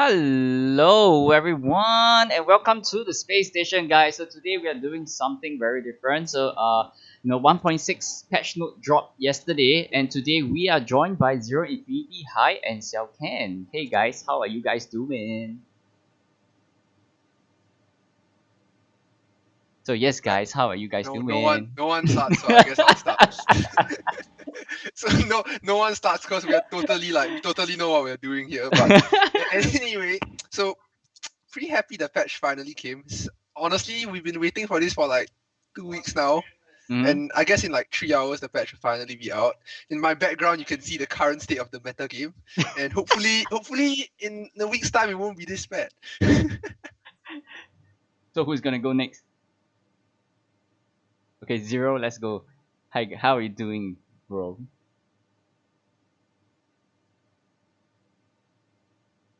Hello, everyone, and welcome to the space station, guys. So today we are doing something very different. 1.6 patch note dropped yesterday, and today we are joined by Zeroinfinity, Hai, and Xiaoken. Hey guys, how are you guys doing? So yes, Uh, guys, how are you guys doing? no one starts, so I guess I'll start. So no one starts because we totally know what we're doing here. But anyway, so pretty happy the patch finally came. Honestly, we've been waiting for this for like 2 weeks now, Hmm. and I guess in like 3 hours the patch will finally be out. In my background, you can see the current state of the meta game, and hopefully in a week's time it won't be this bad. So who's gonna go next? Okay, Zero, let's go. Hi, how are you doing, bro?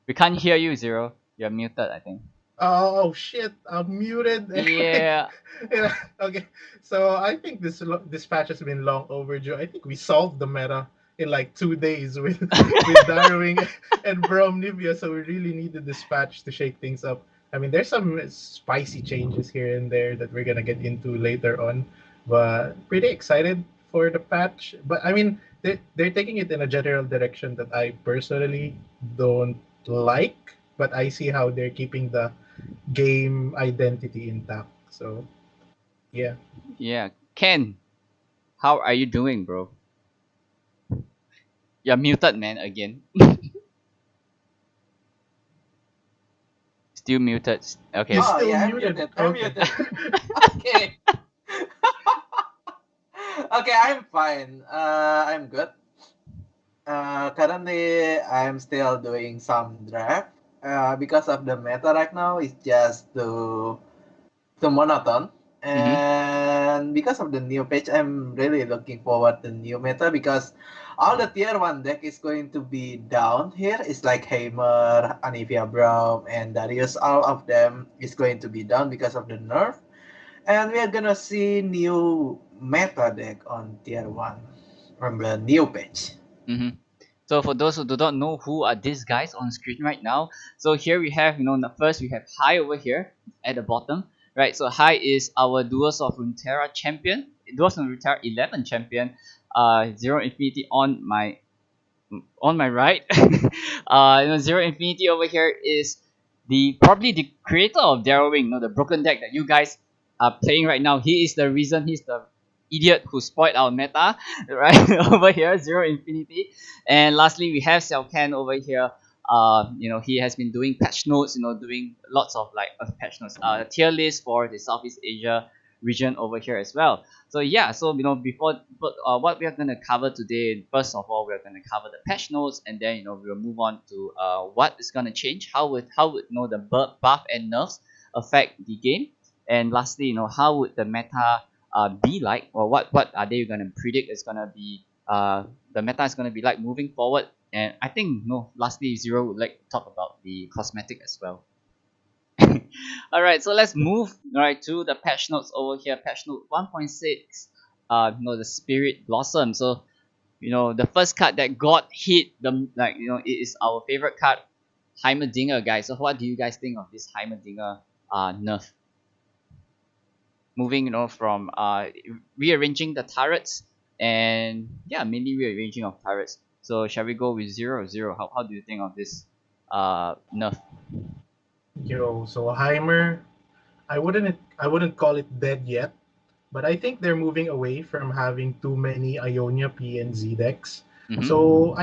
We can't hear you, Zero. You're muted, I think. Oh shit! I'm muted. Yeah. Yeah, okay, so I think this patch has been long overdue. I think we solved the meta in like 2 days with with Darrowing and Bromnivia, so we really needed this patch to shake things up. I mean, there's some spicy changes here and there that we're gonna get into later on, but pretty excited for the patch. But I mean, they're taking it in a general direction that I personally don't like, but I see how they're keeping the game identity intact. So yeah. Yeah. Ken, how are you doing, bro? You're muted, man, again. Still muted. He's Okay. Oh still yeah, I'm muted. muted. I'm Okay. muted. Okay. Okay, I'm fine. I'm good. Currently, I'm still doing some draft. Because of the meta right now, it's just too monoton. Mm-hmm. And because of the new patch, I'm really looking forward to new meta because all the tier 1 deck is going to be down here. It's like Heimer, Anivia Braum, and Darius. All of them is going to be down because of the nerf. And we are gonna see new meta deck on tier 1 from the new patch. Mm-hmm. So for those who do not know who are these guys on screen right now, so here we have, first we have Hai over here at the bottom, right? So Hai is our Duels of Runeterra champion, Duels of Runeterra 11 champion, Zeroinfinity on my right. Zeroinfinity over here is the probably the creator of Darrowing, the broken deck that you guys are playing right now. He is the reason. He's the idiot who spoiled our meta, right? Over here, Zeroinfinity. And lastly, we have Xiaoken over here. He has been doing patch notes, doing lots of like patch notes, tier list for the Southeast Asia region over here as well. So yeah, so what we are gonna cover today, first of all, we are gonna cover the patch notes, and then we'll move on to what is gonna change, how would the buff and nerfs affect the game, and lastly, how would the meta be like, or what are they gonna predict is gonna be the meta is gonna be like moving forward, and I think lastly Zero would like to talk about the cosmetic as well. All right, so let's move right to the patch notes over here. Patch note 1.6. The Spirit Blossom. So the first card that got hit, it is our favorite card, Heimerdinger, guys. So what do you guys think of this Heimerdinger nerf? Moving, from rearranging the turrets, and yeah, mainly rearranging of turrets. So shall we go with Zero? Zero, how do you think of this nerf? So Heimer, I wouldn't call it dead yet, but I think they're moving away from having too many Ionia P and Z decks. Mm-hmm. So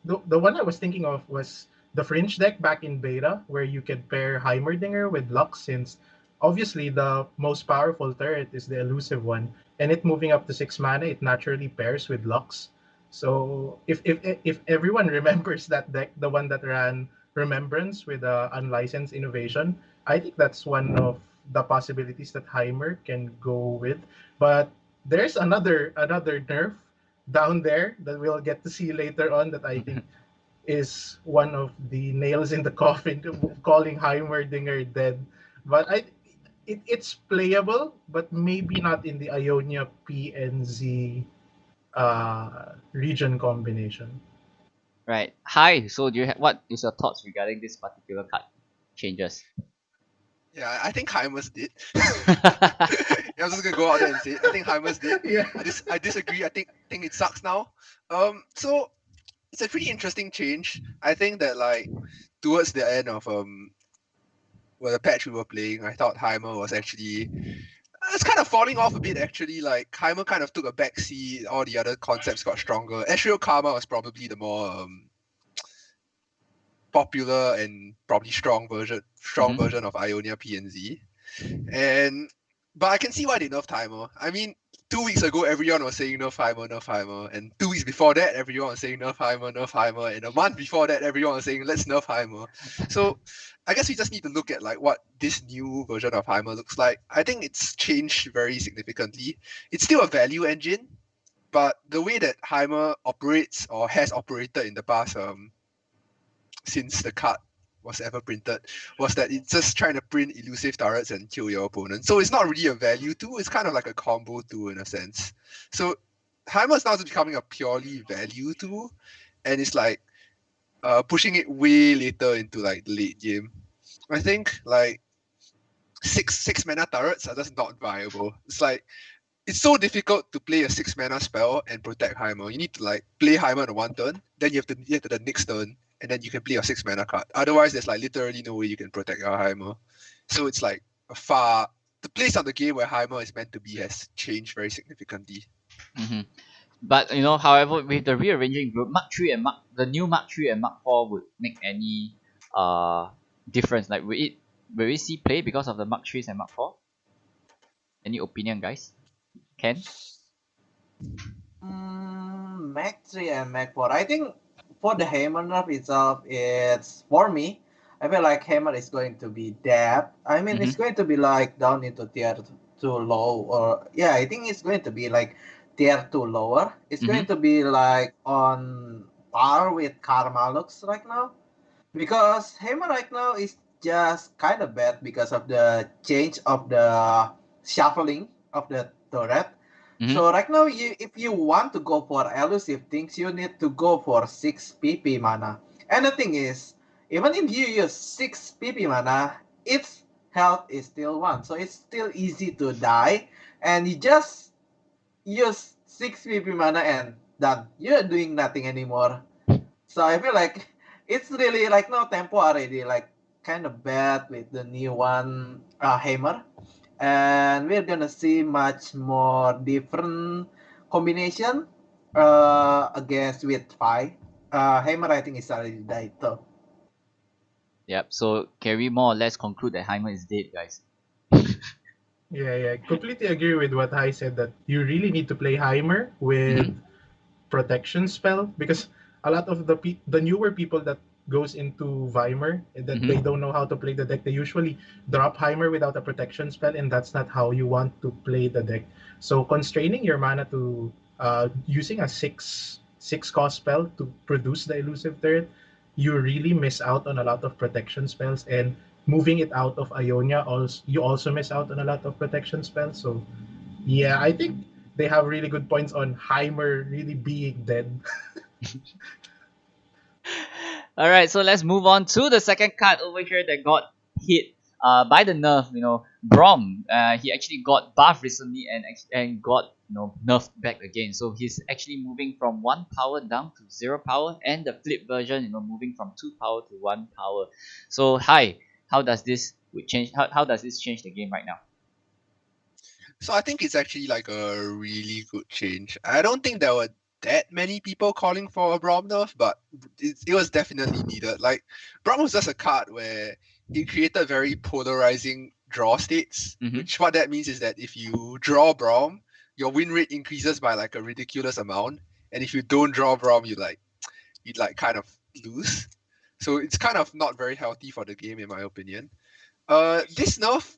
the one I was thinking of was the Fringe deck back in beta, where you could pair Heimerdinger with Lux, since obviously the most powerful turret is the elusive one, and it moving up to 6 mana, it naturally pairs with Lux. So if everyone remembers that deck, the one that ran Remembrance with unlicensed innovation, I think that's one of the possibilities that Heimer can go with. But there's another nerf down there that we'll get to see later on that I think is one of the nails in the coffin, calling Heimerdinger dead. But it's playable, but maybe not in the Ionia PNZ region combination. Right. Hi. So do you what is your thoughts regarding this particular card changes? Yeah, I think Heimers did. I'm just gonna go out there and say it. I think Heimers did. Yeah. I disagree. I think it sucks now. So it's a pretty interesting change. I think that like towards the end of the patch we were playing, I thought Heimer was actually it's kind of falling off a bit actually. Like Heimer kind of took a backseat. All the other concepts got stronger. Ezreal Karma was probably the more popular and probably strong Mhm. version of Ionia PNZ. And but I can see why they nerfed Heimer. I mean, 2 weeks ago everyone was saying nerf Heimer, nerf Heimer, and 2 weeks before that everyone was saying nerf Heimer, nerf Heimer, and a month before that everyone was saying let's nerf Heimer. So I guess we just need to look at like what this new version of Heimer looks like. I think it's changed very significantly. It's still a value engine, but the way that Heimer operates or has operated in the past since the card was ever printed was that it's just trying to print elusive turrets and kill your opponent. So it's not really a value tool, it's kind of like a combo tool in a sense. So Heimer's now just becoming a purely value tool, and it's like pushing it way later into like the late game. I think like six mana turrets are just not viable. It's like it's so difficult to play a 6 mana spell and protect Heimer. You need to like play Heimer in one turn, then you have to get to the next turn, and then you can play your 6 mana card. Otherwise, there's like literally no way you can protect your Heimer. So it's like the place of the game where Heimer is meant to be has changed very significantly. Mhm. But however, with the rearranging group, Mark Three and the new Mark Three and Mark Four would make any difference? Like, will we see play because of the Mark Threes and Mark Four? Any opinion, guys? Ken? Mac 3 and Mac 4. I think for the Hammer nerf itself, it's for me. I feel like Hammer is going to be dead. I mean, it's Mm-hmm. going to be like down into tier 2 low, or yeah, I think it's going to be like tier 2 lower. It's Mm-hmm. going to be like on par with Karma looks right now. Because Hammer right now is just kind of bad because of the change of the shuffling of the turret. Mm-hmm. So right now, if you want to go for elusive things, you need to go for 6 PP mana. And the thing is, even if you use 6 PP mana, its health is still 1. So it's still easy to die. And you just use 6 PP mana and done. You're doing nothing anymore. So I feel like it's really like no tempo already, like kind of bad with the new one, Hammer, and we're gonna see much more different combination against with five. Hammer, I think, is already died though. Yep. So can we more or less conclude that Heimer is dead, guys? Yeah, completely agree with what I said that you really need to play Heimer with Mm-hmm. protection spell because a lot of the newer people that goes into Weimer that they Mm-hmm. don't know how to play the deck, they usually drop Heimer without a protection spell, and that's not how you want to play the deck. So constraining your mana to using a six cost spell to produce the elusive turret, you really miss out on a lot of protection spells, and moving it out of Ionia also you also miss out on a lot of protection spells. So yeah, I think they have really good points on Heimer really being dead. All right, so let's move on to the second card over here that got hit by the nerf. Brom. He actually got buffed recently and got nerfed back again. So he's actually moving from 1 power down to 0 power, and the flip version, moving from 2 power to 1 power. So hi, how does this would change? How does this change the game right now? So I think it's actually like a really good change. I don't think there were that many people calling for a Braum nerf, but it was definitely needed. Like Braum was just a card where it created very polarizing draw states. Mm-hmm. Which what that means is that if you draw Braum, your win rate increases by like a ridiculous amount, and if you don't draw Braum, you kind of lose. So it's kind of not very healthy for the game, in my opinion. This nerf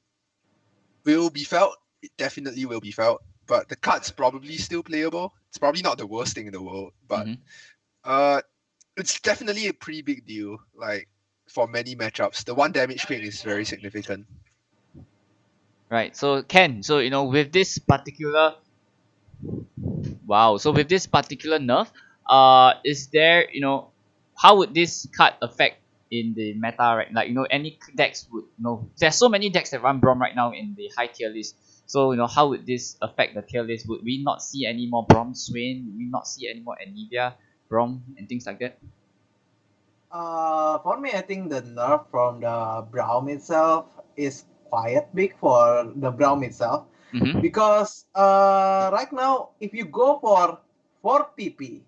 will be felt. It definitely will be felt. But the card's probably still playable. It's probably not the worst thing in the world, but Mm-hmm. uh, it's definitely a pretty big deal. Like for many matchups, the 1 damage ping is very significant. Right. So Ken, so with this particular wow, so with this particular nerf, is there how would this card affect in the meta, right? Like, any decks would, there's so many decks that run Braum right now in the high tier list. So, how would this affect the tier list? Would we not see any more Braum Swain? Would we not see any more Anivia Braum and things like that? For me, I think the nerf from the Braum itself is quite big for the Braum itself. Mm-hmm. Because right now, if you go for 4 PP,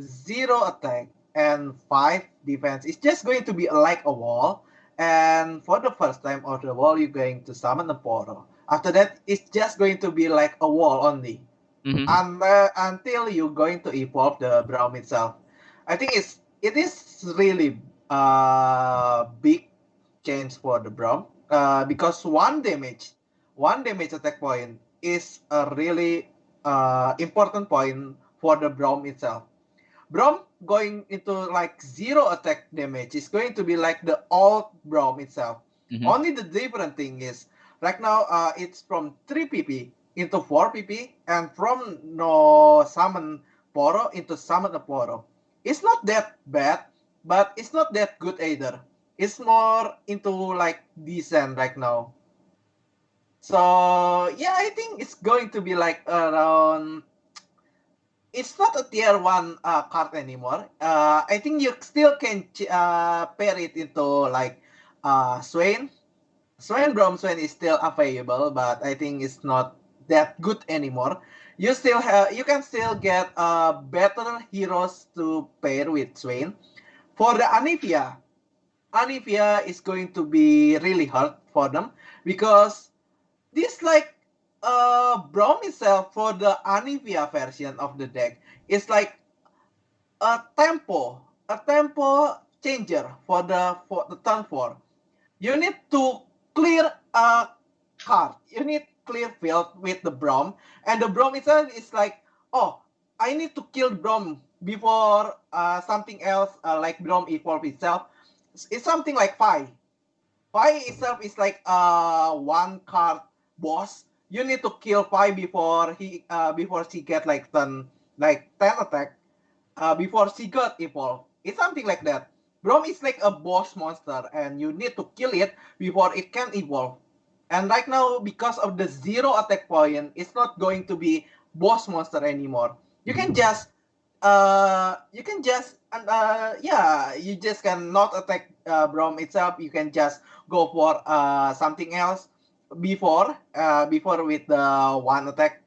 0 attack, and 5 defense, it's just going to be like a wall. And for the first time of the wall, you're going to summon a portal. After that, it's just going to be like a wall only. Mm-hmm. And until you're going to evolve the Braum itself. I think it is really big change for the Braum because one damage attack point is a really important point for the Braum itself. Braum going into like 0 attack damage is going to be like the old Braum itself. Mm-hmm. Only the different thing is right now it's from 3 PP into 4 PP and from no summon Poro into summon a Poro. It's not that bad, but it's not that good either. It's more into like decent right now. So yeah, I think it's going to be like around. It's not a tier one card anymore. I think you still can pair it into like Swain. Swain is still available, but I think it's not that good anymore. You can still get better heroes to pair with Swain. For the Anivia is going to be really hard for them because this like Braum itself for the Anivia version of the deck is like a tempo changer for the turn 4. You need to clear a card. You need clear field with the Braum, and the Braum itself is like, oh, I need to kill Braum before something else like Braum evolve itself. It's something like Fi. Fi itself is like one card boss. You need to kill Fi before she get like 10 attack before she got evolved. It's something like that. Braum is like a boss monster and you need to kill it before it can evolve. And right now, because of the 0 attack point, it's not going to be boss monster anymore. You can just you just cannot attack Braum itself. You can just go for something else before with the one attack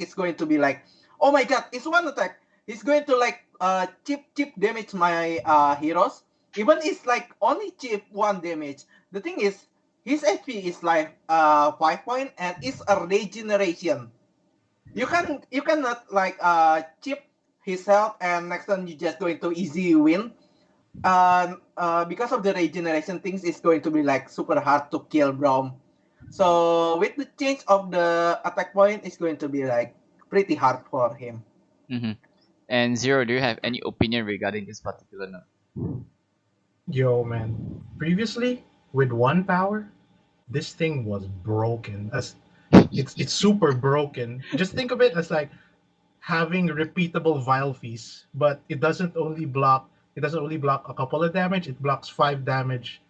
is going to be like, oh my god, it's one attack. He's going to like chip damage my heroes. Even it's like only chip 1 damage. The thing is, his HP is like 5 point and it's a regeneration. You cannot like chip his health and next turn you just going to easy win. Because of the regeneration things, it's going to be like super hard to kill Braum. So with the change of the attack point, it's going to be like pretty hard for him. Mm-hmm. And Zero, do you have any opinion regarding this particular note? Yo, man. Previously, with one power, this thing was broken. As it's super broken. Just think of it as like having repeatable vile feast, but it doesn't only block a couple of damage, it blocks 5 damage,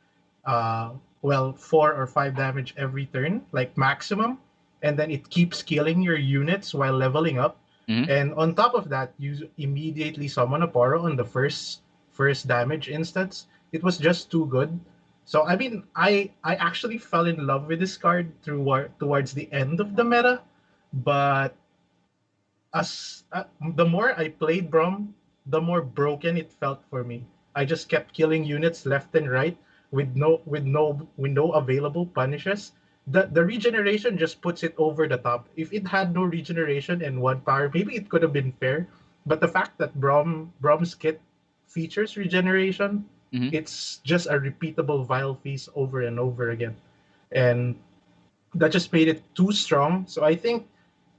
well, 4 or 5 damage every turn, like maximum, and then it keeps killing your units while leveling up. Mm-hmm. And on top of that, you immediately summon a Poro on the first damage instance. It was just too good. So I mean, I actually fell in love with this card towards the end of the meta, but as the more I played Brom, the more broken it felt for me. I just kept killing units left and right with no available punishes. The regeneration just puts it over the top. If it had no regeneration and one power, maybe it could have been fair. But the fact that Brom's kit features regeneration, Mm-hmm. it's just a repeatable vile feast over and over again. And that just made it too strong. So I think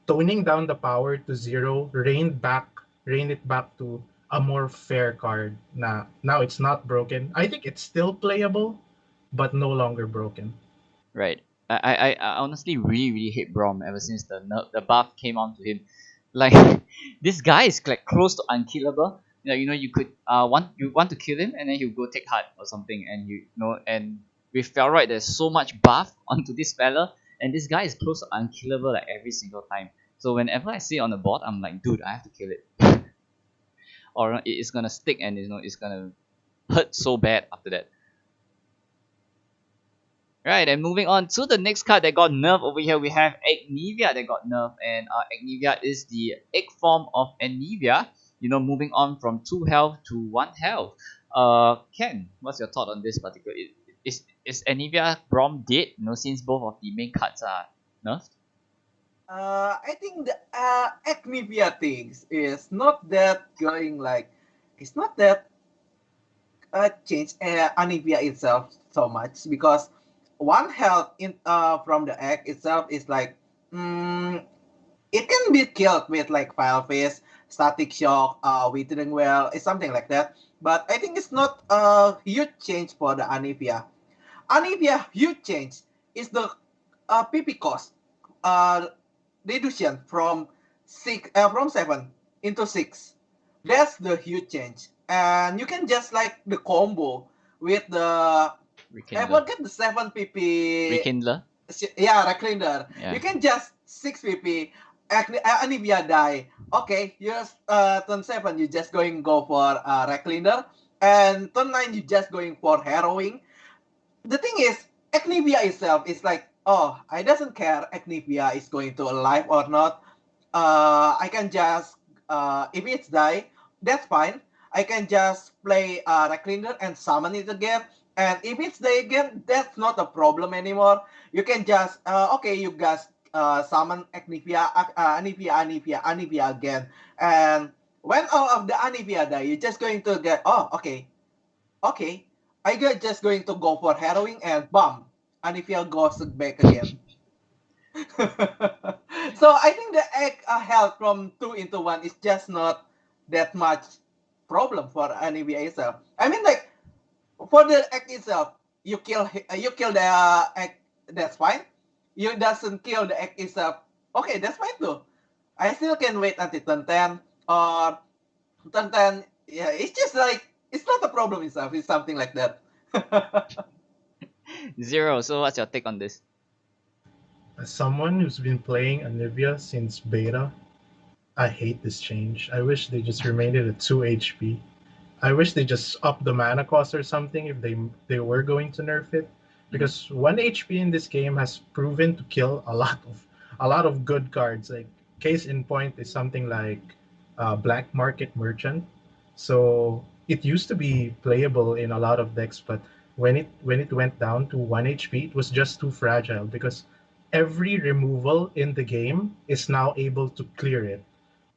toning down the power to 0, rein it back to a more fair card. Now it's not broken. I think it's still playable, but no longer broken. Right. I honestly really hate Braum ever since the buff came onto him. Like, this guy is like close to unkillable, You could want to kill him, and then he'll go take heart or something, and and with Felroid there's so much buff onto this fella, and this guy is close to unkillable like every single time. So whenever I see it on the board, I'm like, dude, I have to kill it, or it's gonna stick, and it's gonna hurt so bad after that. Right, and moving on to the next card that got nerfed over here, we have Agnivia that got nerfed, and Agnivia is the egg form of Anivia. Moving on from 2 health to 1 health. Ken, what's your thought on this particular? Is Anivia Brom dead? Since both of the main cards are nerfed. I think the Acnivia things is not that going like it's not that change Anivia itself so much because 1 health in from the egg itself is like it can be killed with like file face, static shock, withering well, it's something like that. But I think it's not a huge change for the Anivia. Anivia huge change is the PP cost uh, reduction from 7 into 6. That's the huge change. And you can just like the combo with the I Rekindler. forget the 7 PP. Rekindler. Yeah, Recliner. Yeah. You can just 6 PP. Anivia die. Okay, you turn 7, you just going go for Recliner. And turn 9, you just going for Harrowing. The thing is, Acnivia itself is like, oh, I doesn't care Acnivia is going to alive or not. I can just, if it's die, that's fine. I can just play Recliner and summon it again. And if it's die again, that's not a problem anymore. You can just, okay, you guys summon Acnivia, Anivia again. And when all of the Anivia die, you're just going to get, oh, okay, I got just going to go for harrowing and bam, Anivia goes back again. So I think the egg health from 2 into 1 is just not that much problem for Anivia itself. I mean, like for the egg itself, you kill the egg, that's fine. You doesn't kill the egg itself, okay, that's fine too. I still can wait until turn 10 or turn 10. Yeah, it's just like it's not a problem itself. It's something like that. Zero. So what's your take on this? As someone who's been playing Anivia since beta, I hate this change. I wish they just remained it at 2 HP. I wish they just upped the mana cost or something if they were going to nerf it, because 1 HP in this game has proven to kill a lot of good cards. Like case in point is something like Black Market Merchant. So it used to be playable in a lot of decks, but when it went down to 1 HP, it was just too fragile because every removal in the game is now able to clear it.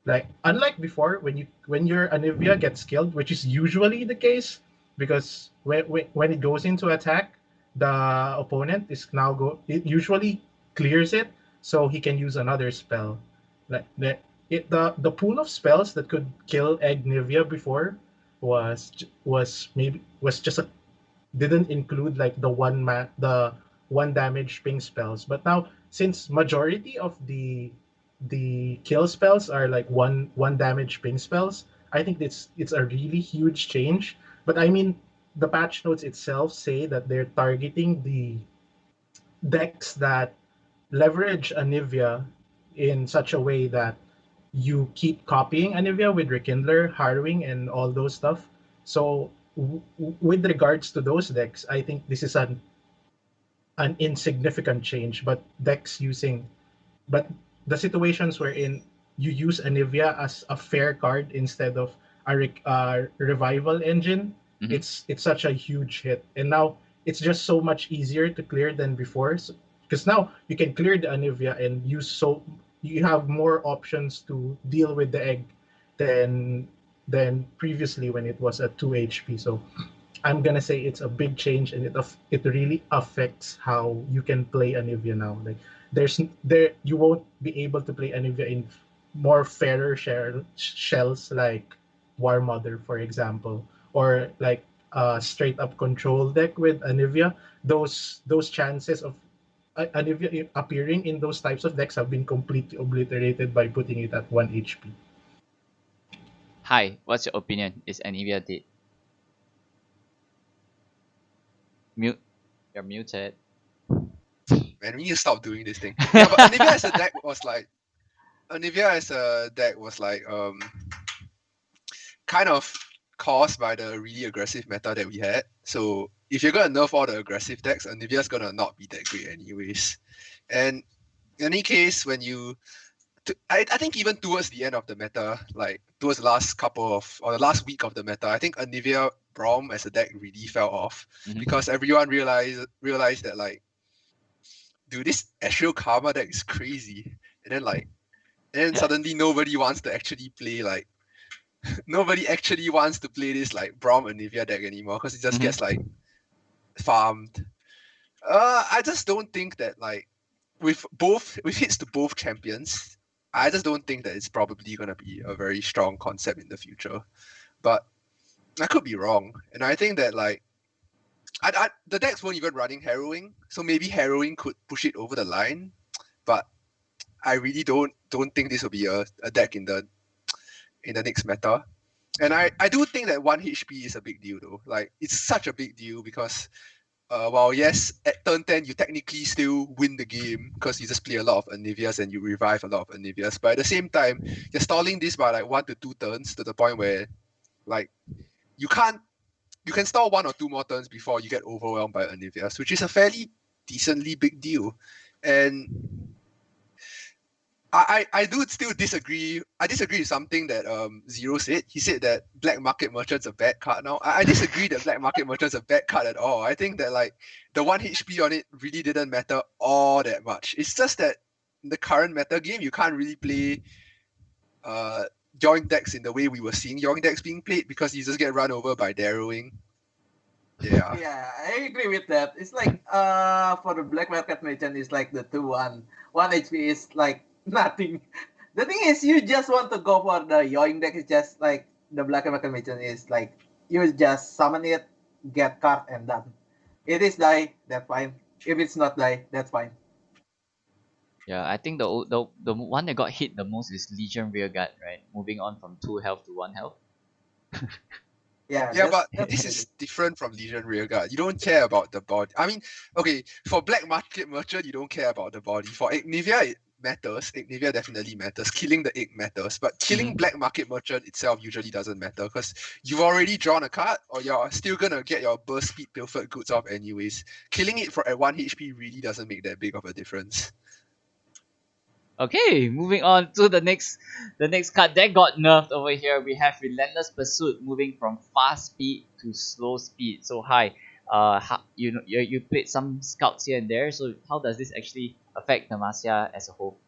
Like unlike before, when your Anivia gets killed, which is usually the case, because when it goes into attack, the opponent is now it usually clears it, so he can use another spell. Like the pool of spells that could kill Agnivia before was just a didn't include like the one damage ping spells. But now since majority of the kill spells are like one damage ping spells, I think it's a really huge change. But I mean, the patch notes itself say that they're targeting the decks that leverage Anivia in such a way that you keep copying Anivia with Rekindler, Harrowing, and all those stuff. So with regards to those decks, I think this is an insignificant change. But the situations wherein you use Anivia as a fair card instead of a revival engine, Mhm. it's such a huge hit. And now it's just so much easier to clear than before. Because now you can clear the Anivia and you have more options to deal with the egg than previously when it was at 2 HP. So I'm gonna say it's a big change, and it really affects how you can play Anivia now. Like there you won't be able to play Anivia in more fairer shells like War Mother, for example, or like a straight up control deck with Anivia. Those chances of Anivia appearing in those types of decks have been completely obliterated by putting it at 1 HP. Hi, what's your opinion? Is Anivia dead? Mute. You're muted. Man, we need to stop doing this thing. Yeah, but Anivia as a deck was like kind of caused by the really aggressive meta that we had. So if you're gonna nerf all the aggressive decks, Anivia's gonna not be that great anyways. And in any case, when I think even towards the end of the meta, like towards the last couple of or the last week of the meta, I think Anivia Braum as a deck really fell off because everyone realized that like, dude, this Astral Karma deck is crazy. And then suddenly nobody wants to actually play like nobody actually wants to play this like Braum Anivia deck anymore because it just gets like farmed. I just don't think that like with hits to both champions, I just don't think that it's probably gonna be a very strong concept in the future. But I could be wrong, and I think that like the decks weren't even running Harrowing, so maybe Harrowing could push it over the line. But I really don't think this will be a deck in the next meta. And I do think that 1 HP is a big deal though. Like it's such a big deal because while yes, at turn 10 you technically still win the game because you just play a lot of Anivias and you revive a lot of Anivias. But at the same time, you're stalling this by like 1 to 2 turns to the point where like you can stall 1 or 2 more turns before you get overwhelmed by Anivias, which is a fairly decently big deal. And I do still disagree. I disagree with something that Zero said. He said that Black Market Merchant's a bad card now. I disagree that Black Market Merchant's a bad card at all. I think that like the 1 HP on it really didn't matter all that much. It's just that in the current meta game, you can't really play Yoink decks in the way we were seeing Yoink decks being played because you just get run over by Darrowing. Yeah. Yeah, I agree with that. It's like for the black market merchant is like the 2-1. 1 HP is like nothing. The thing is you just want to go for the Yoink deck. It's just like the black market merchant is like you just summon it, get card and done. It is die, that's fine. If it's not die, that's fine. Yeah, I think the one that got hit the most is Legion Rearguard, right? Moving on from 2 health to 1 health. Yeah, but that's this is different from Legion Rearguard. You don't care about the body. I mean, okay, for Black Market Merchant, you don't care about the body. For Ignivia, it matters. Ignivia definitely matters. Killing the egg matters. But killing Black Market Merchant itself usually doesn't matter because you've already drawn a card or you're still going to get your burst speed pilfered goods off anyways. Killing it at 1 HP really doesn't make that big of a difference. Okay, moving on to the next card that got nerfed over here. We have Relentless Pursuit moving from fast speed to slow speed. So hi, you know you played some scouts here and there. So how does this actually affect Demacia as a whole?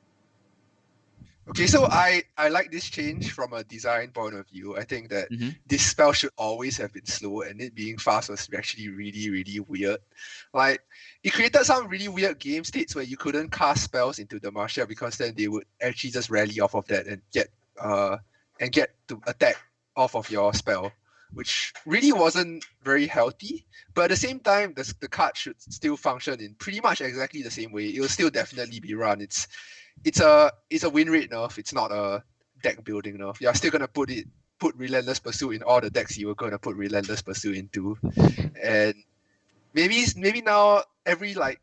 Okay, so I like this change from a design point of view. I think that this spell should always have been slow, and it being fast was actually really, really weird. Like, it created some really weird game states where you couldn't cast spells into Demacia because then they would actually just rally off of that and get to attack off of your spell, which really wasn't very healthy. But at the same time, the card should still function in pretty much exactly the same way. It will still definitely be run. It's a win rate nerf. It's not a deck building nerf. You're still gonna put Relentless Pursuit in all the decks you were gonna put Relentless Pursuit into, and maybe now every like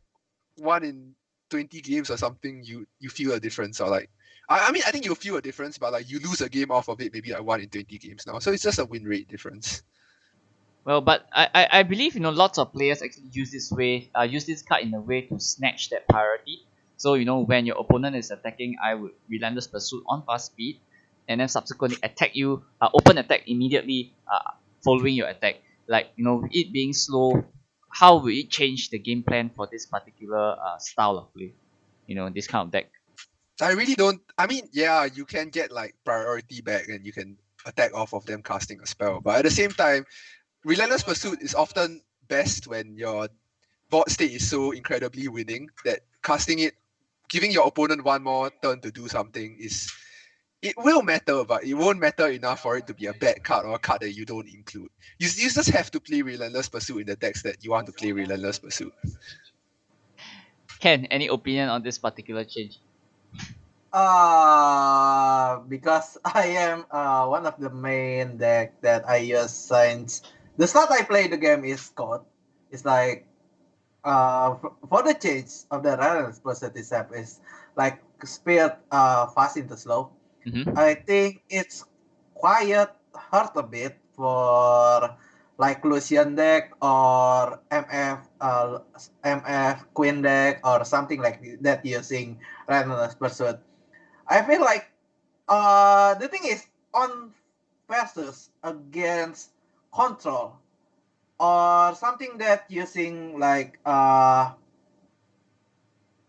1 in 20 games or something you feel a difference or like I mean I think you'll feel a difference, but like you lose a game off of it maybe like 1 in 20 games now. So it's just a win rate difference. Well, but I believe lots of players actually use this card in a way to snatch that priority. So when your opponent is attacking, I would Relentless Pursuit on fast speed, and then subsequently attack you, open attack immediately following your attack. Like it being slow, how will it change the game plan for this particular style of play? This kind of deck. I really don't. I mean, yeah, you can get like priority back and you can attack off of them casting a spell, but at the same time, Relentless Pursuit is often best when your board state is so incredibly winning that casting it, giving your opponent 1 more turn to do something it will matter, but it won't matter enough for it to be a bad card or a card that you don't include. You just have to play Relentless Pursuit in the decks that you want to play Relentless Pursuit. Ken, any opinion on this particular change? Because I am one of the main deck that I use since the start I play the game is Scott. It's like for the change of the balance percentage app is like speed fast into slow. Mm-hmm. I think it's quite hard a bit for like Lucian deck or MF Queen deck or something like that using Relentless Pursuit. I feel like the thing is on versus against control or something that using like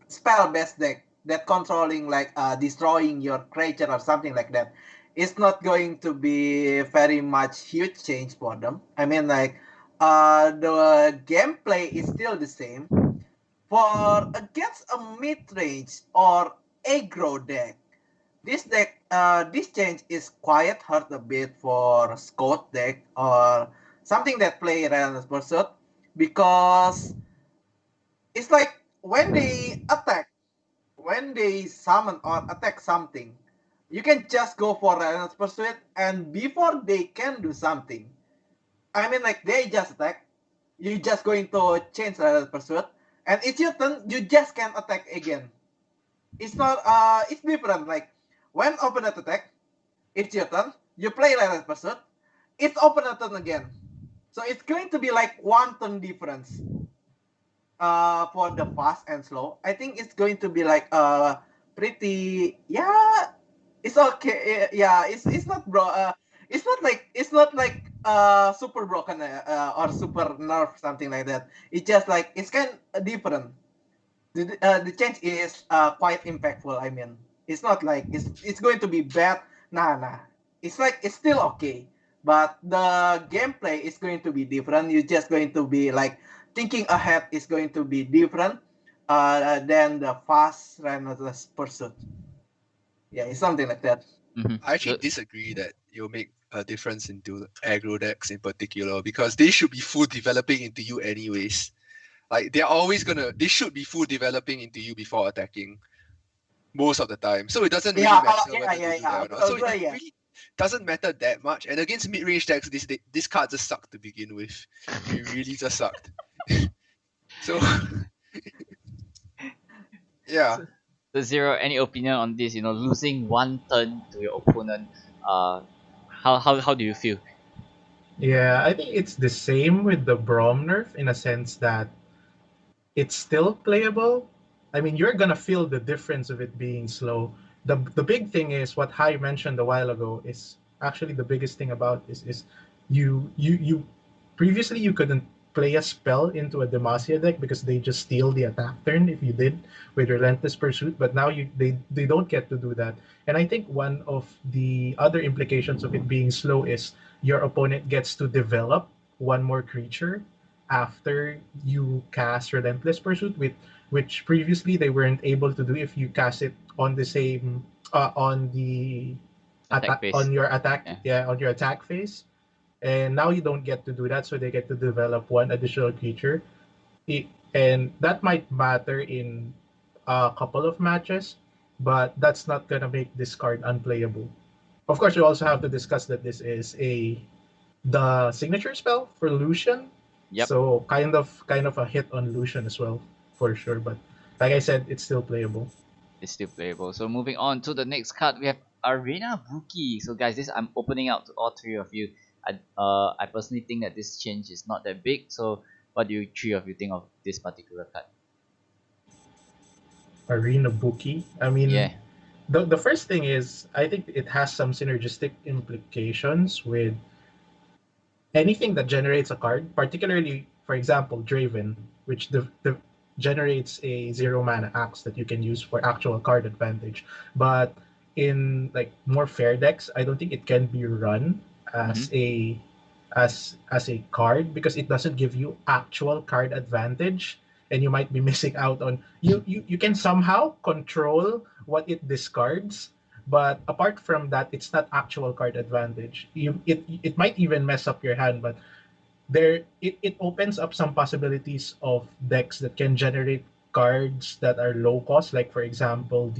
spell based deck that controlling like destroying your creature or something like that, it's not going to be very much huge change for them. I mean like the gameplay is still the same for against a mid range or aggro deck. This change is quite hard a bit for Scott deck or something that play Relentless Pursuit because it's like when they summon or attack something, you can just go for Relentless Pursuit, and before they can do something, I mean like they just attack, you just going to change Relentless Pursuit, and it's your turn, you just can attack again. It's not it's different. Like when opponent attack, it's your turn, you play Relentless Pursuit, it's opponent turn again. So it's going to be like one turn difference for the fast and slow. I think it's going to be like pretty yeah, it's okay. Yeah, it's not bro it's not like super broken or super nerf something like that. It's just like it's kind of different. The change is quite impactful. I mean, it's not like it's going to be bad. Nah. It's like it's still okay, but the gameplay is going to be different. You're just going to be like thinking ahead is going to be different than the fast relentless pursuit. Yeah, it's something like that. Mm-hmm. I actually So, disagree that you'll make a difference into aggro decks in particular because they should be full developing into you anyways. Like they should be full developing into you before attacking most of the time. So it doesn't really Yeah, matter yeah, whether yeah, they do yeah. that or not. So it Agree, yeah. really doesn't matter that much. And against mid range decks, this card just sucked to begin with. It really just sucked. So yeah. so, so Zero, any opinion on this? You know, losing one turn to your opponent. Uh, how do you feel? Yeah, I think it's the same with the Brom nerf in a sense that it's still playable. I mean, you're gonna feel the difference of it being slow. The big thing is what Hai mentioned a while ago is actually the biggest thing about this is you previously you couldn't play a spell into a Demacia deck because they just steal the attack turn if you did with Relentless Pursuit, but now they don't get to do that. And I think one of the other implications of it being slow is your opponent gets to develop one more creature after you cast Relentless Pursuit, with which previously they weren't able to do if you cast it on the same on the Attack base. on your attack, Yeah. yeah, on your attack phase. And now you don't get to do that, so they get to develop one additional creature. And that might matter in a couple of matches, but that's not gonna make this card unplayable. Of course, you also have to discuss that this is a the signature spell for Lucian. Yep. So kind of a hit on Lucian as well, for sure. But like I said, it's still playable. It's still playable. So moving on to the next card, we have Arena Bookie. So guys, this I'm opening out to all three of you. I personally think that this change is not that big. So what do you three of you think of this particular card? Arena Bookie. I mean, Yeah. the first thing is I think it has some synergistic implications with anything that generates a card, particularly, for example, Draven, which generates a zero mana axe that you can use for actual card advantage. But in like more fair decks, I don't think it can be run as Mm-hmm. a as a card because it doesn't give you actual card advantage, and you might be missing out on you can somehow control what it discards, but apart from that, it's not actual card advantage. It might even mess up your hand, but it opens up some possibilities of decks that can generate cards that are low cost, like for example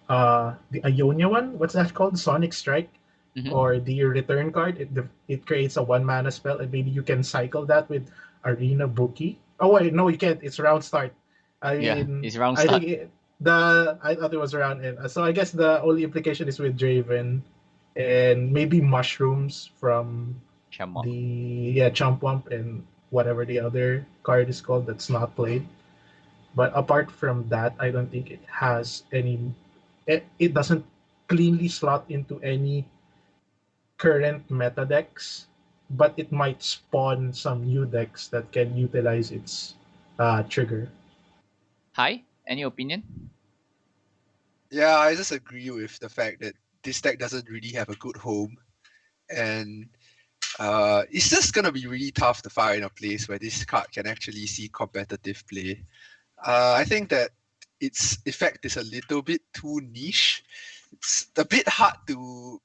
the Ionia one. What's that called? Sonic Strike Mm-hmm. or the return card. It creates a 1 mana spell, and maybe you can cycle that with Arena Bookie. Oh wait, no, you can't. It's round start. I Yeah, mean, it's round I think start. I thought it was round end. So I guess the only implication is with Draven and maybe mushrooms from Shamwalk. the Chomp Wump and whatever the other card is called that's not played. But apart from that, I don't think it has any. It doesn't cleanly slot into any current meta decks, but it might spawn some new decks that can utilize its trigger. Hi, any opinion? Yeah, I just agree with the fact that this deck doesn't really have a good home, and it's just gonna be really tough to find a place where this card can actually see competitive play. I think that its effect is a little bit too niche. It's a bit hard to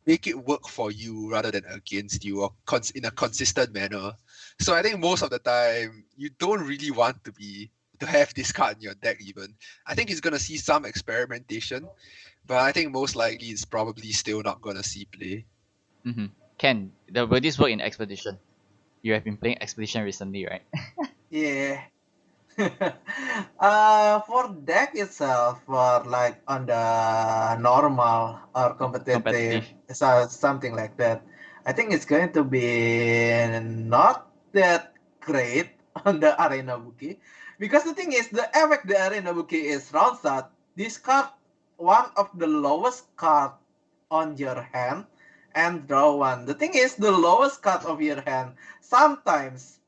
make it work for you rather than against you or in a consistent manner. So I think most of the time you don't really want to have this card in your deck even. I think it's gonna see some experimentation, but I think most likely it's probably still not gonna see play. Mm-hmm. Ken, will this work in Expedition? You have been playing Expedition recently, right? Yeah. For deck itself, for like on the normal or competitive, Competitive. so something like that, I think it's going to be not that great on the arena bookie, because the thing is, the effect the arena bookie is round start. This card, one of the lowest card on your hand, and draw one. The thing is, the lowest card of your hand sometimes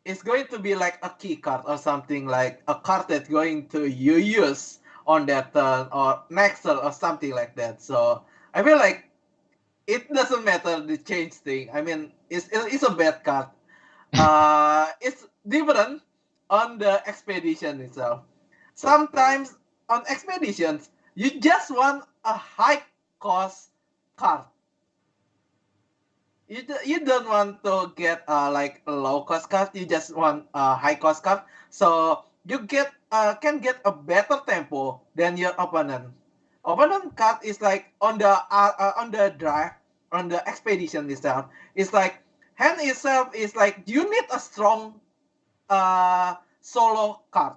it's going to be like a key card or something, like a card that's going to you use on that turn or next turn or something like that. So I feel like it doesn't matter the change thing. I mean, it's a bad card. It's different on the expedition itself. Sometimes on expeditions, you just want a high cost card. You don't want to get like a low cost card. You just want a high cost card. So you can get a better tempo than your opponent. Opponent card is like on the drive on the expedition itself. It's like hand itself is like you need a strong solo card,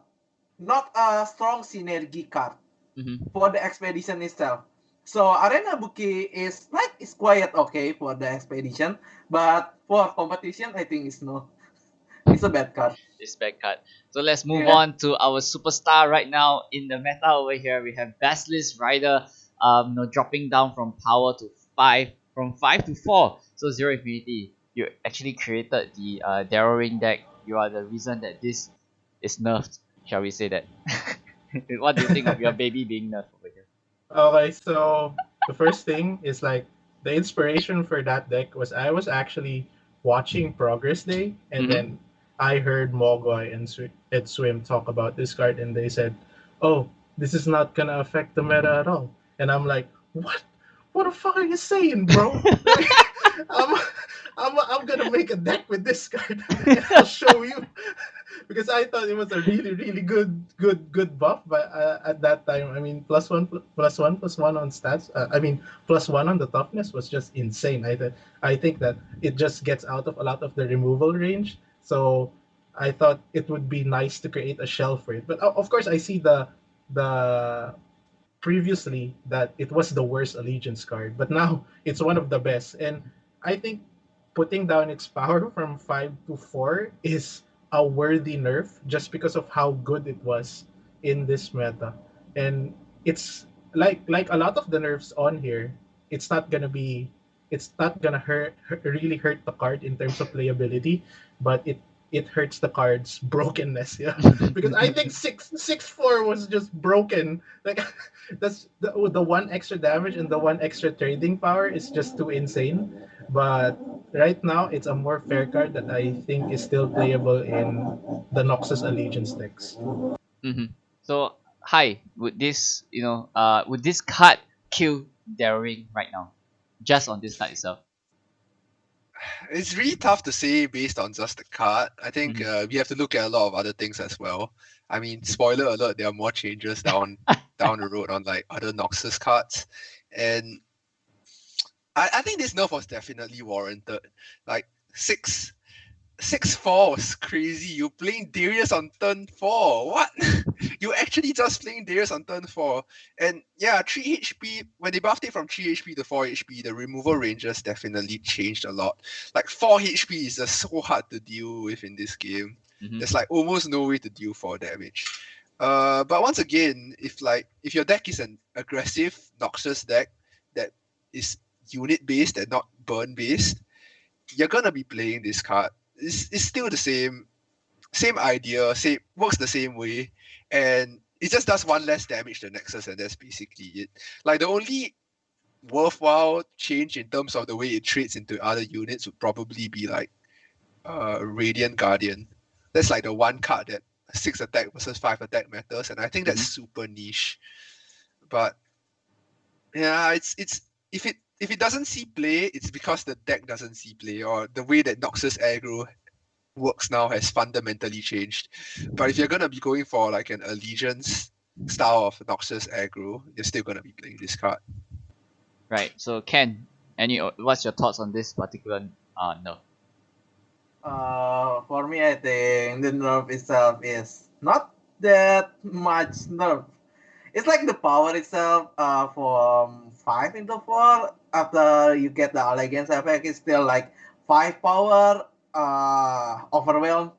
not a strong synergy card Mm-hmm. for the expedition itself. So Arena Bookie is quite okay for the expedition, but for competition, I think it's no. It's a bad card. This bad card. So let's move Yeah. on to our superstar right now in the meta over here. We have Bassless Rider, dropping down from power to 5, from 5 to 4. So Zeroinfinity, you actually created the Darrowing deck. You are the reason that this is nerfed. Shall we say that? What do you think of your baby being nerfed over here? Okay, so the first thing is like the inspiration for that deck was I was actually watching Progress Day, and Mm-hmm. then I heard Mogoy and Ed Swim talk about this card, and they said, "Oh, this is not gonna affect the meta at all." And I'm like, "What? What the fuck are you saying, bro?" Like, I'm, I'm gonna make a deck with this card, and I'll show you because I thought it was a really really good buff. But at that time, I mean, plus one on stats. I mean, plus 1 on the toughness was just insane. I think that it just gets out of a lot of the removal range. So I thought it would be nice to create a shell for it. But of course, I see the previously that it was the worst allegiance card, but now it's one of the best. And I think putting down its power from 5 to 4 is a worthy nerf just because of how good it was in this meta. And it's like a lot of the nerfs on here, it's not gonna be it's not gonna really hurt the card in terms of playability, but it hurts the card's brokenness. Yeah, because I think 6-4 was just broken. Like that's the one extra damage and the one extra trading power is just too insane. But right now, it's a more fair card that I think is still playable in the Noxus Allegiance decks. Mm-hmm. So, hi, would this card kill Darrowing right now? Just on this card itself. It's really tough to say based on just the card. I think Mm-hmm. we have to look at a lot of other things as well. I mean, spoiler alert, there are more changes down the road on like other Noxus cards, and I think this nerf was definitely warranted. Like 6-4 was crazy. You playing Darius on turn 4. What? You actually just playing Darius on turn 4. And yeah, 3 HP, when they buffed it from 3 HP to 4 HP, the removal ranges definitely changed a lot. Like 4 HP is just so hard to deal with in this game. Mhm. There's like almost no way to deal 4 damage. But once again, if your deck is an aggressive Noxus deck that is unit based and not burn based, you're gonna be playing this card. It's still the same idea, works the same way, and it just does one less damage to Nexus, and that's basically it. Like the only worthwhile change in terms of the way it trades into other units would probably be like Radiant Guardian. That's like the one card that 6 attack versus 5 attack matters, and I think that's super niche. But yeah, it's if it doesn't see play, it's because the deck doesn't see play, or the way that Noxus aggro works now has fundamentally changed. But if you're gonna be going for like an allegiance style of Noxus aggro, you're still gonna be playing this card. Right. So Ken, what's your thoughts on this particular nerf? For me, I think the nerf itself is not that much nerf. It's like the power itself from 5 into 4 after you get the elegance effect is still like 5 power overwhelm.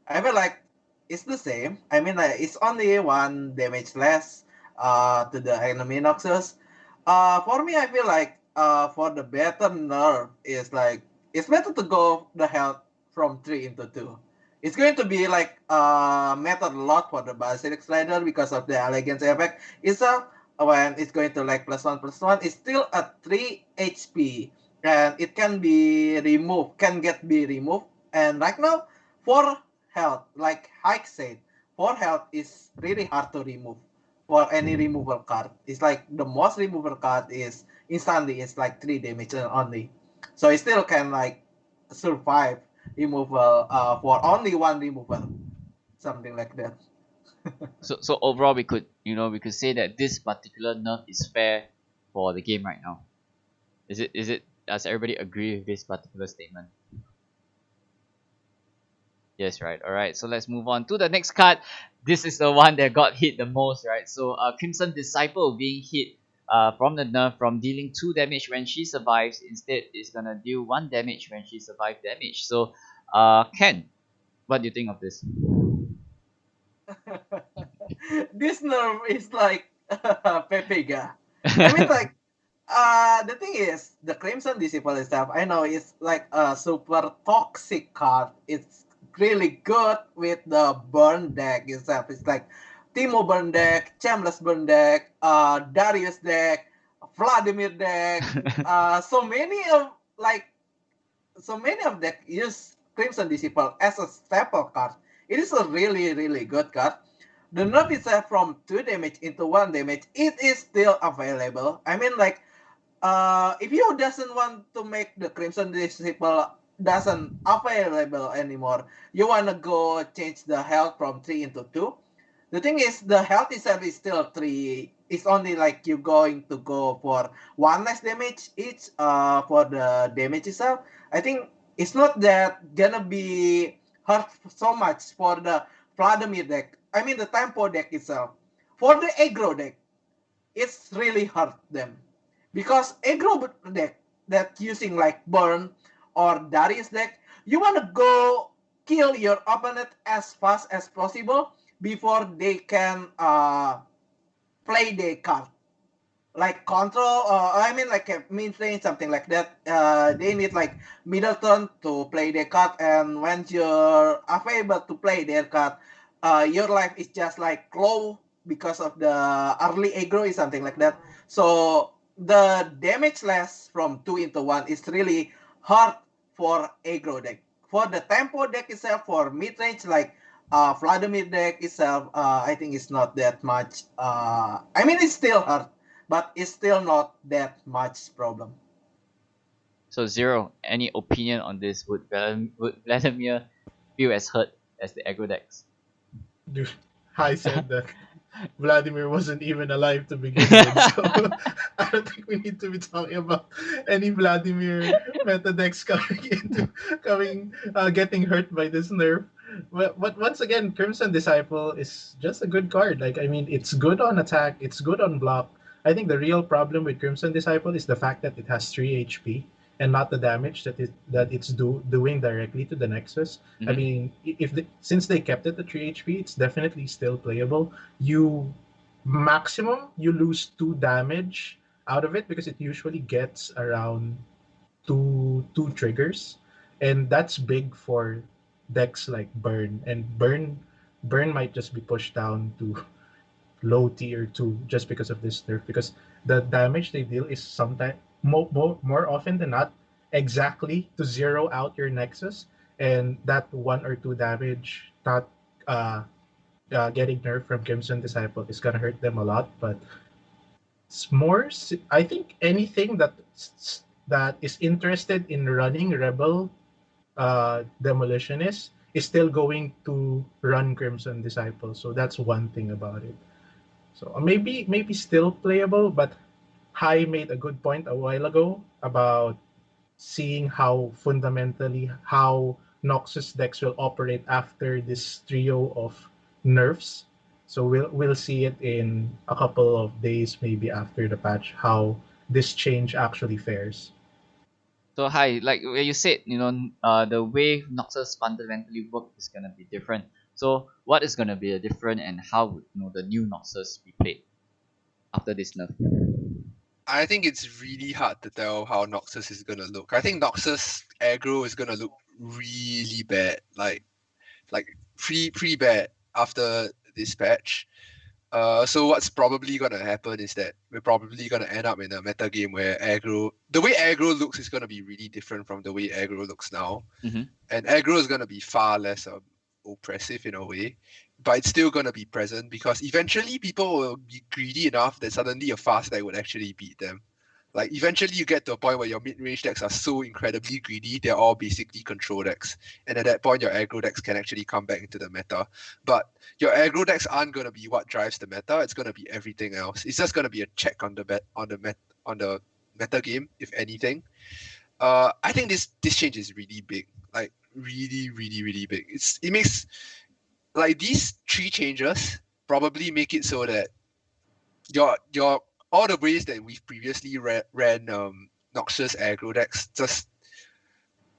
I feel like it's the same. I mean, like, it's only 1 damage less to the enemy Noxus. For me, I feel like for the better nerf is like it's better to go the health from 3 into 2. It's going to be like matter a lot for the Bassless Rider because of the elegance effect itself. When it's going to like +1/+1, it's still at 3 HP and it can be removed, be removed. And right now, 4 health, like Hike said, 4 health is really hard to remove for any removal card. It's like the most removal card is instantly, it's like 3 damage only. So it still can like survive removal for only 1 removal, something like that. So overall, we could say that this particular nerf is fair for the game right now. Is it? Does everybody agree with this particular statement? Yes, right. All right. So let's move on to the next card. This is the one that got hit the most, right? So Crimson Disciple being hit from the nerf from dealing 2 damage when she survives. Instead, is gonna deal 1 damage when she survives damage. So Ken, what do you think of this? This nerf is like Pepega. I mean, like, the thing is, the Crimson Disciple itself, I know it's like a super toxic card. It's really good with the burn deck itself. It's like Timo burn deck, Chambliss burn deck, Darius deck, Vladimir deck. So many of like that use Crimson Disciple as a staple card. It is a really, really good card. The nerf itself from 2 damage into 1 damage, it is still available. I mean, like, if you doesn't want to make the Crimson Disciple doesn't available anymore, you wanna go change the health from 3 into 2. The thing is, the health itself is still 3. It's only like you're going to go for 1 less damage each for the damage itself. I think it's not that gonna be hurt so much for the Vladimir deck. I mean the tempo deck itself. For the aggro deck, it's really hurt them. Because aggro deck that using like Burn or Darius deck, you wanna go kill your opponent as fast as possible before they can play their card. Like control, I mean like a mid lane, something like that. They need like middle turn to play their card, and when you're able to play their card, your life is just like low because of the early aggro is something like that. So the damage less from 2 into 1 is really hard for aggro deck. For the tempo deck itself, for mid range like Vladimir deck itself, I think it's not that much. I mean, it's still hard, but it's still not that much problem. So Zero, any opinion on this? Would Vladimir feel as hurt as the aggro decks? Dude, Hai said that Vladimir wasn't even alive to begin with, so I don't think we need to be talking about any Vladimir meta decks getting hurt by this nerf. But once again, Crimson Disciple is just a good card. Like, I mean, it's good on attack, it's good on block. I think the real problem with Crimson Disciple is the fact that it has 3 HP and not the damage that it's doing directly to the Nexus. I Mhm. mean, since they kept it at 3 HP, it's definitely still playable. You maximum you lose 2 damage out of it because it usually gets around two triggers, and that's big for decks like Burn might just be pushed down to low tier 2 just because of this nerf, because the damage they deal is sometimes more often than not exactly to zero out your nexus, and that 1 or 2 damage not uh, getting nerfed from Crimson Disciple is gonna hurt them a lot. But I think anything that is interested in running Rebel Demolitionist is still going to run Crimson Disciple. So that's one thing about it. So maybe still playable, but Hai made a good point a while ago about seeing how Noxus decks will operate after this trio of nerfs. So we'll see it in a couple of days, maybe after the patch, how this change actually fares. So hi, like where you said, the way Noxus fundamentally work is gonna be different. So what is gonna be different, and how would the new Noxus be played after this nerf? I think it's really hard to tell how Noxus is gonna look. I think Noxus aggro is gonna look really bad, like pretty bad after this patch. So what's probably gonna happen is that we're probably gonna end up in a meta game where the way aggro looks is gonna be really different from the way aggro looks now, Mm-hmm. and aggro is gonna be far less oppressive in a way, but it's still gonna be present because eventually people will be greedy enough that suddenly a fast deck would actually beat them. Like eventually you get to a point where your mid-range decks are so incredibly greedy, they're all basically control decks. And at that point your aggro decks can actually come back into the meta. But your aggro decks aren't gonna be what drives the meta, it's gonna be everything else. It's just gonna be a check on the meta game, if anything. I think this change is really big. Like really, really, really big. It makes like these 3 changes probably make it so that your all the ways that we've previously ran Noxious aggro decks just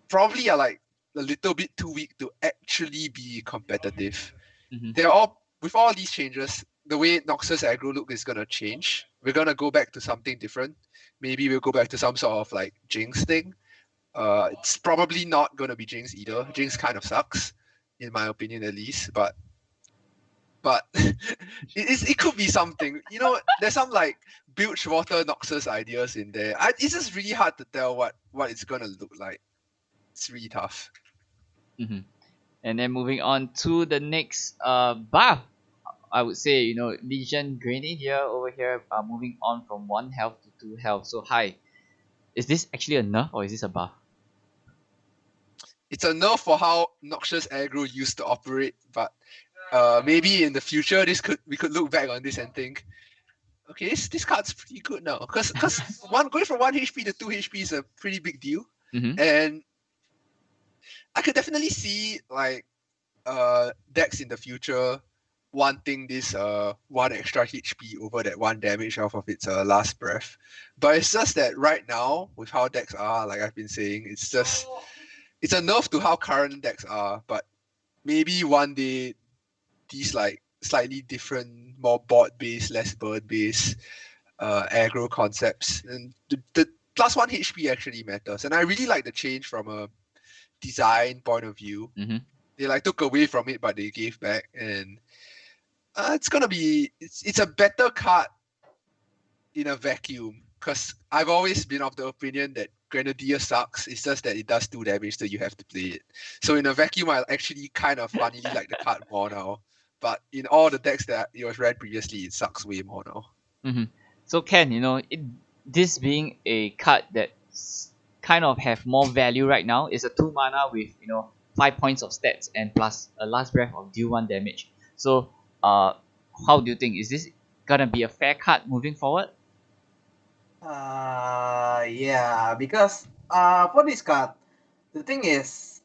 probably are like a little bit too weak to actually be competitive. Mm-hmm. They're all with all these changes, the way Noxus aggro look is gonna change. We're gonna go back to something different. Maybe we'll go back to some sort of like Jinx thing. It's probably not gonna be Jinx either. Jinx kind of sucks, in my opinion at least. But it could be something. There's some like Bilgewater Noxus ideas in there. It's just really hard to tell what it's gonna look like. It's really tough. Mm-hmm. And then moving on to the next buff, I would say Legion Grenadier over here, moving on from 1 health to 2 health. So hi, is this actually a nerf or is this a buff? It's a nerf for how Noxious aggro used to operate, but maybe in the future we could look back on this and think, okay, this card's pretty good now. Because going from 1 HP to 2 HP is a pretty big deal. Mm-hmm. And I could definitely see like decks in the future wanting this 1 extra HP over that 1 damage off of its last breath. But it's just that right now, with how decks are, like I've been saying, it's a nerf to how current decks are. But maybe one day these like slightly different, more board based, less bird based aggro concepts, and the +1 HP actually matters. And I really like the change from a design point of view. Mm-hmm. They like took away from it, but they gave back, and it's a better card in a vacuum. Because I've always been of the opinion that Grenadier sucks. It's just that it does 2 damage, so you have to play it. So in a vacuum, I actually kind of funnily like the card more now. But in all the decks that it was ran previously, it sucks way more now. Mm-hmm. So Ken, this being a card that kind of have more value right now, is a 2 mana with 5 points of stats and plus a last breath of deal 1 damage. So How do you think, is this gonna be a fair cut moving forward? Yeah, because for this card, the thing is,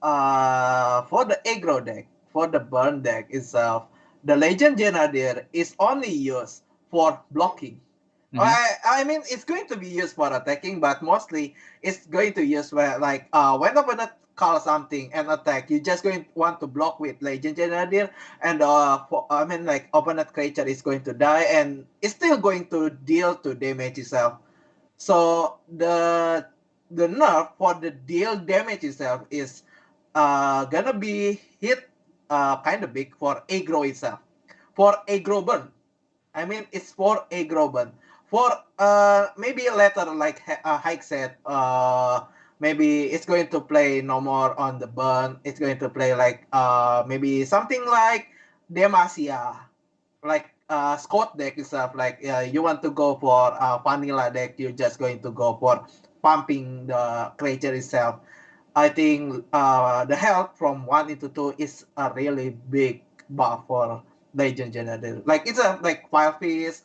for the aggro deck, for the burn deck itself, the Legend Grenadier is only used for blocking. Mm-hmm. I mean, it's going to be used for attacking, but mostly it's going to use where like when opponent call something and attack, you just going to want to block with Legend Grenadier, and I mean like opponent creature is going to die, and it's still going to deal to damage itself. So the nerf for the deal damage itself is gonna be hit kind of big for aggro itself. For aggro burn, I mean it's for aggro burn. For maybe later like Hike said, maybe it's going to play no more on the burn. It's going to play like maybe something like Demacia, like Scott deck itself, like you want to go for vanilla deck, you're just going to go for pumping the creature itself. I think the health from 1 into 2 is a really big buff for Legend Generator. Like it's a like Wild Fist,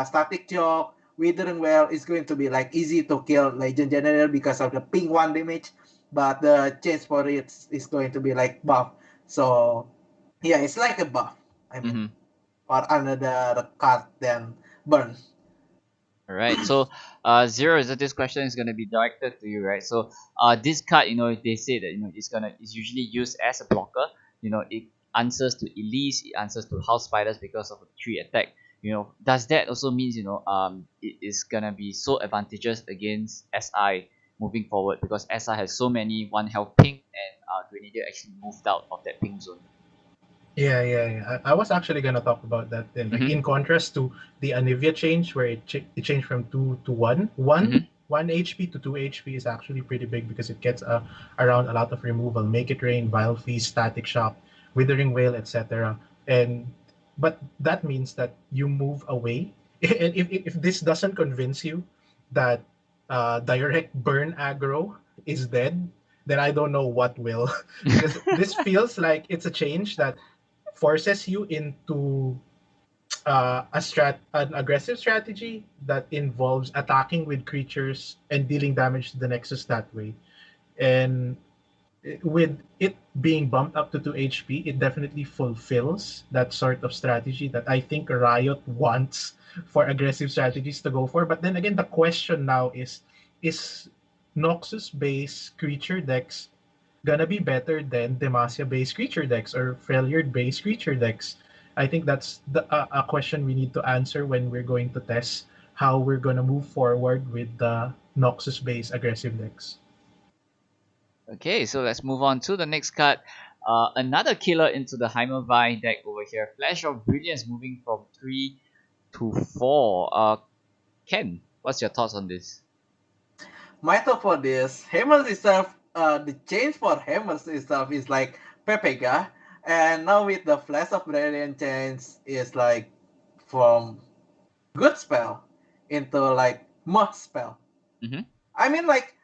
Static Shock, Withering Well is going to be like easy to kill Legend Generator because of the ping 1 damage, but the chance for it is going to be like buff. So yeah, it's like a buff. I mean, Mm-hmm. or another card than burn. All right. So, Zero, so this question is gonna be directed to you, right? So, this card, they say that it's usually used as a blocker. It answers to Elise, it answers to House Spiders because of the 3 attack. Does that also means it is gonna be so advantageous against SI moving forward because SI has so many 1 health ping and Grenadier actually moved out of that ping zone. Yeah. I was actually gonna talk about that then. Like Mm-hmm. in contrast to the Anivia change, where it changed from 2 to 1, one Mm-hmm. 1 HP to 2 HP is actually pretty big because it gets around a lot of removal, Make It Rain, Vile Feast, Static Shock, Withering Wail, etc. And but that means that you move away. And if this doesn't convince you that direct burn aggro is dead, then I don't know what will. Because this feels like it's a change that forces you into an aggressive strategy that involves attacking with creatures and dealing damage to the nexus that way. And with it being bumped up to 2 HP, it definitely fulfills that sort of strategy that I think Riot wants for aggressive strategies to go for. But then again, the question now is Noxus based creature decks gonna be better than Demacia based creature decks or Freljord based creature decks? I think that's a question we need to answer when we're going to test how we're gonna move forward with the Noxus based aggressive decks. Okay, so let's move on to the next card. Another killer into the Heimerdinger deck over here. Flash of Brilliance moving from 3 to 4. Ken, what's your thoughts on this? My thought for this, Hammers itself, the change for Hammers itself is like Pepega, and now with the Flash of Brilliant change is like from good spell into like must spell. Mm-hmm. I mean, like,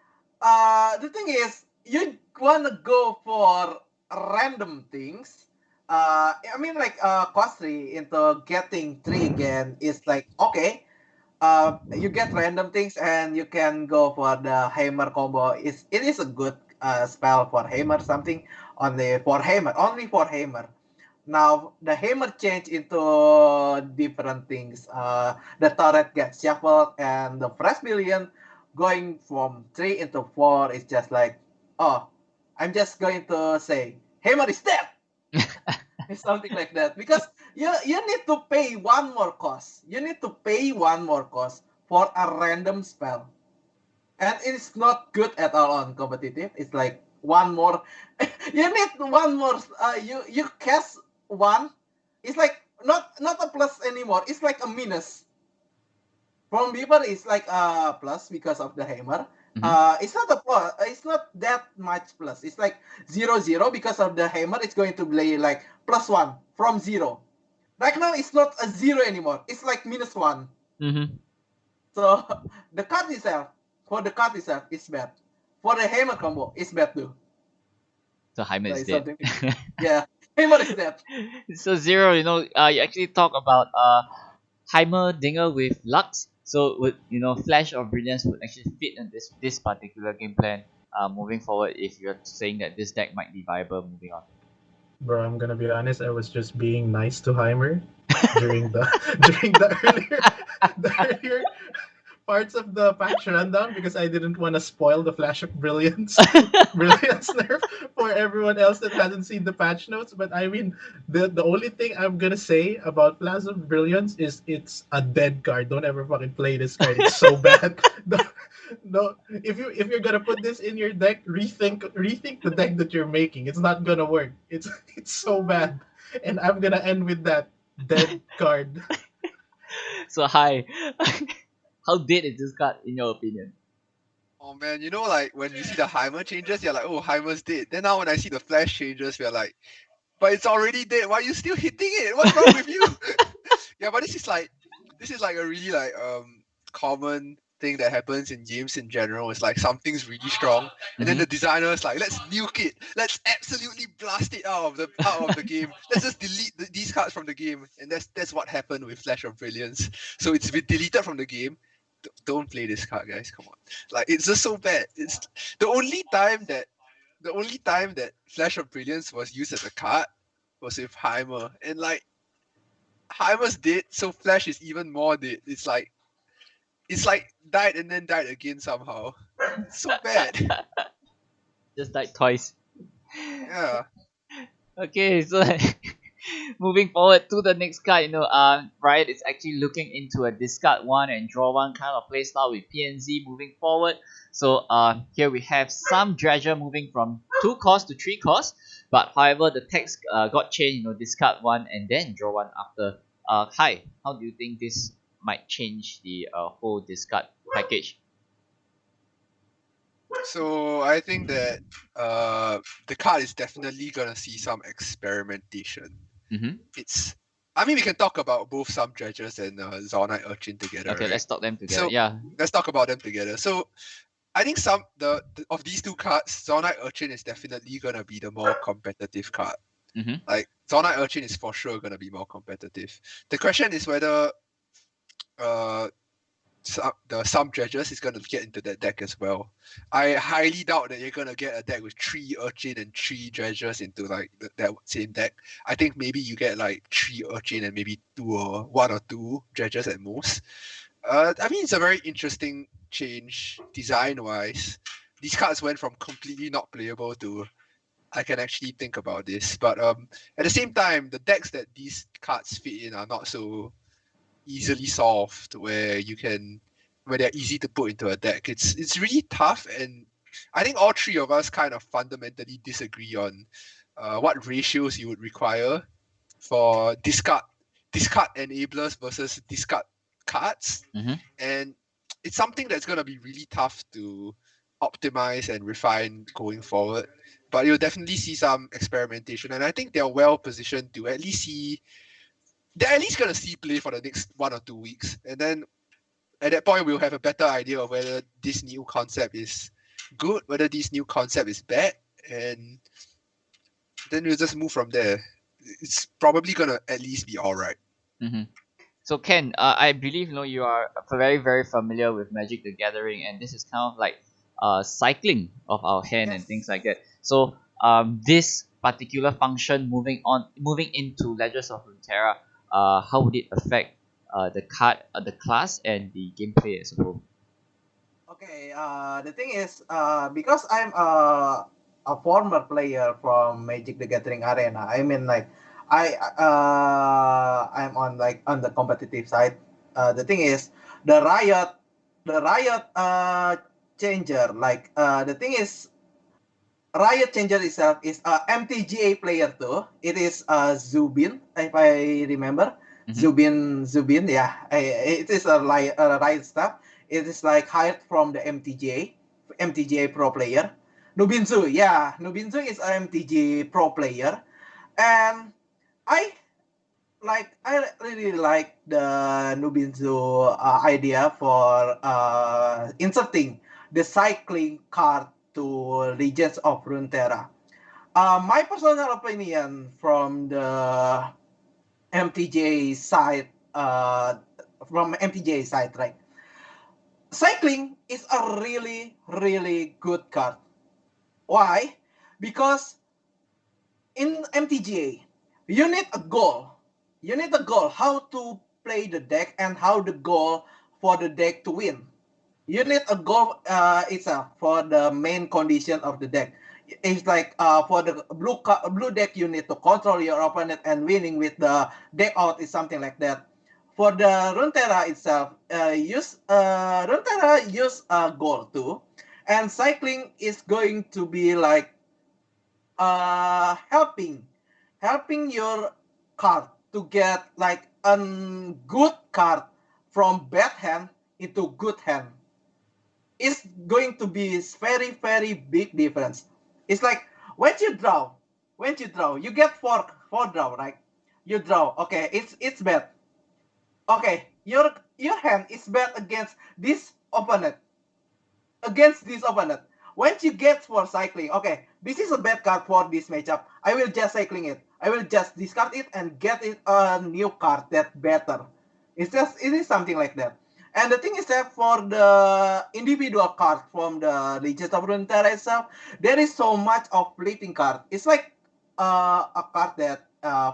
the thing is, you wanna go for random things. I mean, like, cost 3 into getting 3 again is like, okay, you get random things and you can go for the hammer combo. It is a good spell for hammer, something only for hammer. Now the hammer change into different things. The turret gets shuffled, and the fresh billion going from 3 into 4 is just like, oh, I'm just going to say hammer is dead. It's something like that because you need to pay one more cost. You need to pay one more cost for a random spell, and it's not good at all on competitive. It's like one more. You need one more. You cast one. It's like not a plus anymore. It's like a minus. From Beaver, it's like a plus because of the hammer. Mm-hmm. It's not a plus. It's not that much plus. It's like 0 0 because of the hammer. It's going to be like +1 from 0. Right now, it's not a 0 anymore. It's like -1. Mm-hmm. So the card itself, for the card itself, it's bad. For the hammer combo, it's bad too. So Heimer So is it's dead. something. Yeah. Heimer is dead. So Zero, you actually talk about Heimerdinger with Lux. So would Flash of Brilliance would actually fit in this particular game plan moving forward if you're saying that this deck might be viable moving on. Bro, I'm gonna be honest. I was just being nice to Heimer during the during the earlier parts of the patch rundown because I didn't want to spoil the Flash of Brilliance nerf for everyone else that hasn't seen the patch notes. But I mean, the only thing I'm gonna say about Flash of Brilliance is it's a dead card. Don't ever fucking play this card. It's so bad. No, if you're gonna put this in your deck, rethink the deck that you're making. It's not gonna work. It's so bad. And I'm gonna end with that dead card. So hi, how dead is this card in your opinion? Oh man, like when you see the Heimer changes, you're like, oh, Heimer's dead. Then now when I see the Flash changes, we're like, but it's already dead. Why are you still hitting it? What's wrong with you? Yeah, but this is like a really like common thing that happens in games in general. It's like something's really strong, and then the designer is like, let's nuke it. Let's absolutely blast it out of the game. Let's just delete these cards from the game, and that's what happened with Flash of Brilliance. So it's been deleted from the game. Don't play this card, guys. Come on, like it's just so bad. It's the only time that Flash of Brilliance was used as a card was with Heimer, and like Heimer's dead, so Flash is even more dead. It's like died and then died again somehow. It's so bad. Just died twice. Yeah. Okay, so moving forward to the next card, Riot is actually looking into a discard one and draw one kind of playstyle with PNZ moving forward. So here we have some Dredger moving from 2 cost to 3 cost, but however the text got changed, discard one and then draw one after. Hi, how do you think this might change the whole discard package? So I think that the card is definitely gonna see some experimentation. I mean, we can talk about both some Dredgers and Zonite Urchin together. Okay, right? let's talk them together. So Yeah. let's talk about them together. So I think of these two cards, Zonite Urchin is definitely gonna be the more competitive card. Like Zonite Urchin is for sure gonna be more competitive. The question is whether some Dredgers is gonna get into that deck as well. I highly doubt that you're gonna get a deck with 3 Urchin and 3 Dredgers into like that same deck. I think maybe you get like 3 Urchin and maybe 1 or 2 Dredgers at most. I mean, it's a very interesting change design-wise. These cards went from completely not playable to I can actually think about this. But at the same time, the decks that these cards fit in are not so easily solved where they're easy to put into a deck. It's really tough, and I think all three of us kind of fundamentally disagree on what ratios you would require for discard enablers versus discard cards. And it's something that's going to be really tough to optimize and refine going forward. But you'll definitely see some experimentation, and I think they're well positioned to at least see. They're at least going to see play for the next 1 or 2 weeks, and then at that point we'll have a better idea of whether this new concept is good, whether this new concept is bad, and then we'll just move from there. It's probably going to at least be all right. So Ken, I believe you are very very familiar with Magic the Gathering, and this is kind of like cycling of our hand and things like that. So this particular function moving into Legends of Runeterra, how would it affect the card, the class, and the gameplay as well? Okay, the thing is, because I'm a former player from Magic the Gathering Arena, I mean, like, I'm on the competitive side. The thing is, the Riot changer, like, the thing is, Riot changer itself is a MTGA player too. It is Zubin, if I remember. Zubin, yeah. It is a Riot stuff. It is like hired from the MTGA pro player. Nubinzu, yeah. Nubinzu is a MTGA pro player. And I I really like the Nubinzu idea for inserting the cycling card to Legends of Runeterra. My personal opinion from the MTJ side, right? Cycling is a really, really good card. Why? Because in MTGA, you need a goal. You need a goal how to play the deck and how the goal for the deck to win. You need a goal itself for the main condition of the deck. It's like for the blue deck, you need to control your opponent and winning with the deck out is something like that. For the Runterra itself, Runterra use goal too, and cycling is going to be like helping your card to get like a good card from bad hand into good hand. It's going to be very very big difference. It's like when you get four draw, right? You draw, okay, it's bad. Okay, your hand is bad against this opponent. Once you get for cycling, okay, this is a bad card for this matchup. I will just cycling it. I will just discard it and get it a new card that better. It is something like that. And the thing is that for the individual card from the Legends of Runeterra itself, there is so much of fleeting card. It's like a card that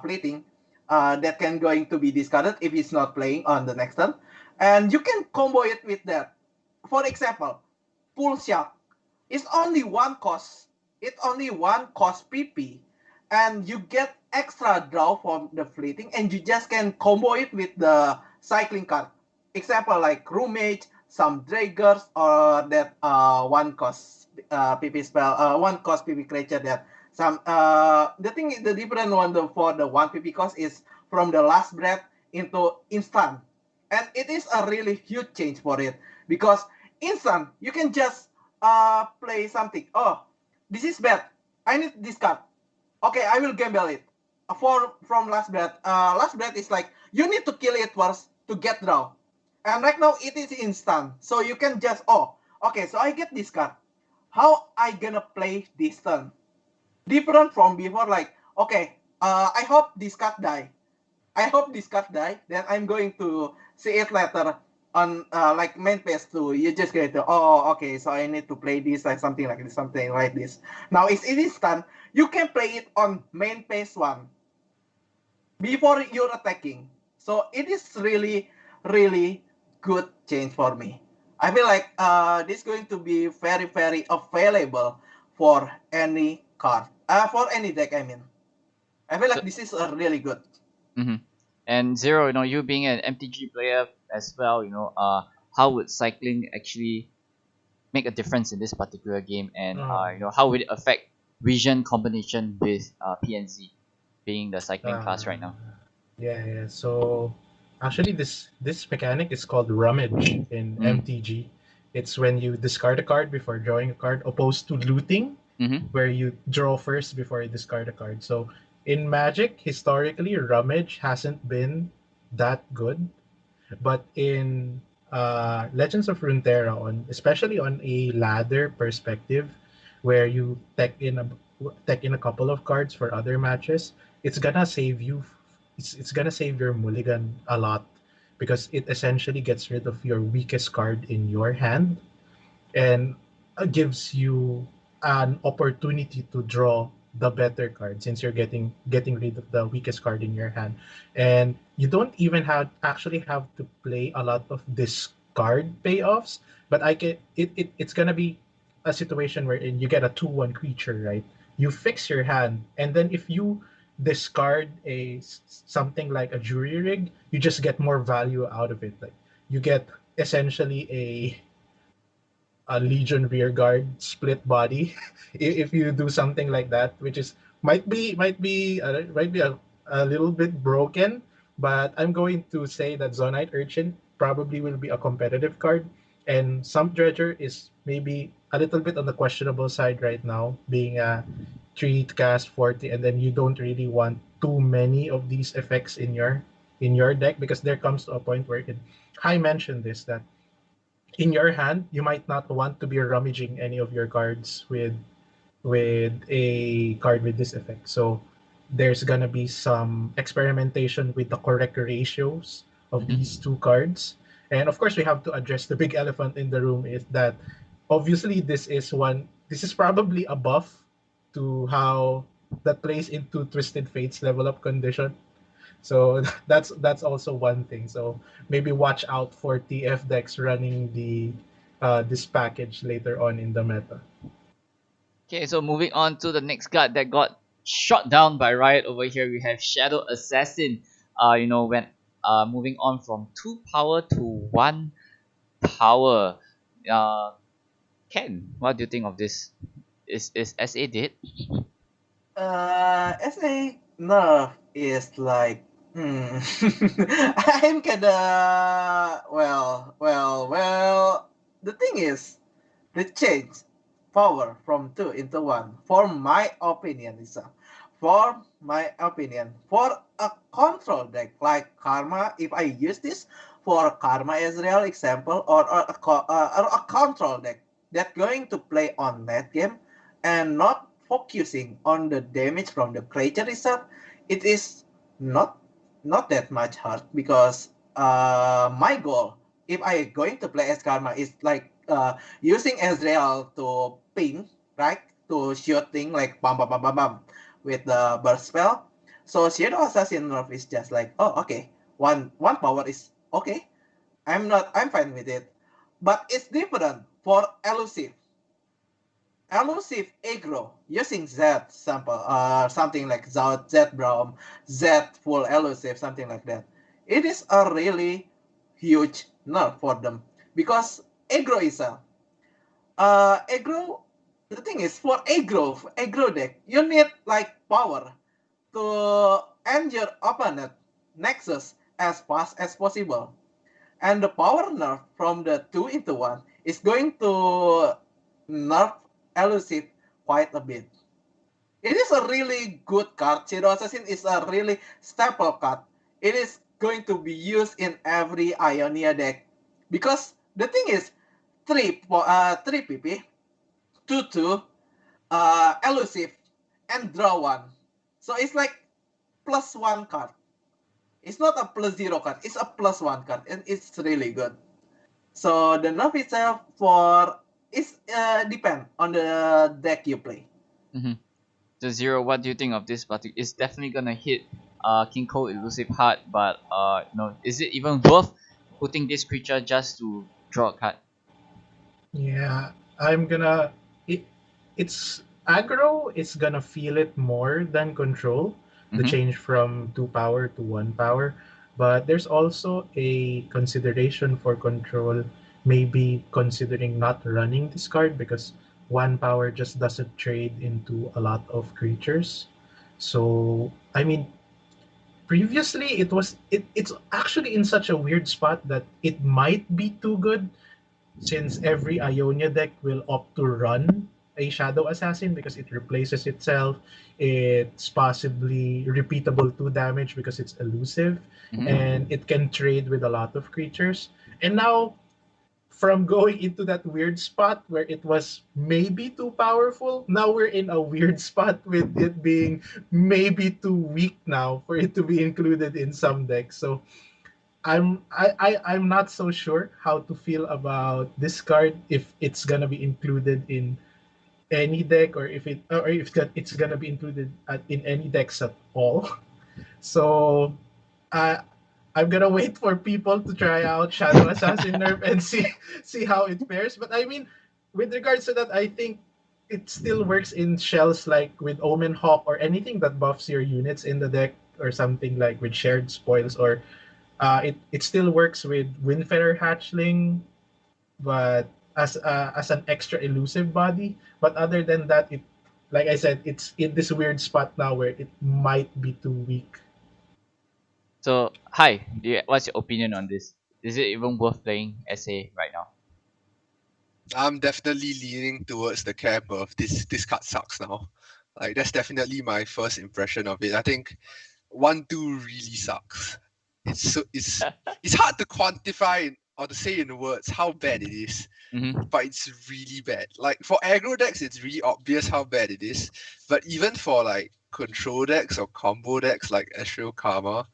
fleeting that can going to be discarded if it's not playing on the next turn, and you can combo it with that. For example, Pull Shock. It's only one cost. It's only one cost PP, and you get extra draw from the fleeting, and you just can combo it with the cycling card. Example like Roomage, some Draggers, or that one cost PP spell, one cost PP creature that some the different one for the one PP cost is from the last breath into instant, and it is a really huge change for it because instant you can just play something. Oh, this is bad. I need this card. Okay, I will gamble it. From last breath. Last breath is like you need to kill it first to get draw. And right now it is instant. So you can just okay, so I get this card. How I gonna play this turn? Different from before, like, okay, I hope this card die. I hope this card die, then I'm going to see it later on like main phase 2. You just get to, okay, so I need to play this like something like this, something like this. Now it is done. You can play it on main phase 1 before you're attacking. So it is really, really good change for me. I feel like this is going to be very, very available for any card. For any deck, I mean. I feel So, like this is really good. and Zero, you being an MTG player as well, how would cycling actually make a difference in this particular game, and how would it affect vision combination with PNZ being the cycling class right now? Yeah. So actually, this mechanic is called rummage in MTG. It's when you discard a card before drawing a card, opposed to looting, where you draw first before you discard a card. So in Magic, historically, rummage hasn't been that good, but in Legends of Runeterra, especially on a ladder perspective, where you tech in a couple of cards for other matches, it's gonna save you. It's gonna save your mulligan a lot because it essentially gets rid of your weakest card in your hand and gives you an opportunity to draw the better card since you're getting rid of the weakest card in your hand, and you don't even have to play a lot of discard payoffs. But it's gonna be a situation wherein you get a 2/1 creature, right? You fix your hand, and then if you discard something like a jury rig, you just get more value out of it. Like you get essentially a Legion rearguard split body if you do something like that, which is might be a little bit broken, but I'm going to say that Zonite Urchin probably will be a competitive card, and Sump Dredger is maybe a little bit on the questionable side right now, being a 3 cast 40, and then you don't really want too many of these effects in your deck because there comes to a point where I mentioned this that in your hand, you might not want to be rummaging any of your cards with with a card with this effect. So there's gonna be some experimentation with the correct ratios of Mhm. these two cards. And of course, we have to address the big elephant in the room is that obviously this is probably a buff to how that plays into Twisted Fate's level up condition. So that's also one thing. So maybe watch out for TF decks running the this package later on in the meta. Okay, so moving on to the next card that got shot down by Riot over here, we have Shadow Assassin. When moving on from 2 power to 1 power. Uh, Ken, what do you think of this? Is SA dead? SA nerf is like, I'm kinda well. The thing is, the change power from two into one, for my opinion, Lisa. For my opinion, for a control deck like Karma, if I use this for Karma as real example, or a control deck that's going to play on net game and not focusing on the damage from the creature itself, it is not not that much hard because my goal if I going to play as Karma is like using Ezreal to ping, right? To shooting like bam bam bam bam bam with the burst spell. So Shadow Assassin nerf is just like, oh okay, one power is okay. I'm fine with it. But it's different for elusive. Elusive aggro using Z sample, something like Z Braum, Z full elusive, something like that. It is a really huge nerf for them because aggro is a aggro. The thing is for aggro deck, you need like power to end your opponent nexus as fast as possible. And the power nerf from the 2 into 1 is going to nerf elusive quite a bit. It is a really good card. Shadow Assassin is a really staple card. It is going to be used in every Ionia deck. Because the thing is, 3 PP, 2 elusive, and draw 1. So it's like plus 1 card. It's not a plus 0 card, it's a plus 1 card, and it's really good. So the nerf itself for is depend on the deck you play. Mm-hmm. So Zero, what do you think of this particular? It's definitely gonna hit King Cole elusive hard, but is it even worth putting this creature just to draw a card? Yeah, I'm gonna. It, it's aggro. It's gonna feel it more than control. The Mm-hmm. change from 2 power to 1 power, but there's also a consideration for control. Maybe considering not running this card because 1 power just doesn't trade into a lot of creatures. So I mean, previously it's actually in such a weird spot that it might be too good since every Ionia deck will opt to run a Shadow Assassin because it replaces itself. It's possibly repeatable 2 damage because it's elusive Mm-hmm. and it can trade with a lot of creatures. And now, from going into that weird spot where it was maybe too powerful, now we're in a weird spot with it being maybe too weak now for it to be included in some decks. So I'm not so sure how to feel about this card if it's gonna be included in any deck or if it's gonna be included in any decks at all. So I I'm gonna wait for people to try out Shadow Assassin Nerf and see how it fares. But I mean, with regards to that, I think it still works in shells like with Omen Hawk or anything that buffs your units in the deck or something like with shared spoils or it still works with Windfeather Hatchling, but as an extra elusive body. But other than that, it like I said, it's in this weird spot now where it might be too weak. So, hi, what's your opinion on this? Is it even worth playing SA right now? I'm definitely leaning towards the camp of this card sucks now. Like that's definitely my first impression of it. I think 1-2 really sucks. It's so it's hard to quantify or to say in words how bad it is, Mm-hmm. but it's really bad. Like for aggro decks, it's really obvious how bad it is. But even for like control decks or combo decks like Astral Karma,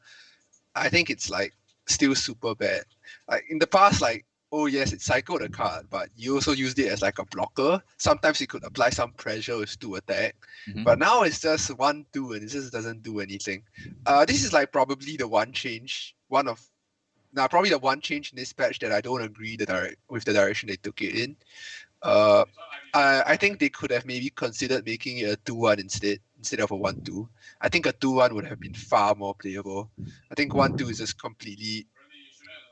I think it's like still super bad. Like in the past, like oh yes, it cycled a card, but you also used it as like a blocker. Sometimes you could apply some pressure with 2 attack. But Mm-hmm. now it's just 1/2 and it just doesn't do anything. This is like probably the one change, one of now probably the one change in this patch that I don't agree with the direction they took it in. Uh, I think they could have maybe considered making it a 2-1 instead of a 1/2. I think a 2-1 would have been far more playable. I think 1/2 is just completely.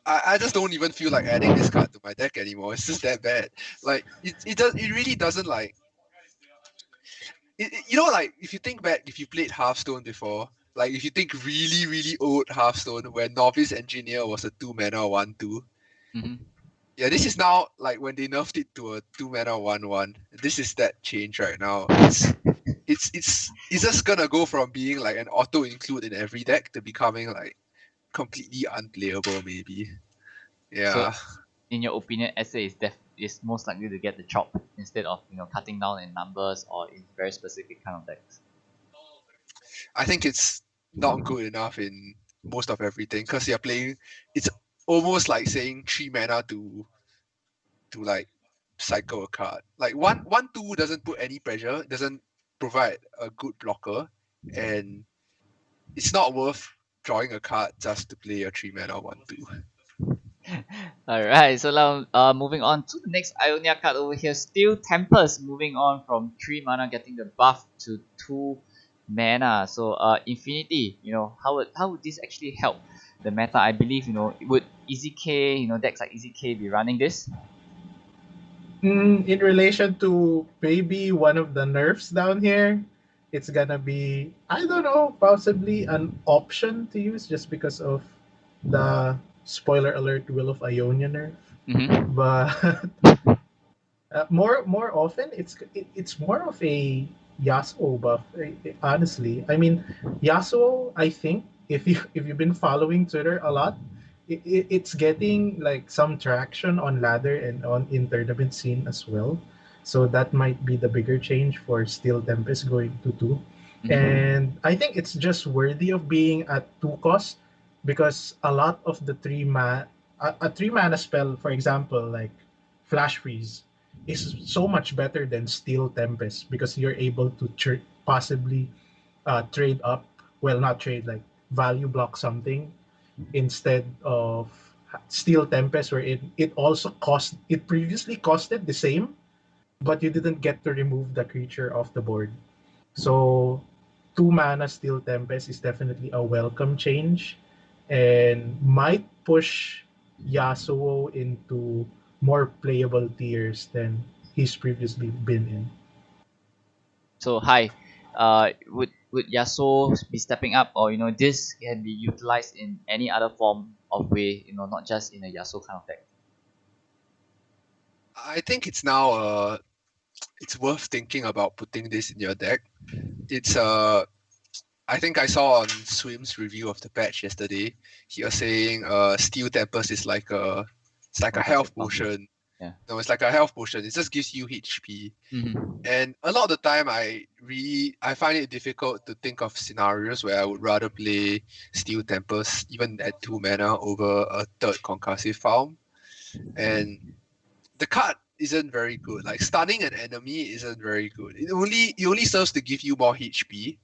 I just don't even feel like adding this card to my deck anymore. It's just that bad. Like it really doesn't like like if you think back, if you played Hearthstone before, like if you think really old Hearthstone where Novice Engineer was a 2 mana 1/2. Mm-hmm. Yeah, this is now like when they nerfed it to a 2 mana 1/1. This is that change right now. It's just gonna go from being like an auto include in every deck to becoming like completely unplayable maybe. So, Yeah. in your opinion, SA is most likely to get the chop instead of cutting down in numbers or in very specific kind of decks. I think it's not good enough in most of everything because you're playing it's almost like saying 3 mana to like cycle a card. Like 1/2 doesn't put any pressure, doesn't provide a good blocker, and it's not worth drawing a card just to play a 3 mana 1/2. Alright, so now moving on to the next Ionia card over here. Steel Tempest moving on from 3 mana getting the buff to 2 mana. So Infinity, how would this actually help the meta? I believe, would Easy K, decks like Easy K be running this? In relation to maybe one of the nerfs down here, it's gonna be, I don't know, possibly an option to use just because of the spoiler alert Will of Ionia nerf. Mm-hmm. But more often, it's more of a Yasuo buff. Honestly, I mean, Yasuo. I think if you've been following Twitter a lot, it's getting like some traction on ladder and on in tournament scene as well. So that might be the bigger change for Steel Tempest going to 2. Mm-hmm. And I think it's just worthy of being at 2 cost because a lot of the a 3 mana spell, for example, like Flash Freeze, is so much better than Steel Tempest because you're able to possibly trade up, well, not trade, like value block something instead of Steel Tempest, where it previously costed the same, but you didn't get to remove the creature off the board. So 2 mana Steel Tempest is definitely a welcome change and might push Yasuo into more playable tiers than he's previously been in. So hi, would Yasuo be stepping up, or this can be utilized in any other form of way, not just in a Yasuo kind of deck? I think it's now it's worth thinking about putting this in your deck. It's I think I saw on Swim's review of the patch yesterday. He was saying Steel Tempest is like a health Concussive pump. potion. Yeah. No, it's like a health potion. It just gives you HP. Mm-hmm. And a lot of the time I find it difficult to think of scenarios where I would rather play Steel Tempest even at 2 mana over a third concussive farm. And the card isn't very good. Like stunning an enemy isn't very good. It only serves to give you more HP.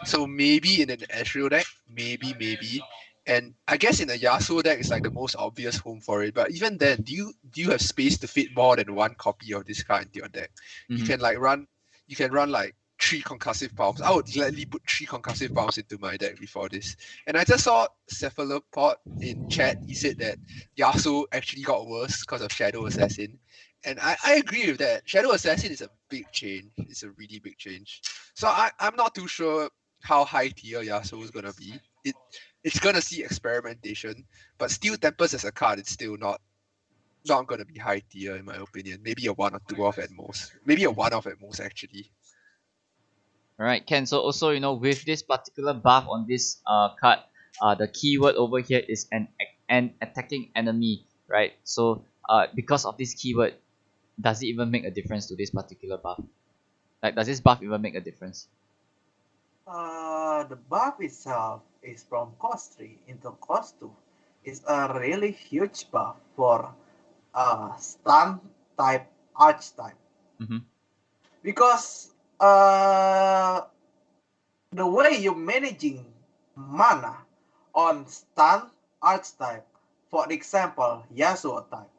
So maybe in an Ezreal deck, maybe. And I guess in a Yasuo deck it's like the most obvious home for it. But even then, do you have space to fit more than one copy of this card into your deck? You Mm-hmm. can like run like 3 concussive palms. I would gladly put 3 concussive palms into my deck before this. And I just saw Cephalopod in chat. He said that Yasuo actually got worse because of Shadow Assassin. And I agree with that. Shadow Assassin is a big change. It's a really big change. So I'm not too sure how high tier Yasuo is gonna be. It's gonna see experimentation, but Steel Tempest as a card, it's still not gonna be high tier in my opinion. Maybe a 1 or 2 off at most. Maybe a 1 off at most actually. All right, Ken. So also, with this particular buff on this card, the keyword over here is an attacking enemy, right? So because of this keyword, does it even make a difference to this particular buff? Like, does this buff even make a difference? The buff itself is from cost 3 into cost 2. It's a really huge buff for stun type archetype. Mm-hmm. Because the way you're managing mana on stun archetype, for example, Yasuo type,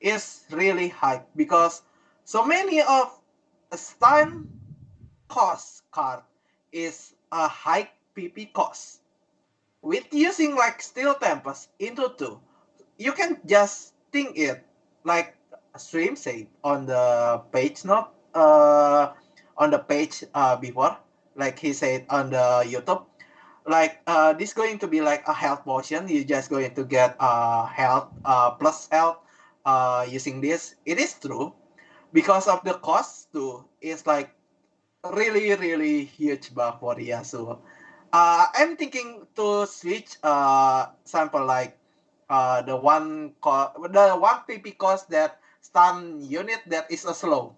is really high because so many of stun cost card is a high PP cost. With using like Steel Tempest into 2, you can just think it like Stream said on the page note, on the page before, like he said on the YouTube, like this going to be like a health potion. You're just going to get health plus health using this. It is true because of the cost too. It's like really huge buff for Yasuo. I'm thinking to switch sample like the one PP cost that stun unit that is a slow.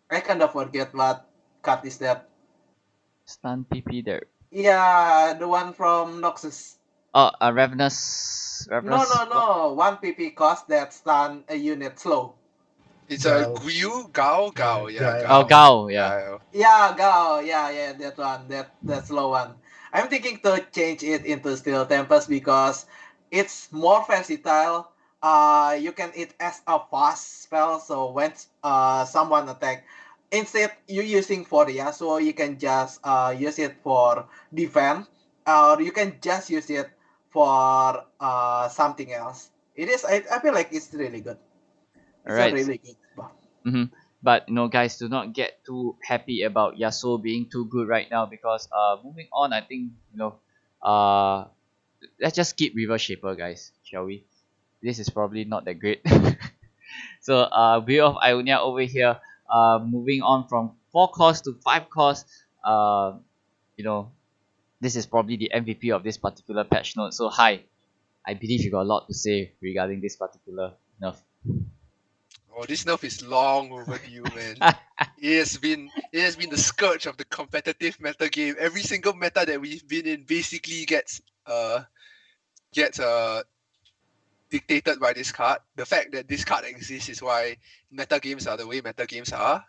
I kind of forget what cut is that. Stun PP there. Yeah, the one from Noxus. Oh, Ravenous. No, Ravenous. no, no. One PP cost that stun a unit slow. It's a Gao. Gao. Yeah, Gaia. Oh, Gao. Gao. Yeah. Gao. Yeah, Gao. Yeah, that one. That slow one. I'm thinking to change it into Steel Tempest because it's more versatile. You can it as a fast spell. So when someone attack, instead you using for so you can just use it for defense, or you can just use it for something else. It is. I feel like it's really good. All It's a right. really good buff. Mm-hmm. But guys, do not get too happy about Yasuo being too good right now because moving on, I think let's just skip River Shaper, guys, shall we? This is probably not that great. So Wheel of Ionia over here, moving on from 4 cost to 5 cost. You know, this is probably the MVP of this particular patch note. So hi, I believe you got a lot to say regarding this particular nerf. Oh, this nerf is long overdue, man. It has been the scourge of the competitive meta game. Every single meta that we've been in basically gets dictated by this card. The fact that this card exists is why meta games are the way meta games are.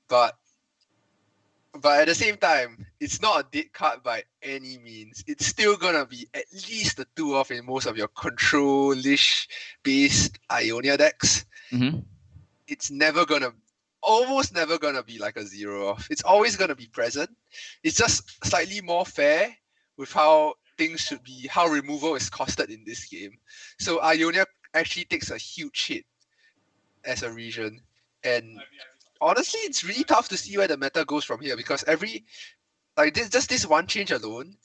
But at the same time, it's not a dead card by any means. It's still gonna be at least a 2-off in most of your control-ish based Ionia decks. Mm-hmm. It's almost never gonna be like a 0-off. It's always gonna be present. It's just slightly more fair with how things should be, how removal is costed in this game. So Ionia actually takes a huge hit as a region. And honestly, it's really tough to see where the meta goes from here because this one change alone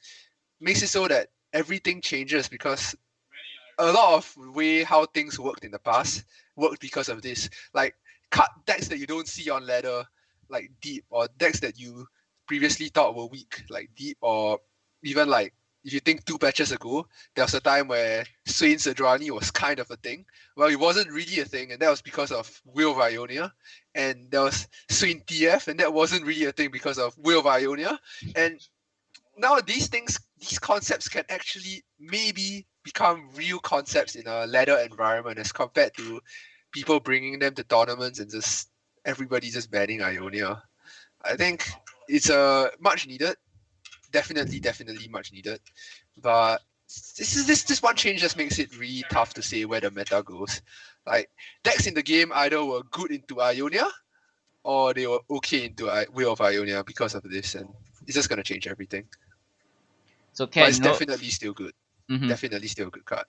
makes it so that everything changes because a lot of way how things worked in the past worked because of this. Like cut decks that you don't see on ladder, like deep, or decks that you previously thought were weak, like deep, or even like if you think 2 patches ago, there was a time where Swain Sedrani was kind of a thing. Well, it wasn't really a thing, and that was because of Will of Ionia. And there was Swain TF, and that wasn't really a thing because of Will of Ionia. And now these concepts can actually maybe become real concepts in a ladder environment as compared to people bringing them to tournaments and just everybody just banning Ionia. I think it's much needed, definitely much needed, but this one change just makes it really tough to say where the meta goes. Like decks in the game either were good into Ionia or they were okay into Will of Ionia because of this, and it's just gonna change everything. So But Ken, it's definitely still good. mm-hmm. Definitely still a good card.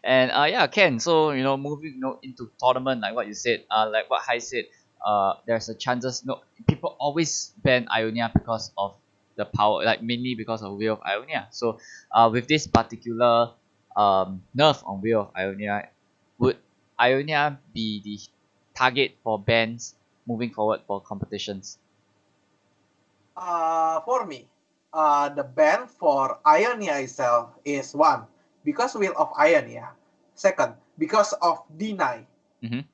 And yeah, Ken. So moving into tournament, like what you said, like what Hai said, there's a chances. No, people always ban Ionia because of the power, like mainly because of Wheel of Ionia. So, with this particular nerf on Wheel of Ionia, would Ionia be the target for bans moving forward for competitions? For me, the ban for Ionia itself is one because Will of Ionia. Second, because of deny. Mhm.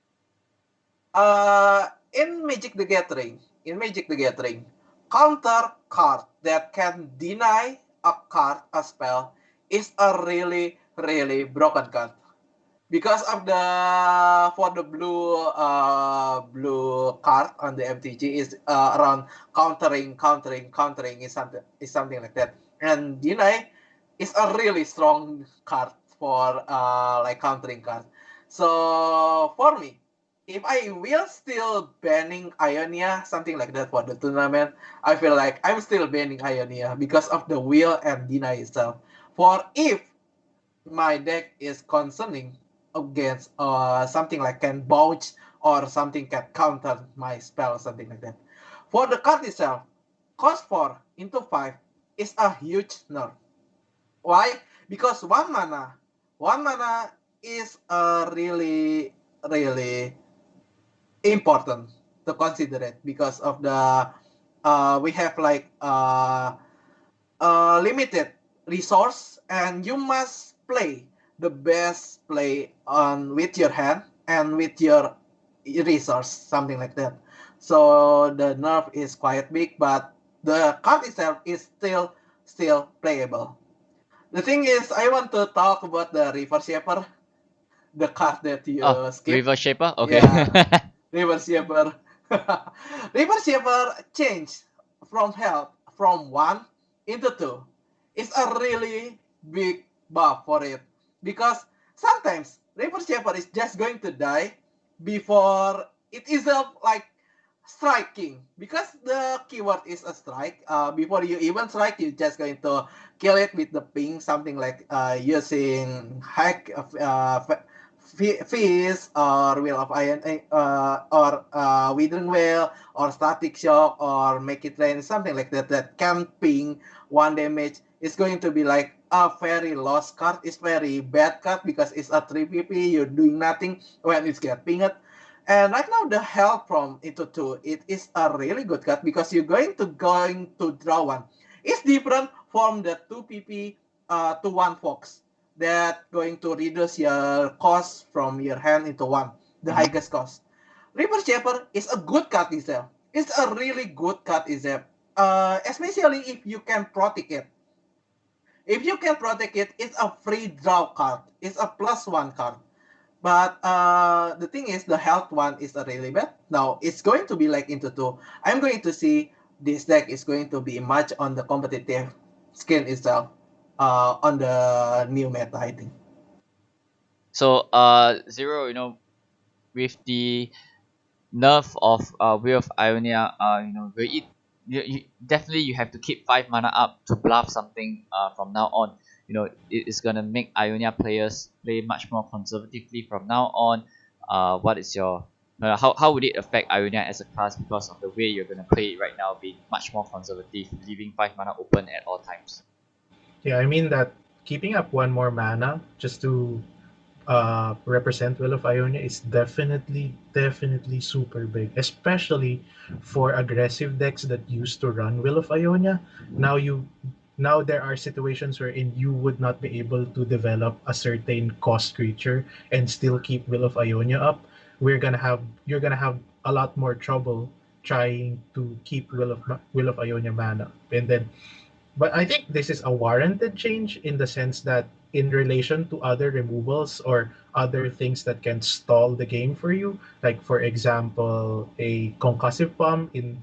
In Magic the Gathering, counter card that can deny a card, a spell, is a really, really broken card. Because of the for the blue card on the MTG is around countering is something like that. And deny is a really strong card for like countering card. So for me, if I will still banning Ionia, something like that for the tournament, I feel like I'm still banning Ionia because of the will and deny itself. For if my deck is concerning against something like can bounce or something can counter my spell or something like that. For the card itself, cost 4 into 5 is a huge nerf. Why? Because one mana is really, really important to consider it because of the we have like limited resource and you must play the best play on with your hand and with your resource, something like that. So the nerf is quite big, but the card itself is still playable. The thing is, I want to talk about the River Shaper, the card that Oh, you skip. River Shaper. Okay. Yeah, River Shaper. River Shaper changed from health from 1 into 2. It's a really big buff for it. Because sometimes River Shaper is just going to die before it is like striking. Because the keyword is a strike. Before you even strike, you're just going to kill it with the ping, something like using hack Fizz or Wheel of Iron or Withering Whale or Static Shock or Make It Rain, something like that that can ping 1 damage is going to be like a very lost card. It's very bad card because it's a 3PP, you're doing nothing when it's get pinged. And right now the health from into 2, it is a really good card because you're going to draw 1. It's different from the 2PP to 1 Fox that going to reduce your cost from your hand into 1, the Mhm. highest cost. River Shaper is a good card itself. It's a really good card itself. Especially if you can protect it. If you can protect it, it's a free draw card. It's a +1 card. But the thing is, the health one is a really bad. Now it's going to be like into 2. I'm going to see this deck is going to be much on the competitive skin itself on the new meta, I think. So, Zero, with the nerf of Will of Ionia, definitely you have to keep 5 mana up to bluff something from now on. It is gonna make Ionia players play much more conservatively from now on. What is your how would it affect Ionia as a class because of the way you're gonna play it right now, being much more conservative, leaving 5 mana open at all times? Yeah, I mean that keeping up one more mana just to represent Will of Ionia is definitely super big, especially for aggressive decks that used to run Will of Ionia. Now now there are situations wherein you would not be able to develop a certain cost creature and still keep Will of Ionia up. You're gonna have a lot more trouble trying to keep Will of Ionia mana, and then but I think this is a warranted change in the sense that in relation to other removals or other things that can stall the game for you, like for example, a concussive palm in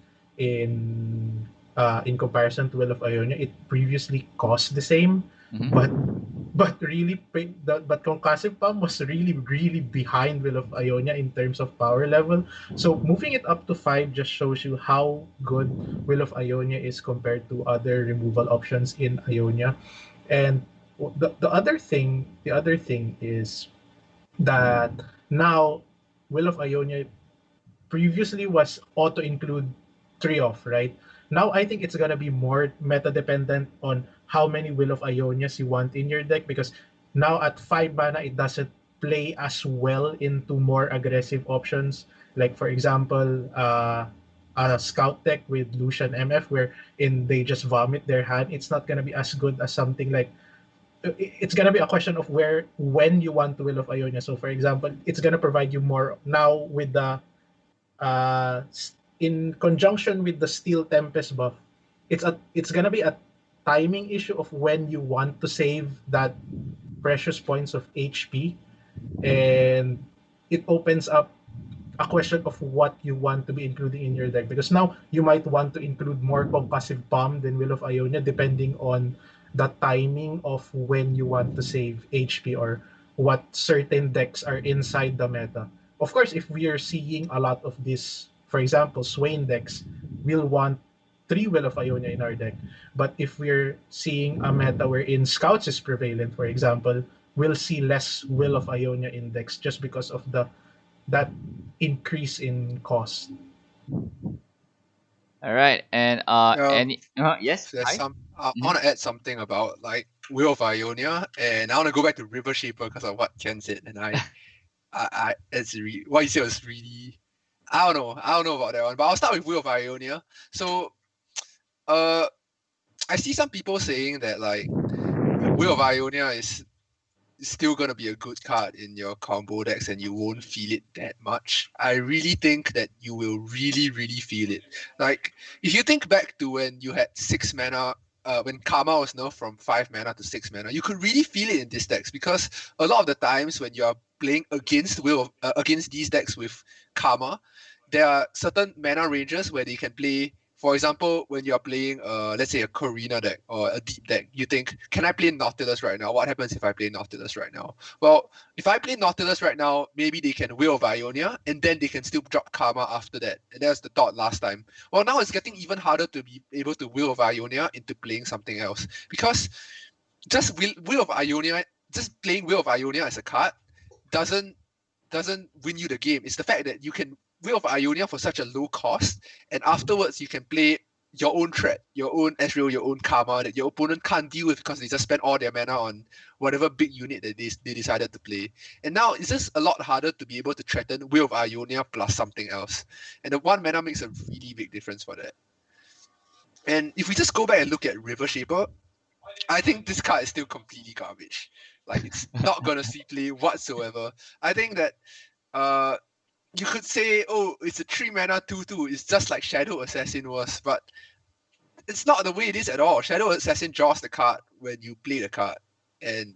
comparison to Will of Ionia, it previously cost the same, but Mm-hmm. but concussive palm was really behind Will of Ionia in terms of power level. So moving it up to 5 just shows you how good Will of Ionia is compared to other removal options in Ionia. And the other thing is that now Will of Ionia previously was auto include three off, right? Now I think it's gonna be more meta dependent on how many Will of Ionias you want in your deck because now at 5 mana it doesn't play as well into more aggressive options. Like for example, a scout deck with Lucian MF where in they just vomit their hand. It's not gonna be as good as something like it's gonna be a question of when you want to Will of Ionia. So for example, it's gonna provide you more now with the in conjunction with the Steel Tempest buff. It's gonna be a timing issue of when you want to save that precious points of HP, and it opens up a question of what you want to be including in your deck, because now you might want to include more concussive bomb than Will of Ionia depending on the timing of when you want to save HP or what certain decks are inside the meta. Of course, if we are seeing a lot of this, for example, Swain decks, we'll want three Will of Ionia in our deck. But if we're seeing a meta wherein Scouts is prevalent, for example, we'll see less Will of Ionia in decks just because of the that increase in cost. All right, and Um, any yes, there's hi. some. I Mhm. want to add something about like Will of Ionia, and I want to go back to River Shaper because of what Ken said, and what you said was really. I don't know about that one, but I'll start with Will of Ionia. So, uh, I see some people saying that like Will of Ionia is still gonna be a good card in your combo decks and you won't feel it that much. I really think that you will really, really feel it. Like if you think back to when you had 6 mana, when Karma was nerfed from 5 mana to 6 mana, you could really feel it in these decks because a lot of the times when you are playing against these decks with Karma, there are certain mana ranges where they can play. For example, when you're playing, let's say a Karina deck or a deep deck, you think, can I play Nautilus right now? What happens if I play Nautilus right now? Well, if I play Nautilus right now, maybe they can Will of Ionia, and then they can still drop Karma after that. And that's the thought last time. Well, now it's getting even harder to be able to Will of Ionia into playing something else because Will of Ionia, just playing Will of Ionia as a card doesn't doesn't win you the game. It's the fact that you can Will of Ionia for such a low cost, and afterwards you can play your own threat, your own Ezreal, your own Karma that your opponent can't deal with because they just spent all their mana on whatever big unit that they decided to play. And now it's just a lot harder to be able to threaten Will of Ionia plus something else. And the one mana makes a really big difference for that. And if we just go back and look at River Shaper, I think this card is still completely garbage. Like it's not gonna see play whatsoever. I think that uh you could say, oh, it's a 3 mana 2/2. It's just like Shadow Assassin was, but it's not the way it is at all. Shadow Assassin draws the card when you play the card, and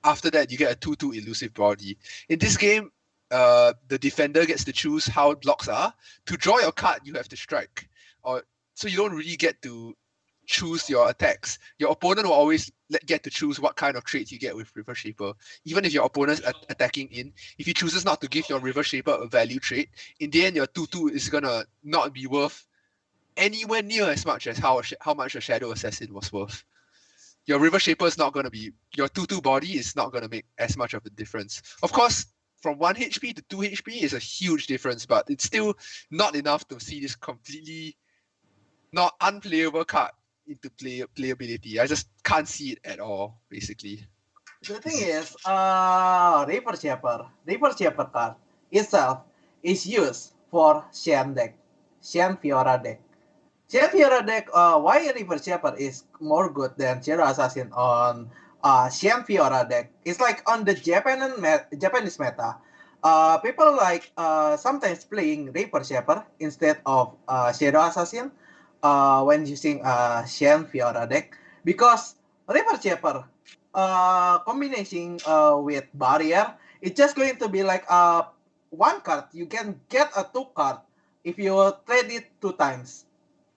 after that you get a 2/2 elusive body. In this game, the defender gets to choose how blocks are. To draw your card, you have to strike, or so you don't really get to choose your attacks. Your opponent will always get to choose what kind of traits you get with River Shaper. Even if your opponent's attacking in, if he chooses not to give your River Shaper a value trait, in the end your 2/2 is gonna not be worth anywhere near as much as how much a Shadow Assassin was worth. Your River Shaper is not gonna be your 2/2 body is not gonna make as much of a difference. Of course, from 1 HP to 2 HP is a huge difference, but it's still not enough to see this completely not unplayable card into playability. I just can't see it at all, basically. The thing is, Reaper Shaper card itself is used for Shen deck, Shen Fiora deck. Shen Fiora deck, why Reaper Shaper is more good than Zero Assassin on Shen Fiora deck? It's like on the Japanese meta. People like sometimes playing Reaper Shaper instead of Shadow Assassin when using Shen Fiora deck because Reaper Shaper combination with barrier, it's just going to be like one card. You can get a two card if you trade it two times.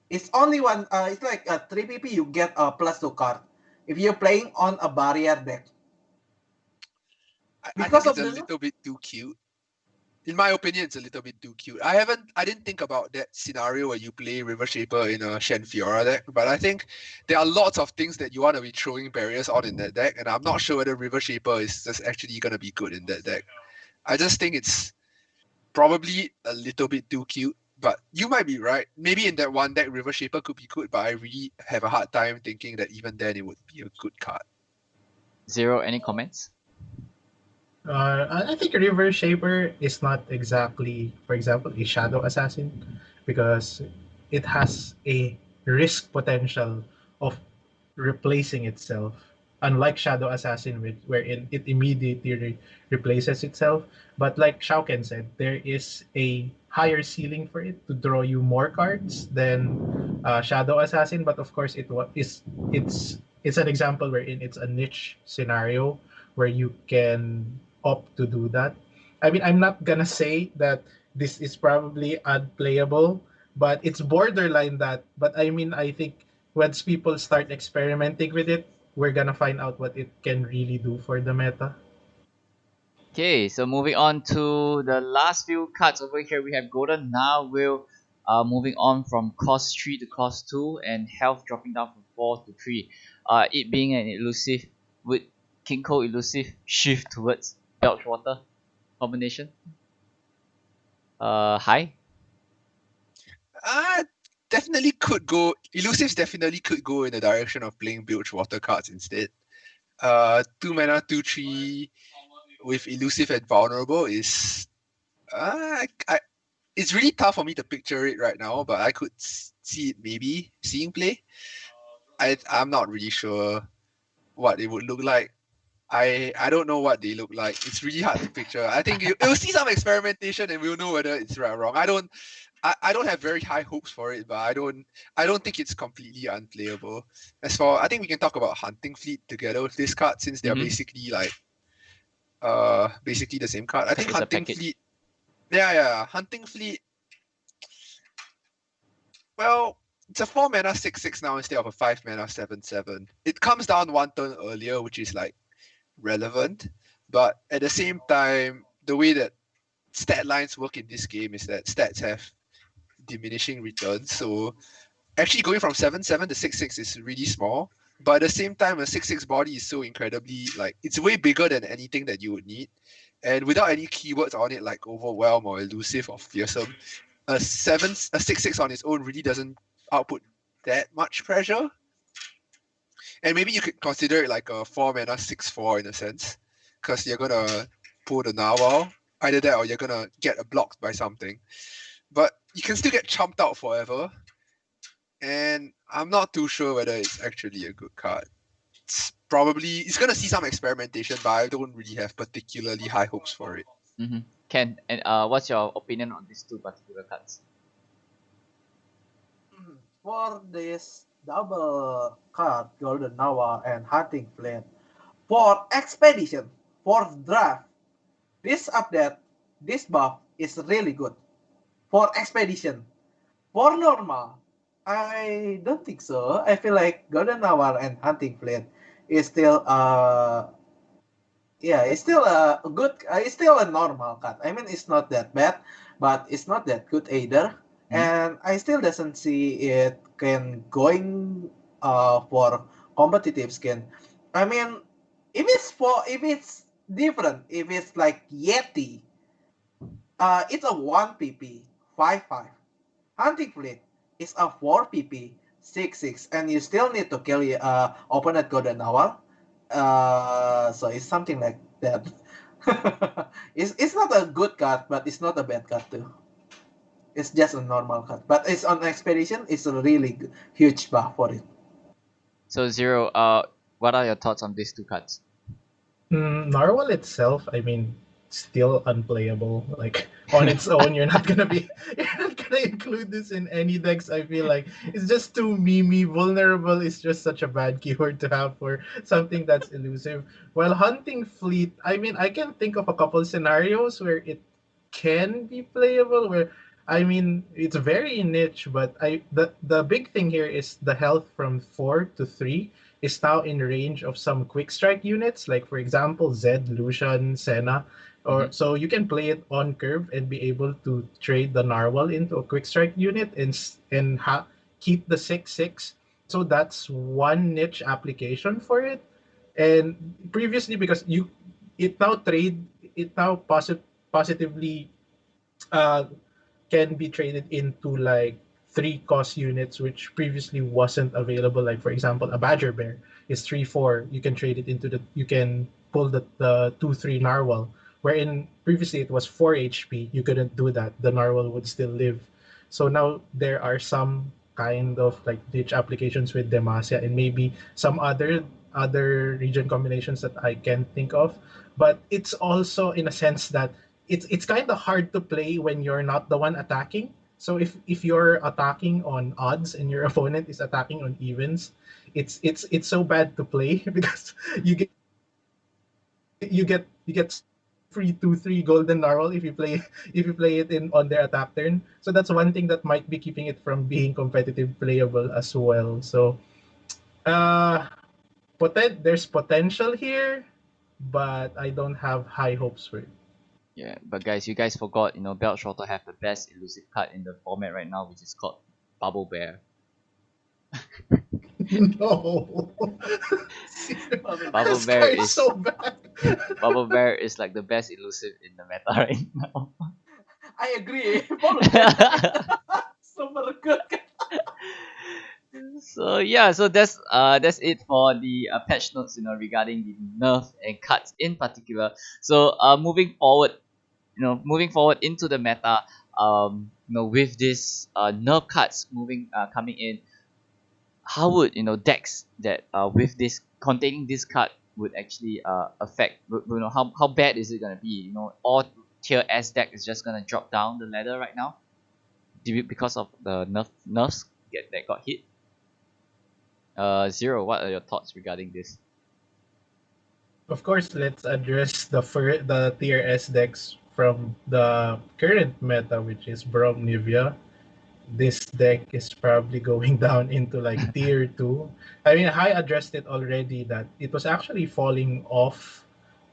It's only one. It's like a 3 PP. You get a plus two card if you're playing on a barrier deck. I Because think it's of a the little bit too cute. In my opinion, it's a little bit too cute. I didn't think about that scenario where you play River Shaper in a Shen Fiora deck, but I think there are lots of things that you want to be throwing barriers on in that deck, and I'm not sure whether River Shaper is just actually gonna be good in that deck. I just think it's probably a little bit too cute, but you might be right. Maybe in that one deck, River Shaper could be good, but I really have a hard time thinking that even then it would be a good card. Zero, any comments? I think River Shaper is not exactly, for example, a Shadow Assassin because it has a risk potential of replacing itself. unlike Shadow Assassin, wherein it immediately replaces itself. But like Xiaoken said, there is a higher ceiling for it to draw you more cards than Shadow Assassin. But of course, it's an example wherein it's a niche scenario where you can opt to do that. I mean, I'm not gonna say that this is probably unplayable, but it's borderline that. But I mean, I think once people start experimenting with it, we're gonna find out what it can really do for the meta. Okay, so moving on to the last few cards over here, we have Golden Narwhal moving on from cost 3 to cost 2 and health dropping down from 4 to 3. It being an elusive with Kinko elusive shift towards Belchwater combination. High? Uh, definitely could go. Elusives definitely could go in the direction of playing bilge water cards instead. 2 mana, 2/3 with elusive and vulnerable is. It's really tough for me to picture it right now, but I could see it maybe seeing play. I'm not really sure what it would look like. I don't know what they look like. It's really hard to picture. I think you'll see some experimentation and we'll know whether it's right or wrong. I don't have very high hopes for it, but I don't think it's completely unplayable. As for I think we can talk about Hunting Fleet together with this card since they're basically like basically the same card. I think It's a Hunting package. Fleet. Yeah. Hunting Fleet. Well, it's a 4 mana 6/6 now instead of a 5 mana 7/7. It comes down one turn earlier, which is like relevant, but at the same time, the way that stat lines work in this game is that stats have diminishing returns. So actually going from 7/7 to 6/6 is really small. But at the same time, a 6/6 body is so incredibly like it's way bigger than anything that you would need. And without any keywords on it like overwhelm or elusive or fearsome, a 6/6 on its own really doesn't output that much pressure. And maybe you could consider it like a 4 mana 6/4 in a sense. Because you're gonna pull the narwhal. Either that or you're gonna get blocked by something. But you can still get chumped out forever. And I'm not too sure whether it's actually a good card. It's gonna see some experimentation, but I don't really have particularly high hopes for it. Ken, and what's your opinion on these two particular cards? For this double card, Golden Nova and Hunting Flame, for Expedition, for Draft, this update, this buff is really good. For Expedition, for Normal, I don't think so. I feel like Golden Hour and Hunting Flame is still it's still a good it's still a normal cut. I mean it's not that bad, but it's not that good either. And I still doesn't see it can going for competitive skin. I mean if it's different, if it's like Yeti, it's a 1 PP 5/5. Hunting Fleet is a 4 PP 6/6, and you still need to kill opponent Golden Hour. So it's something like that. It's not a good card, but it's not a bad card too. It's just a normal card, but it's on Expedition. It's a really huge buff for it. So Zero, what are your thoughts on these two cards? Narwhal itself, I mean, still unplayable. Like on its own, you're not gonna include this in any decks. I feel like it's just too memey. Vulnerable is just such a bad keyword to have for something that's elusive. While Hunting Fleet, I mean, I can think of a couple scenarios where it can be playable. Where I mean, it's very niche, but the big thing here is the health from 4 to 3 is now in range of some quick strike units, like for example Zed, Lucian, Senna, or so you can play it on curve and be able to trade the Narwhal into a quick strike unit and keep the 6/6. So that's one niche application for it. And previously, because it now trade it now positively uh, can be traded into like 3 cost units, which previously wasn't available. Like for example, a Badger Bear is 3/4. You can pull the 2/3 Narwhal, wherein previously it was 4 HP. You couldn't do that. The Narwhal would still live. So now there are some kind of like ditch applications with Demacia and maybe some other other region combinations that I can think of. But it's also in a sense that it's kind of hard to play when you're not the one attacking. So if you're attacking on odds and your opponent is attacking on evens, it's so bad to play because you get free 2-3 golden narwhal if you play it in on their attack turn. So that's one thing that might be keeping it from being competitive playable as well. So uh there's potential here, but I don't have high hopes for it. Yeah, but guys, you guys forgot, Belt Shorter have the best elusive card in the format right now, which is called Bubble Bear. No. Bubble This Bear guy is is so bad. Bubble Bear is like the best elusive in the meta right now. I agree. Super good. So yeah, so that's it for the patch notes, regarding the nerf and cuts in particular. So moving forward into the meta, with this nerf cuts coming in, how would decks that with this containing this card would actually affect, how bad is it gonna be, all tier S deck is just gonna drop down the ladder right now because of the nerfs that got hit. Zero, what are your thoughts regarding this? Of course, let's address the tier S decks from the current meta, which is Braum Nivea. This deck is probably going down into like tier 2. I mean, I addressed it already that it was actually falling off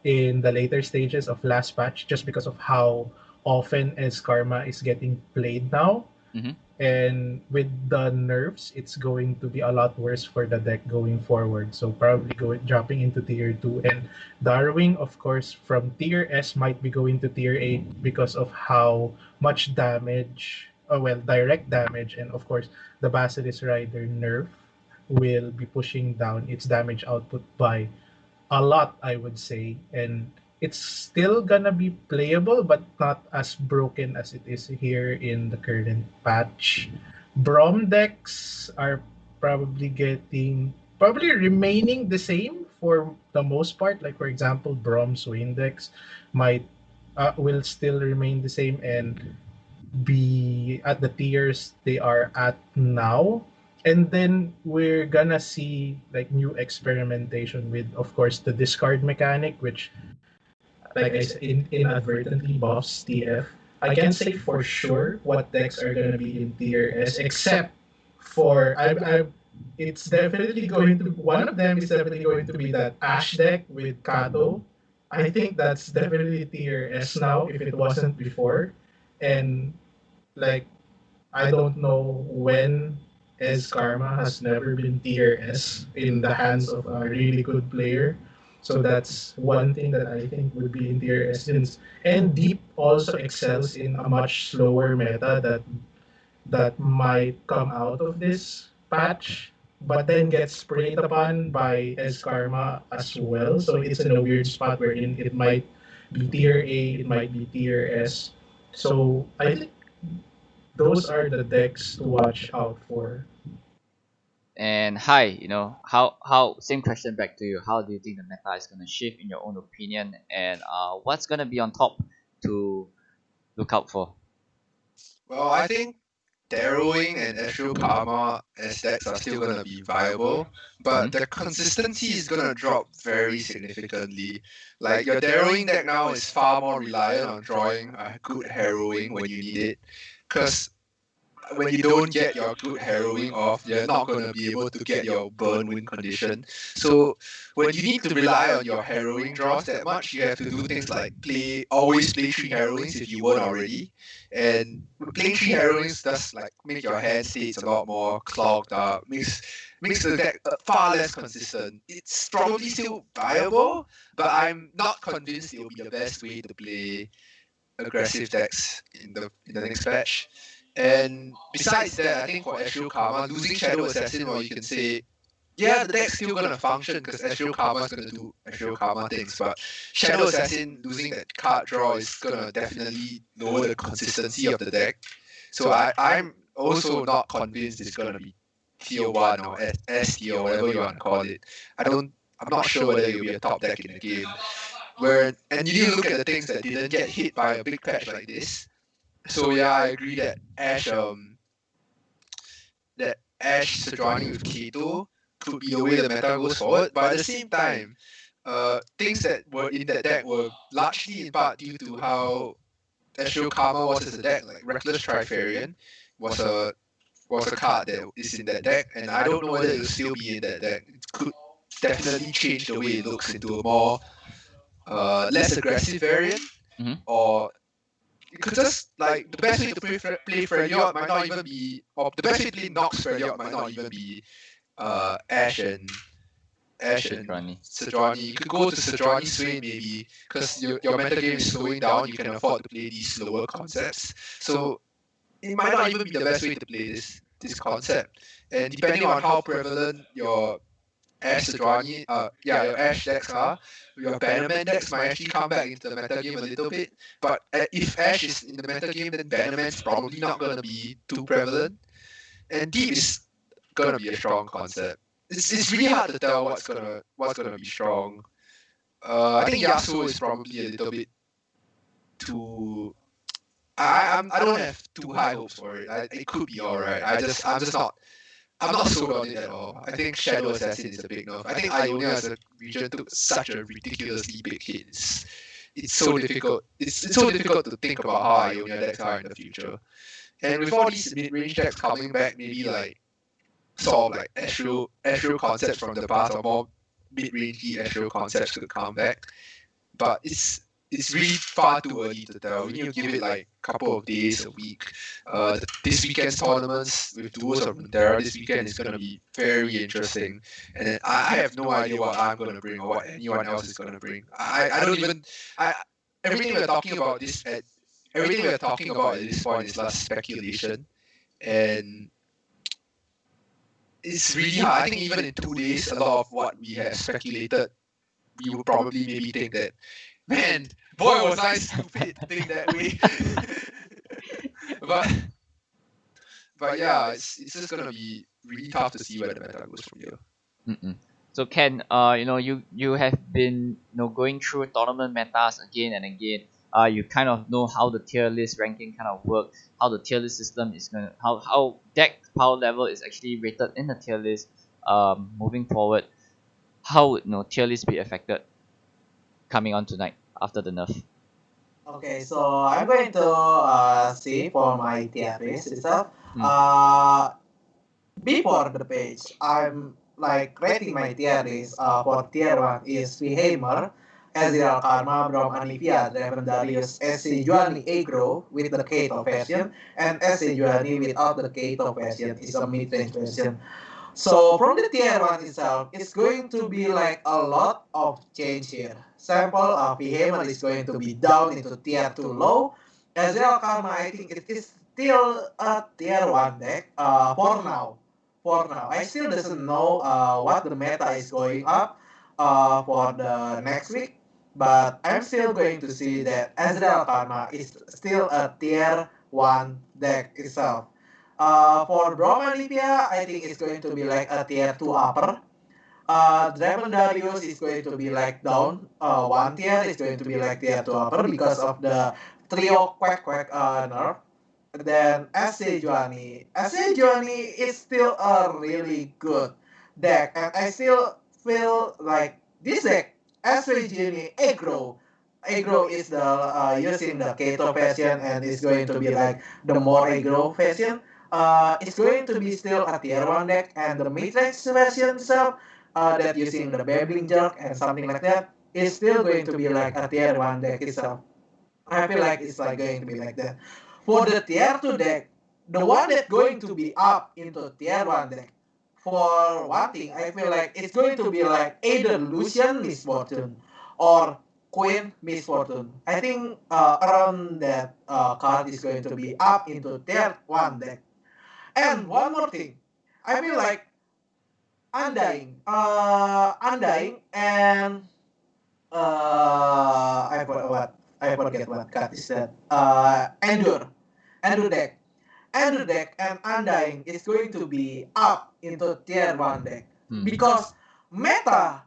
in the later stages of last patch just because of how often as Karma is getting played now. Mm-hmm. And with the nerfs, it's going to be a lot worse for the deck going forward. So probably dropping into tier 2. And Darwing, of course, from tier S might be going to tier 8 because of how much damage, direct damage, and of course, the Basilisk Rider nerf will be pushing down its damage output by a lot, I would say. And it's still gonna be playable, but not as broken as it is here in the current patch. Brom decks are probably remaining the same for the most part. Like for example, Brom Swain decks might will still remain the same and be at the tiers they are at now. And then we're gonna see like new experimentation with, of course, the discard mechanic, which, like I said, inadvertently buffs TF. I can't say for sure what decks are gonna be in tier S, except for it's definitely going to one of them is definitely going to be that Ash deck with Kato. I think that's definitely tier S now if it wasn't before. And like I don't know when as Karma has never been tier S in the hands of a really good player. So that's one thing that I think would be in tier S. And Deep also excels in a much slower meta that might come out of this patch, but then gets sprayed upon by as Karma as well. So it's in a weird spot wherein it might be tier A, it might be tier S. So I think those are the decks to watch out for. And hi, how same question back to you. How do you think the meta is gonna shift in your own opinion, and what's gonna be on top to look out for? Well, I think Darrowing and Astral Karma as decks are still gonna be viable, but the consistency is gonna drop very significantly. Like your Darrowing deck now is far more reliant on drawing a good harrowing when you need it, because when you don't get your good harrowing off, you're not going to be able to get your burn win condition. So when you need to rely on your harrowing draws that much, you have to do things like always play 3 harrowings if you weren't already. And playing 3 harrowings does like make your hand states a lot more clogged up, makes the deck far less consistent. It's probably still viable, but I'm not convinced it will be the best way to play aggressive decks in the next patch. And besides that, I think for Astral Karma, losing Shadow Assassin, well, you can say, yeah, the deck's still gonna function because Astral Karma is gonna do Astral Karma things, but Shadow Assassin losing that card draw is gonna definitely lower the consistency of the deck. So I'm also not convinced it's gonna be tier 1 or S tier or whatever you want to call it. I don't I'm not sure whether it'll be a top deck in the game. And you need to look at the things that didn't get hit by a big patch like this. So yeah, I agree that Ash Sejuani with Kato could be the way the meta goes forward. But at the same time, things that were in that deck were largely in part due to how Astral Karma was as a deck. Like Reckless Trifarian was a card that is in that deck, and I don't know whether it will still be in that deck. It could definitely change the way it looks into a more less aggressive variant, or it could just like the best way to play Freljord might not even be, or the best way to play Nox Freljord might not even be Ash and Sejuani. You could go to Sejuani Swain maybe, because your metagame is slowing down, you can afford to play these slower concepts. So it might not even be the best way to play this concept. And depending on how prevalent your Ash Sejuani, your Ash decks are, your Bannerman decks might actually come back into the metagame a little bit. But if Ash is in the metagame, then Bannerman's probably not going to be too prevalent. And Deep is going to be a strong concept. It's really hard to tell what's gonna be strong. I think Yasuo is probably a little bit too. I don't have too high hopes for it. It could be alright. I'm not sold on it at all. I think Shadow Assassin is a big nerf. I think Ionia as a region took such a ridiculously big hit. It's so difficult. It's so difficult to think about how Ionia decks are in the future. And with all these mid-range decks coming back, maybe like sort of like astral concepts from the past, or more mid-rangey astral concepts could come back. But it's really far too early to tell. We need to give it like a couple of days, a week. This weekend's tournaments with Duels of Runeterra this weekend is going to be very interesting. And I have no idea what I'm going to bring or what anyone else is going to bring. Everything we're talking about at this point is just speculation. And it's really hard. I think even in 2 days, a lot of what we have speculated, we would probably maybe think that, man, boy, was I stupid to think that way. but yeah, it's just gonna be really tough to see where the meta goes from here. So Ken, you have been going through tournament metas again and again. You kind of know how the tier list ranking kind of work, how the tier list system is gonna, how deck power level is actually rated in the tier list. Moving forward, how would tier list be affected coming on tonight after the nerf? Okay, so I'm going to see for my tier list itself. Before the page, I'm like rating my tier list. For tier 1 is Heimer, Ezreal Karma, Braum Anivia, Draven Darius, SC Juani Agro with the Kato version, and SC Juani without the Kato version is a mid-range version. So from the tier 1 itself, it's going to be like a lot of change here. Sample of Behemoth is going to be down into tier 2 low. Ezreal Karma, I think it is still a tier 1 deck for now. I still doesn't know what the meta is going up for the next week. But I'm still going to see that Ezreal Karma is still a tier 1 deck itself. For Bromanipia, I think it's going to be like a tier 2 upper. Draven Darius is going to be like down 1 tier. It's going to be like tier 2 upper because of the trio quack nerf. Then SC Juani is still a really good deck, and I still feel like this deck, SC Juani Aggro is the using the Kato version, and it's going to be like the more aggro version. It's going to be still a tier 1 deck, and the mid-range version itself, that using the Babbling Jerk and something like that, is still going to be like a tier 1 deck itself. I feel like it's like going to be like that. For the tier 2 deck, the one that's going to be up into tier 1 deck, for one thing, I feel like it's going to be like either Lucian Misfortune or Queen Misfortune. I think around that card is going to be up into tier 1 deck. And one more thing, I feel like Undying and I forget what card is that. Endure deck. Endure deck and Undying is going to be up into tier 1 deck because meta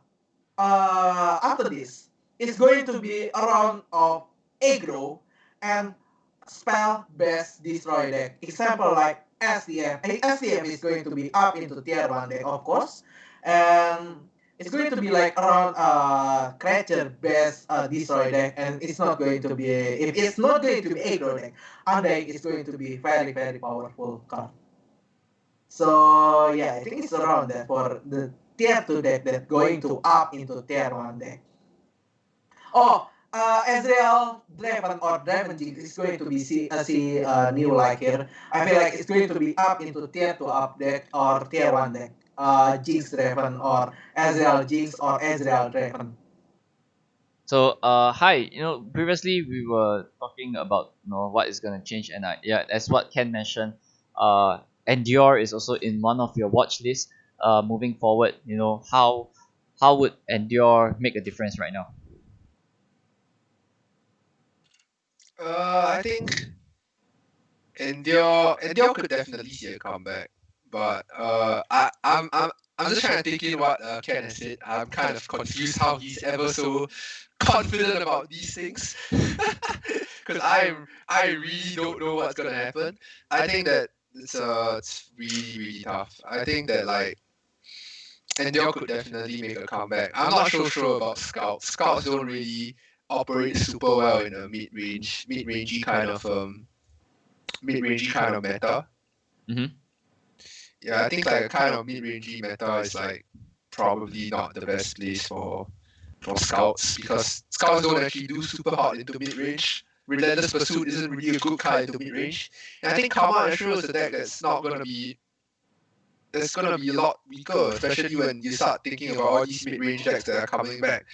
after this, it's going to be a round of aggro and spell based destroy deck. Example like STM. STM is going to be up into tier 1 deck, of course. And it's going to be like around creature based destroy deck, and it's not going to be if it's not going to be aggro deck, Undeck is going to be very very powerful card. So yeah, I think it's around that for the tier 2 deck that going to up into tier 1 deck. Oh, Ezreal Draven or Draven Jinx is going to be new like here. I feel like it's going to be up into tier 2 up deck or tier 1 deck. Jinx Draven or Ezreal Jinx or Ezreal Draven. So hi, previously we were talking about what is gonna change, and yeah, as what Ken mentioned, Endure is also in one of your watch lists. Moving forward, how would Endure make a difference right now? I think Endure could definitely see a comeback, but I'm just trying to think in what Ken has said. I'm kind of confused how he's ever so confident about these things, because I really don't know what's gonna happen. I think that it's really tough. I think that like Endure could definitely make a comeback. I'm not so sure about Scouts. Scouts don't really operate super well in a mid-rangey kind of mid-rangey kind of meta. Mm-hmm. Yeah, I think like a kind of mid-rangey meta is like probably not the best place for scouts, because scouts don't actually do super hard into mid-range. Relentless Pursuit isn't really a good card into mid-range. And I think Karma Ashura is a deck that's gonna be a lot weaker, especially when you start thinking about all these mid-range decks that are coming back.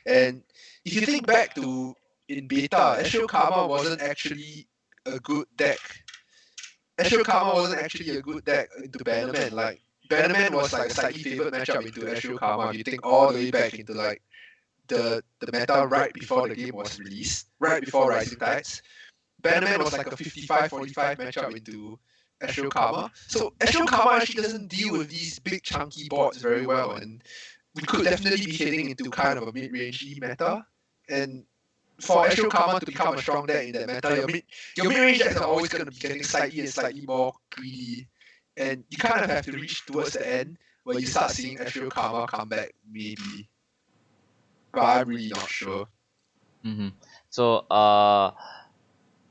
And if you think back to in beta, Ashura Karma wasn't actually a good deck. Ashura Karma wasn't actually a good deck into Bannerman. Like Bannerman was like a slightly favored matchup into Ashura Karma. If you think all the way back into like the meta right before the game was released, right before Rising Tides, Bannerman was like a 55-45 matchup into Ashura Karma. So Ashura Karma actually doesn't deal with these big chunky boards very well, and we could definitely be heading into kind of a mid-rangey meta. And for Ashura Karma to become a strong deck in that meta, your mid-range decks are always going to be getting slightly more greedy, and you kind of have to reach towards the end where you start seeing Ashura Karma come back, maybe. But I'm really not sure. Mm-hmm. So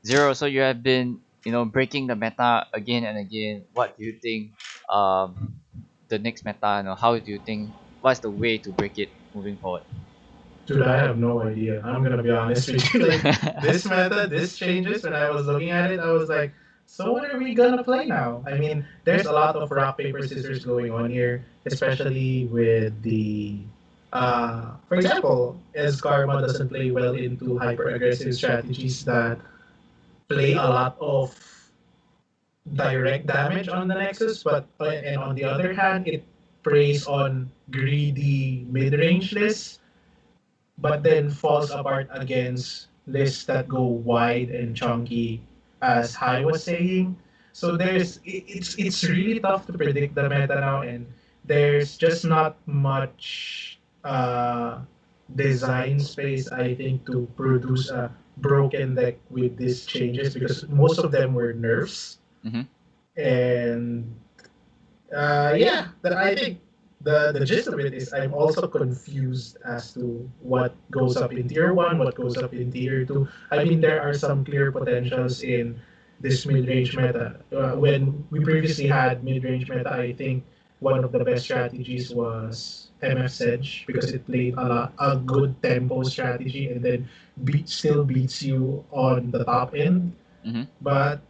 Zero, so you have been breaking the meta again and again. What do you think the next meta, how do you think, what's the way to break it moving forward? Dude, I have no idea. I'm gonna be honest with you. Like this meta, this changes. When I was looking at it, I was like, so what are we gonna play now? I mean, there's a lot of rock paper scissors going on here, especially with the for example, as Karma doesn't play well into hyper aggressive strategies that play a lot of direct damage on the Nexus, but and on the other hand, it preys on greedy mid range lists, but then falls apart against lists that go wide and chunky, as Hai was saying. So it's really tough to predict the meta now, and there's just not much design space, I think, to produce a broken deck with these changes, because most of them were nerfs. Mm-hmm. And yeah, that I think the gist of it is I'm also confused as to what goes up in tier one, what goes up in tier two. I mean, there are some clear potentials in this mid-range meta. When we previously had mid-range meta, I think one of the best strategies was MF Sedge, because it played a good tempo strategy, and then still beats you on the top end. Mm-hmm. But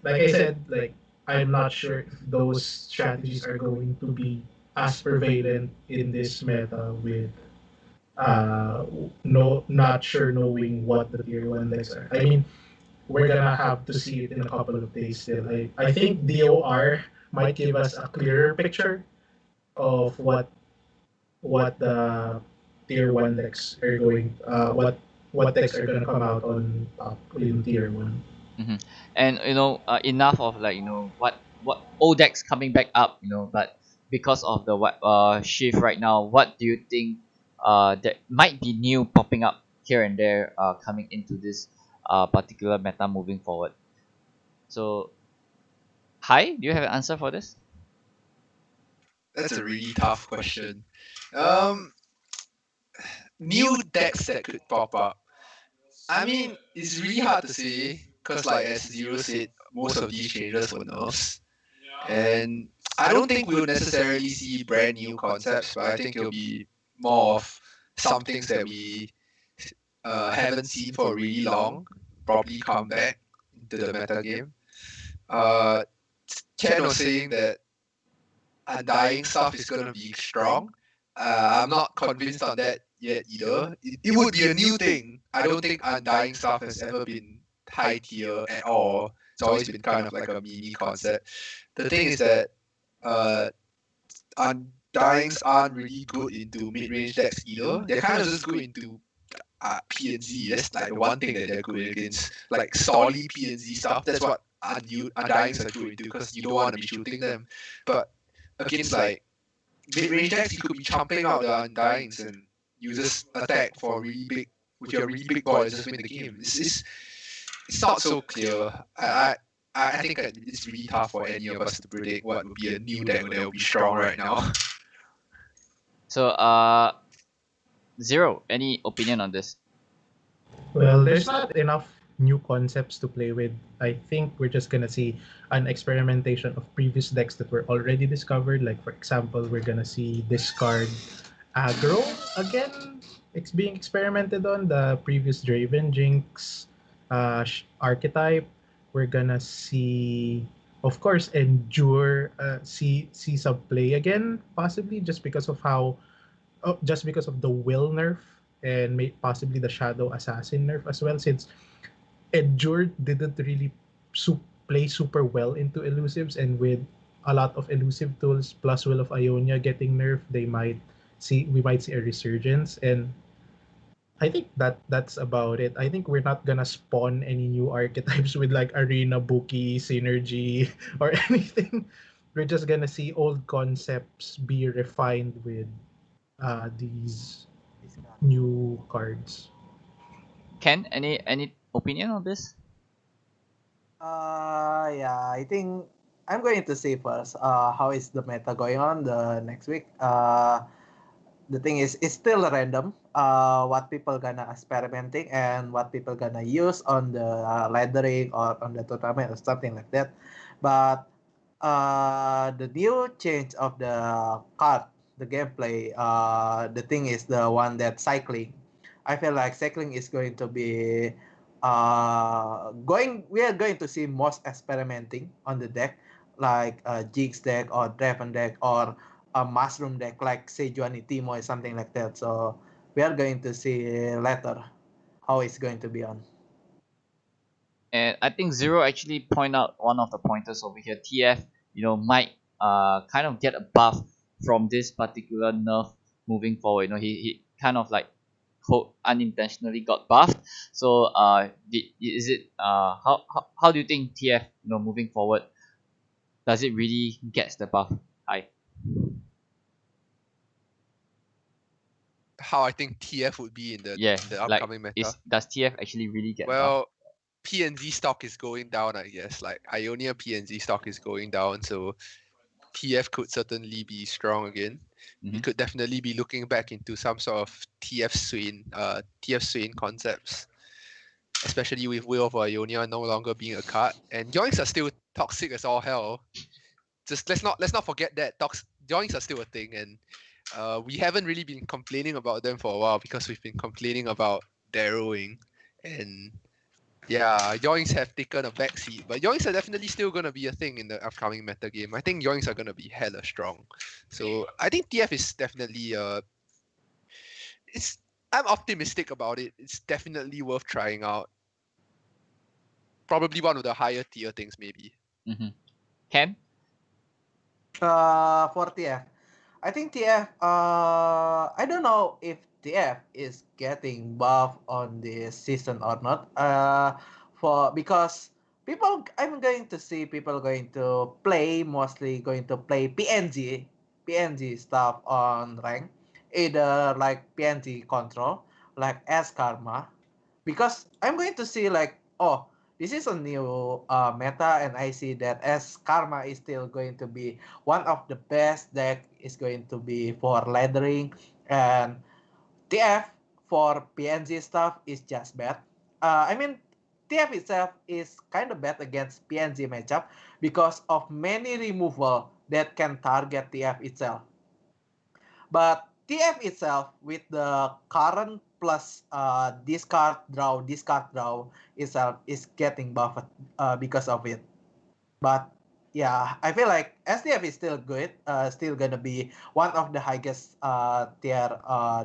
like I said, like I'm not sure if those strategies are going to be as prevalent in this meta with no not sure knowing what the tier one decks are. I mean, we're gonna have to see it in a couple of days still. I think DOR might give us a clearer picture of what the tier one decks are going what decks are gonna come out on top in tier one. Mm-hmm. And enough of like what old decks coming back up, but because of the shift right now, what do you think there might be new popping up here and there coming into this particular meta moving forward. So, Hi, do you have an answer for this? That's a really tough question. Um, New decks that could pop up. I mean, it's really hard to say because, like as Zero said, most of these changes were nerfs, and I don't think we'll necessarily see brand new concepts, but I think it'll be more of some things that we haven't seen for really long probably come back into the meta game. Uh, Chen was saying that undying stuff is gonna be strong. I'm not convinced on that yet either. It would be a new thing. I don't think undying stuff has ever been high tier at all. It's always been kind of like a mini concept. The thing is that uh, undyings aren't really good into mid range decks either. They're kind of just good into PNZ. That's like the one thing that they're good against. Like solid PNZ stuff. That's what undyings are good into because you don't want to be shooting them. But against like mid-range decks, you could be chomping out the undyings and you just attack for really big with your really big board and just win the game. It's not so clear. I think that it's really tough for any of us to predict what would be a new deck that will be strong right now. So, Zero, any opinion on this? Well, there's not enough new concepts to play with. I think we're just gonna see an experimentation of previous decks that were already discovered. Like for example, we're gonna see discard aggro again. It's being experimented on the previous Draven Jinx archetype. We're gonna see, of course, endure. See some play again, possibly just because of how just because of the will nerf and possibly the shadow assassin nerf as well, since endure didn't really play super well into elusives, and with a lot of elusive tools plus will of Ionia getting nerfed, we might see a resurgence. And I think that's about it. I think we're not gonna spawn any new archetypes with like arena Bookie synergy or anything. We're just gonna see old concepts be refined with these new cards. Ken, any opinion on this? Yeah, I think I'm going to say first. How is the meta going on the next week? The thing is, it's still random. What people gonna experimenting and what people gonna use on the laddering or on the tournament or something like that. But the new change of the card, the gameplay. The thing is the one that cycling. I feel like cycling is going to be going. We are going to see most experimenting on the deck, like Jigs deck or Draven deck or a mushroom deck like Sejuani Timo or something like that. So we are going to see later how it's going to be on. And I think Zero actually point out one of the pointers over here. TF, might kind of get a buff from this particular nerf moving forward. He kind of like unintentionally got buffed. So is it how do you think TF moving forward, does it really gets the buff? Hi. How I think TF would be in Yeah, the like upcoming meta. does TF actually really get buffed? Well, PNZ stock is going down, I guess. Like Ionia PNZ stock is going down, so TF could certainly be strong again. We Mhm. could definitely be looking back into some sort of TF Swain concepts, especially with Will of Ionia no longer being a card. And Yoinks are still toxic as all hell. Just let's not forget that Yoinks are still a thing, and we haven't really been complaining about them for a while because we've been complaining about Darrowing, and yeah, Yoinks have taken a backseat, but Yoinks are definitely still gonna be a thing in the upcoming meta game. I think Yoinks are gonna be hella strong. So I think TF is definitely it's I'm optimistic about it. It's definitely worth trying out. Probably one of the higher tier things maybe. Mhm. Ken. For TF, I think TF. I don't know if TF is getting buff on this season or not. For because I'm going to see people going to play mostly going to play PNG stuff on rank, either like PNG control, like as Karma, because I'm going to see like, oh, this is a new meta, and I see that as Karma is still going to be one of the best deck is going to be for laddering, and TF for PNG stuff is just bad. I mean, TF itself is kind of bad against PNG matchup because of many removal that can target TF itself. But TF itself with the current plus discard draw itself is getting buffed because of it. But yeah, I feel like SDF is still good, still gonna be one of the highest tier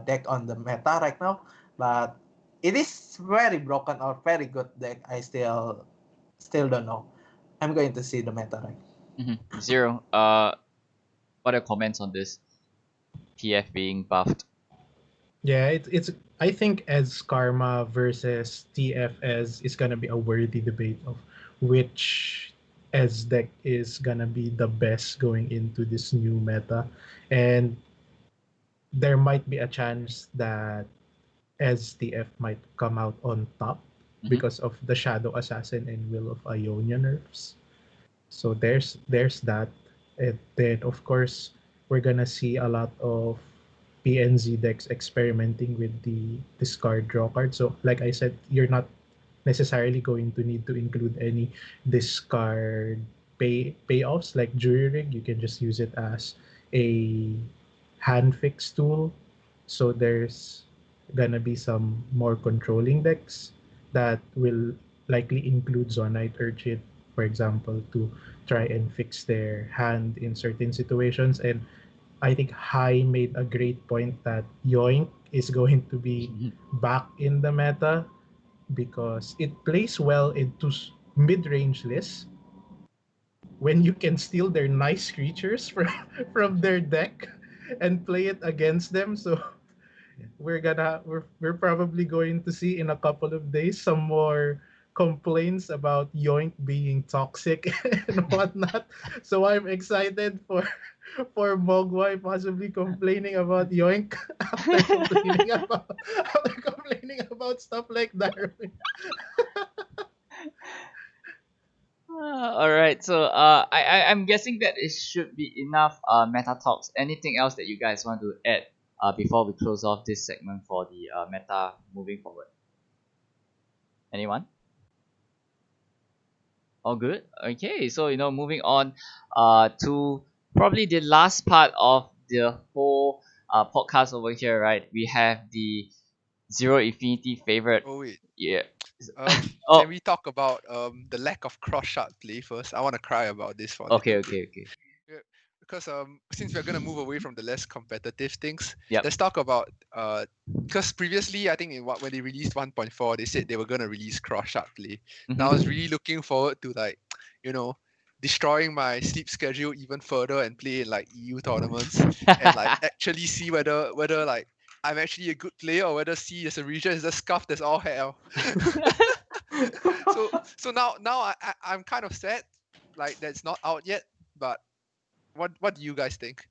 deck on the meta right now. But it is very broken or very good deck. I still don't know. I'm going to see the meta right. Zero. What are your comments on this? TF being buffed. Yeah, it's I think as Karma versus TFS is gonna be a worthy debate of which S deck is gonna be the best going into this new meta. And there might be a chance that STF might come out on top Mhm. because of the Shadow Assassin and Will of Ionia nerfs. So there's that. And then of course we're gonna see a lot of PNZ decks experimenting with the discard draw card. So like I said, you're not necessarily going to need to include any discard payoffs like jury rig. You can just use it as a hand fix tool. So there's gonna be some more controlling decks that will likely include Zonite Urchin, for example, to try and fix their hand in certain situations. And I think Hai made a great point that Yoink is going to be back in the meta because it plays well into mid-range lists when you can steal their nice creatures from their deck and play it against them. So we're probably going to see in a couple of days some more complaints about Yoink being toxic and whatnot. So I'm excited for Mogwai possibly complaining about Yoink after complaining about stuff like Darwin. All right. So I'm guessing that it should be enough meta talks. Anything else that you guys want to add before we close off this segment for the meta moving forward? Anyone? All good. Okay. So moving on to probably the last part of the whole podcast over here, right? We have the Zeroinfinity favorite. Oh wait. Yeah. Can Oh. we talk about the lack of cross shot play first? I want to cry about this for a Okay. little bit. Okay. Yeah, because since we're gonna move away from the less competitive things, Yep. let's talk about because previously I think when they released 1.4, they said they were gonna release cross shot play. Now I was really looking forward to like destroying my sleep schedule even further and play in like EU tournaments and like actually see whether like I'm actually a good player or whether C as a region is just scuffed as all hell. so now I'm kind of sad like that's not out yet, but what do you guys think?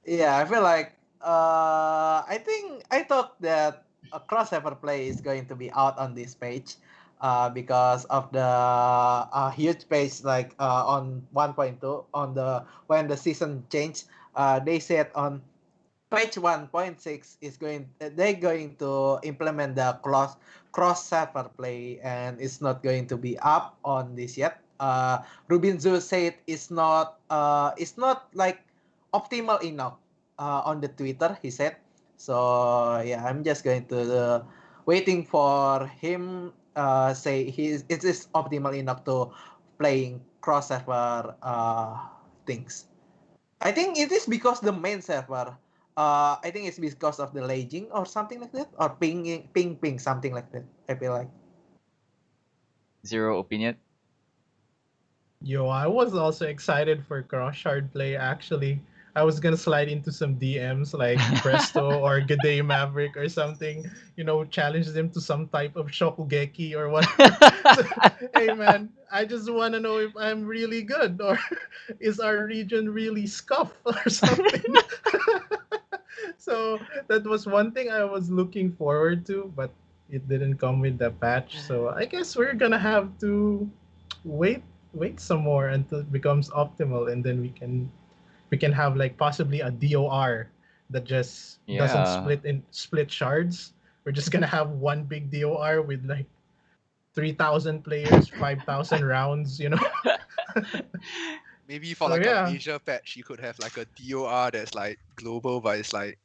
Yeah, I feel like I thought that a crossover play is going to be out on this page, because of the huge page like on 1.2 on the when the season changed. They said on page 1.6 is they're going to implement the cross server play, and it's not going to be up on this yet. Rubin Zoo said it's not like optimal enough on the Twitter, he said. So yeah, I'm just going to waiting for him say it is optimal enough to playing cross server things. I think it is because the main server. I think it's because of the lagging or something like that, or ping, something like that. I feel like. Zero opinion. Yo, I was also excited for cross shard play actually. I was gonna slide into some DMs like Presto or Good Day Maverick or something, challenge them to some type of Shokugeki or whatever. So, hey man, I just wanna know if I'm really good or is our region really scuffed or something. So that was one thing I was looking forward to, but it didn't come with the patch. So I guess we're gonna have to wait wait some more until it becomes optimal, and then we can have like possibly a DOR that just doesn't Yeah. split shards. We're just gonna have one big DOR with like 3,000 players, 5,000 rounds. Maybe for So like a yeah, major patch, you could have like a DOR that's like global, but it's like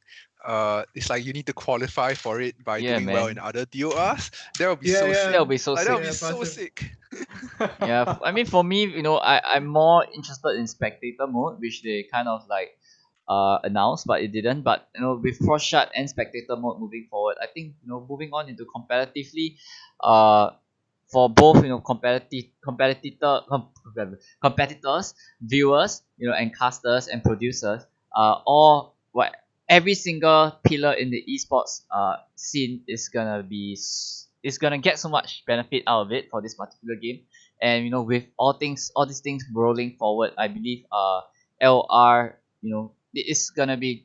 you need to qualify for it by Yeah, doing well in man. other DORs. That would be yeah, so yeah, sick. That'll be so Like that would sick. be yeah, so possibly. sick. Yeah, I mean for me, I'm more interested in spectator mode, which they kind of like announced, but it didn't. But with cross shot and spectator mode moving forward, I think moving on into competitively, uh, for both competitors, viewers, and casters and producers, all what every single pillar in the esports scene is gonna get so much benefit out of it for this particular game. And with all these things rolling forward, I believe LR, it's gonna be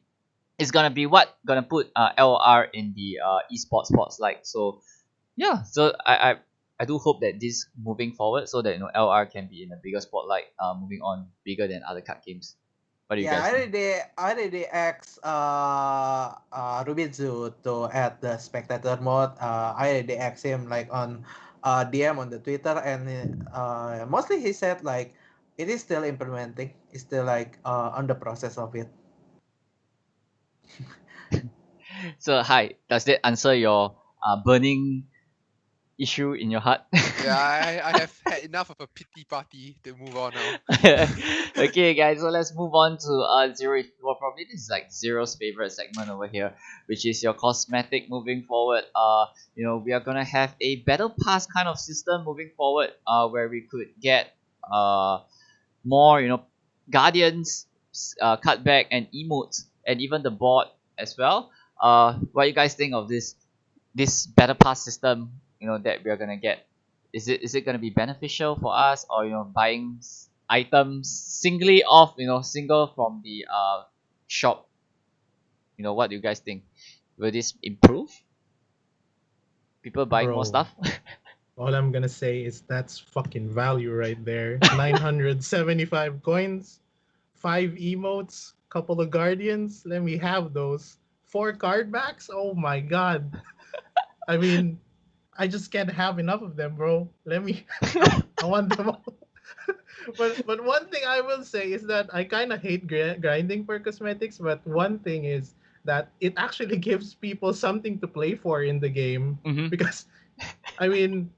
what gonna put LR in the esports spotlight. So yeah, so I do hope that this moving forward, so that LR can be in a bigger spotlight, moving on bigger than other card games. What do you Yeah, guys think? I already asked Rubitsu to add the spectator mode. I already asked him like on DM on the Twitter, and mostly he said like it is still implementing. It's still like on the process of it. So hi, does that answer your burning issue in your heart? Yeah, I have had enough of a pity party to move on now. Okay, guys, so let's move on to zero. Well, probably this is like Zero's favorite segment over here, which is your cosmetic moving forward. We are gonna have a battle pass kind of system moving forward, where we could get more, guardians, cutback and emotes, and even the board as well. What you guys think of this battle pass system? That we are gonna get. Is it gonna be beneficial for us, or buying items singly off, single from the shop? What do you guys think? Will this improve people buying more Bro, stuff? all I'm gonna say is that's fucking value right there. 975 coins, 5 emotes, couple of guardians. Let me have those. 4 card backs. Oh my god. I mean, I just can't have enough of them, bro. Let me. I want them all. But one thing I will say is that I kind of hate grinding for cosmetics. But one thing is that it actually gives people something to play for in the game. Mm-hmm. Because I mean,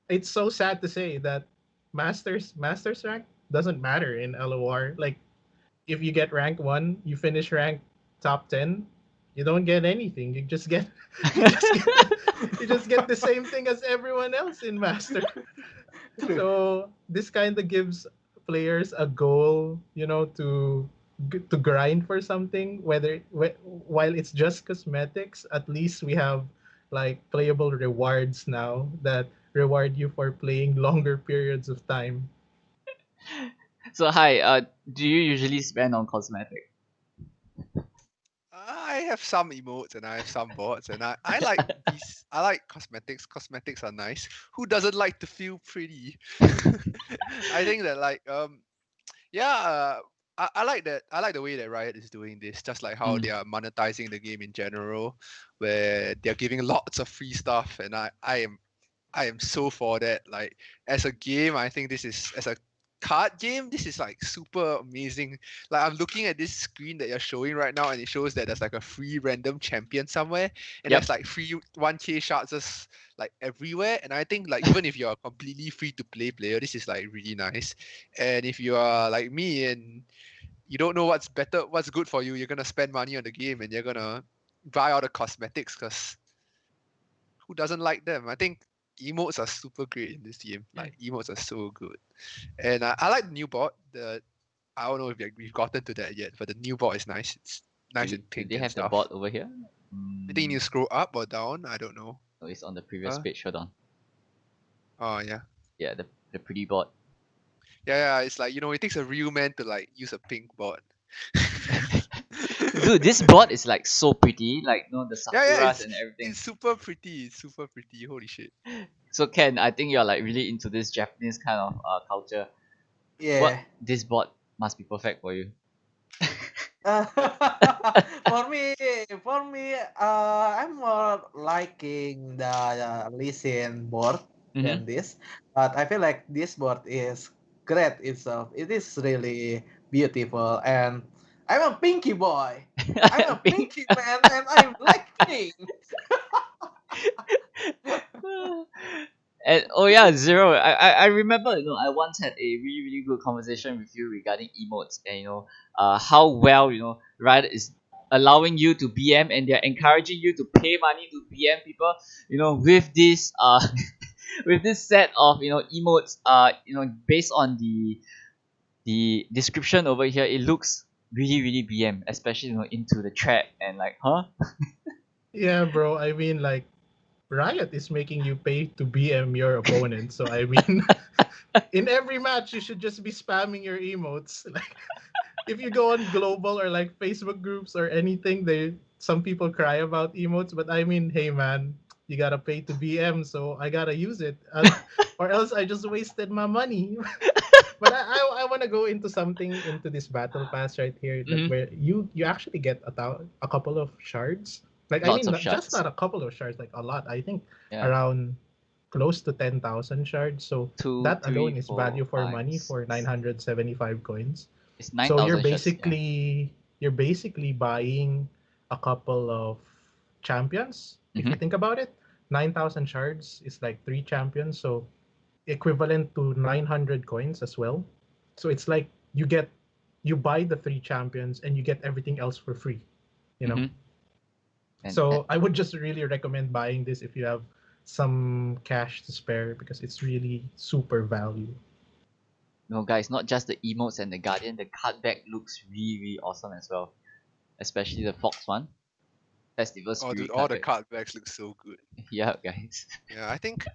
it's so sad to say that masters rank doesn't matter in LOR. Like if you get rank 1, you finish rank top 10, you don't get anything. You just get you just get you just get the same thing as everyone else in master. True. So this kind of gives players a goal, to grind for something. While it's just cosmetics, at least we have like playable rewards now that reward you for playing longer periods of time. So hi, do you usually spend on cosmetic? I have some emotes and I have some bots, and I like these. I like cosmetics. Cosmetics are nice. Who doesn't like to feel pretty? I think that yeah, I like that. I like the way that Riot is doing this, just like how they Mm. are monetizing the game in general, where they're giving lots of free stuff, and I am so for that. Like as a game, I think this is as a card game, this is like super amazing. Like I'm looking at this screen that you're showing right now, and it shows that there's like a free random champion somewhere, and there's Yep. like free 1K shards just like everywhere. And I think like even if you're a completely free to play player, this is like really nice. And if you are like me and you don't know what's good for you, you're gonna spend money on the game and you're gonna buy all the cosmetics because who doesn't like them? I think emotes are super great in this game. Like emotes are so good, and I like the new bot. I don't know if we've gotten to that yet, but the new bot is nice. It's nice Do, and do pink they and have the stuff. bot over here? I think you Mm, scroll up or down. I don't know. no, it's on the previous Huh? page. Hold on. Oh yeah. Yeah, the pretty bot. Yeah, yeah. It's like it takes a real man to like use a pink bot. Dude, this board is like so pretty, like the Yeah, sakuras and everything. it's super pretty. It's super pretty. Holy shit. So Ken, I think you're like really into this Japanese kind of culture. Yeah. This board must be perfect for you. for me, I'm more liking the Lee Sin board than this, but I feel like this board is great itself. It is really beautiful, and I'm a pinky boy. I'm a pinky man, and I'm Blackpink. And oh yeah, Zero. I remember I once had a really really good conversation with you regarding emotes and how well Riot is allowing you to BM and they're encouraging you to pay money to BM people with this with this set of emotes based on the description over here. It looks really really BM, especially into the trap and like Yeah, bro. I mean, like, Riot is making you pay to BM your opponent. So I mean, in every match, you should just be spamming your emotes. Like, if you go on global or like Facebook groups or anything, some people cry about emotes. But I mean, hey man, you gotta pay to BM, so I gotta use it, or else I just wasted my money. But I want to go into this battle pass right here, like Mhm. where you actually get a couple of shards. Like I Lots mean, of just shards. not a couple of shards, like a lot. I think Yeah. around close to 10,000 shards. So 2, that 3, alone is 4, value for 5, money for 6. 975 coins. It's So 9,000 shards. Yeah. you're basically buying a couple of champions. If you Mhm. think about it, 9,000 shards is like 3 champions, so equivalent to 900 coins as well. So it's like you buy the 3 champions and you get everything else for free, you know. Mhm. And So I would just really recommend buying this if you have some cash to spare because it's really super value. no, guys, not just the emotes and the guardian. The card back looks really really awesome as well, especially the fox one. Festival Oh, dude, Spirit all card the back. card backs look so good. Yeah, guys. Yeah, I think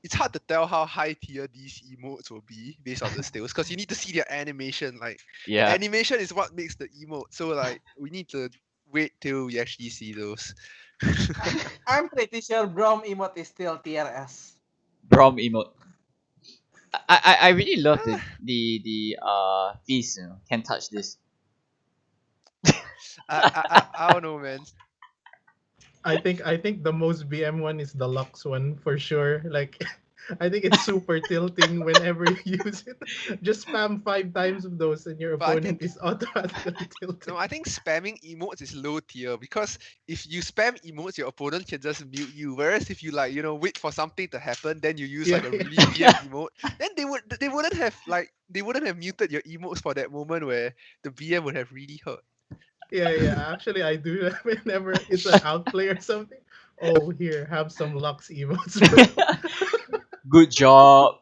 it's hard to tell how high tier these emotes will be based on the stills because you need to see their animation. Like the Yeah. animation is what makes the emote. So like we need to wait till we actually see those. I'm pretty sure Brom emote is still tier S. Brom emote. I really love the feast. Can't touch this. I don't know, man. I think the most BM one is the Lux one for sure. Like I think it's super tilting whenever you use it. Just spam 5 times of those and your But I opponent think is automatically tilted. no, I think spamming emotes is low tier because if you spam emotes, your opponent can just mute you. Whereas if you like, wait for something to happen, then you use like Yeah, a really weird emote, then they wouldn't have muted your emotes for that moment where the BM would have really hurt. yeah. Actually, I do that whenever it's an outplay or something. Oh, here, have some Lux emotes, bro. Good job.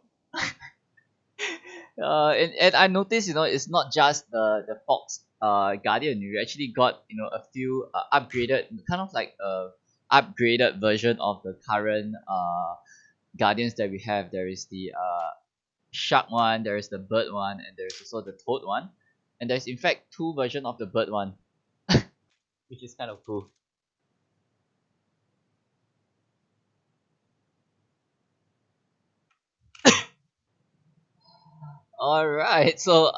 And I noticed, it's not just the Fox Guardian. You actually got, a few upgraded, kind of like a upgraded version of the current Guardians that we have. There is the Shark one, there is the Bird one, and there's also the Toad one. And there's in fact two versions of the Bird one, which is kind of cool. All right, so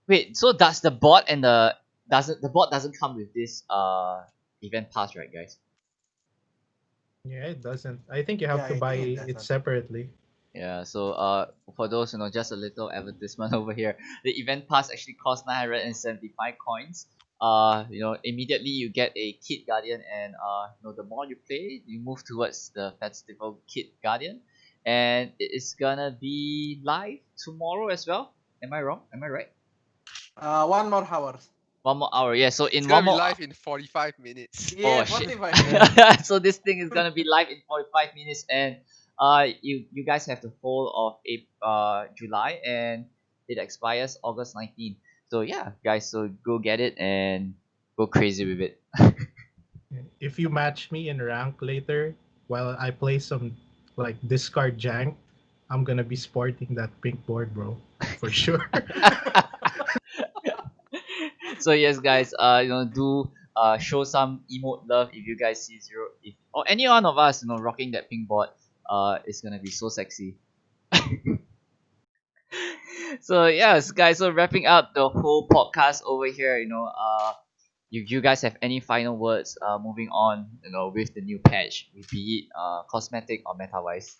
wait, so does the bot and the bot doesn't come with this event pass, right, guys? Yeah, it doesn't. I think you have Yeah, to I buy think it it doesn't. separately. Yeah, so for those, just a little advertisement over here. The event pass actually costs 975 coins. Immediately you get a Kit Guardian, and the more you play, you move towards the festival Kit Guardian, and it is gonna be live tomorrow as well. Am I wrong? Am I right? 1 more hours. 1 more hour, yeah. So It's in gonna one be more. live in 45 minutes. Oh Yeah, shit. 45 minutes. So this thing is gonna be live in 45 minutes, and you guys have the whole of July, and it expires August 19th. So yeah, guys, so go get it and go crazy with it. If you match me in rank later while I play some like discard jank, I'm gonna be sporting that pink board, bro. For sure. So yes, guys, do show some emote love if you guys see Zero, if or any one of us, rocking that pink board. It's gonna be so sexy. So yes, guys. So wrapping up the whole podcast over here, if you guys have any final words, moving on, with the new patch, be it cosmetic or meta wise.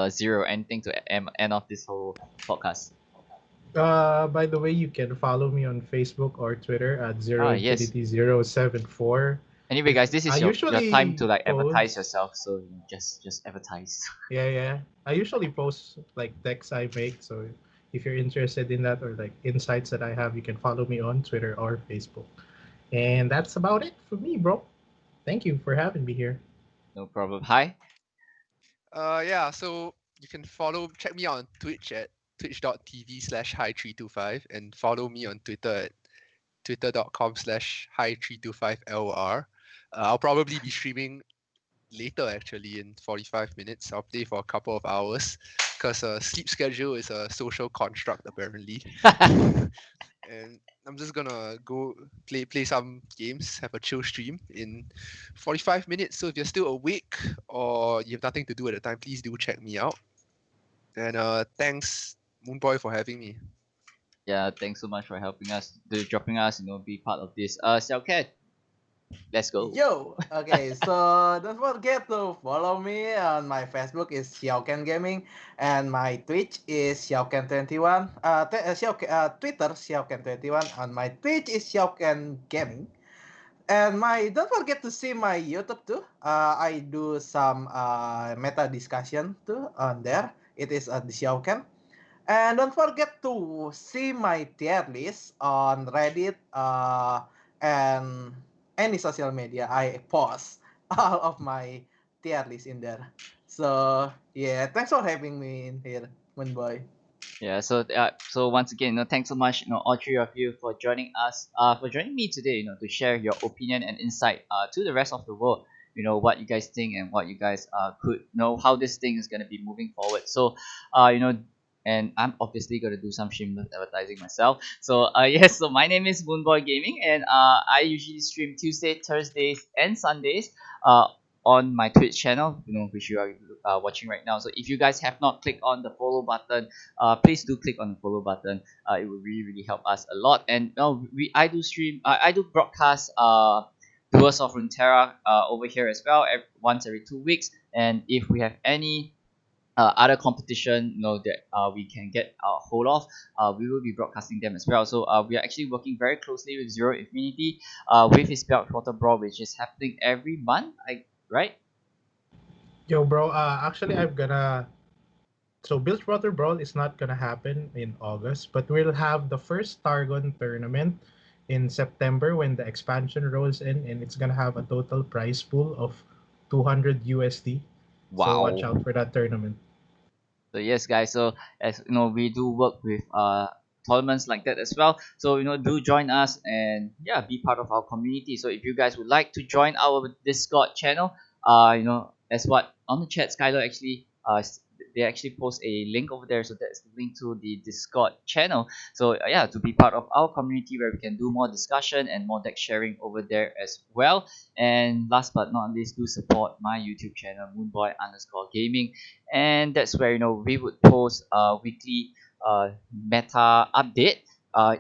Zero, anything to end off this whole podcast. By the way, you can follow me on Facebook or Twitter at Ah, yes. zeroinfinity074. Anyway, guys, this I is your time to usually like advertise post, yourself, so just advertise. yeah. I usually post like decks I make. So if you're interested in that or like insights that I have, you can follow me on Twitter or Facebook. And that's about it for me, bro. Thank you for having me here. No problem. Hi. Yeah, so you can check me out on Twitch at twitch.tv/high325 and follow me on Twitter at twitter.com/high325LOR. I'll probably be streaming later actually in 45 minutes. I'll play for a couple of hours because sleep schedule is a social construct apparently. And I'm just gonna go play some games, have a chill stream in 45 minutes. So if you're still awake or you have nothing to do at the time, please do check me out. And thanks Moonboy for having me. Yeah, thanks so much for helping us, dropping us, be part of this. Xiaoken, let's go. Yo, okay, so don't forget to follow me on my Facebook is Xiaoken Gaming and my Twitch is Xiaoken21. Twitter Xiaoken21 and my Twitch is Xiaoken Gaming. And my don't forget to see my YouTube too. I do some meta discussion too on there. It is the Xiaoken. And don't forget to see my tier list on Reddit and any social media. I post all of my tier list in there. So yeah, thanks for having me in here, Moonboy. Yeah, so once again, thanks so much, all three of you for joining us, for joining me today, to share your opinion and insight, to the rest of the world, what you guys think and what you guys could know how this thing is gonna be moving forward. So, and I'm obviously gonna do some shameless advertising myself. So, yes, so my name is Moonboy Gaming, and I usually stream Tuesday, Thursdays, and Sundays. On my Twitch channel, which you are watching right now. So if you guys have not clicked on the follow button, please do click on the follow button. It will really help us a lot. And I do stream, I do broadcast Duels of Runeterra over here as well, once every 2 weeks. And if we have any other competition, that we can get a hold of, we will be broadcasting them as well. So we are actually working very closely with Zeroinfinity, with his Water Brawl, which is happening every month, right? Yo, bro. Actually, I'm gonna. So, Bilgewater Brawl is not gonna happen in August, but we'll have the first Targon tournament in September when the expansion rolls in, and it's gonna have a total prize pool of 200 USD. So watch Wow. out for that tournament. So yes, guys. So as we do work with tournaments like that as well. So do join us and yeah, be part of our community. So if you guys would like to join our Discord channel, as what on the chat, Skylar actually they actually post a link over there. So that's the link to the Discord channel. So yeah, to be part of our community where we can do more discussion and more deck sharing over there as well. And last but not least, do support my YouTube channel, Moonboy_Gaming, and that's where we would post a weekly meta update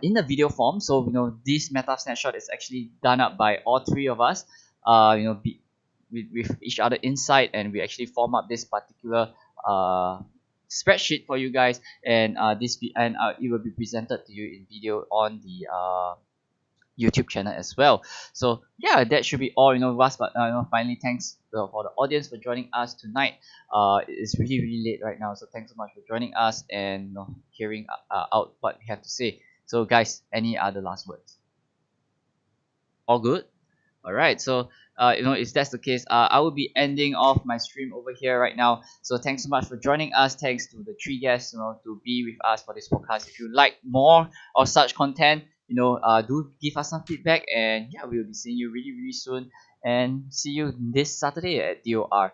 in the video form. So this meta snapshot is actually done up by all three of us. With each other insight, and we actually form up this particular spreadsheet for you guys, and it will be presented to you in video on the YouTube channel as well. So yeah, that should be all. Last but finally, thanks for the audience for joining us tonight. It's really late right now, so thanks so much for joining us and hearing out what we have to say. So guys, any other last words? All good. All right. So if that's the case, I will be ending off my stream over here right now. So thanks so much for joining us. Thanks to the three guests, to be with us for this podcast. If you like more of such content, do give us some feedback, and yeah, we'll be seeing you really soon. And see you this Saturday at DOR.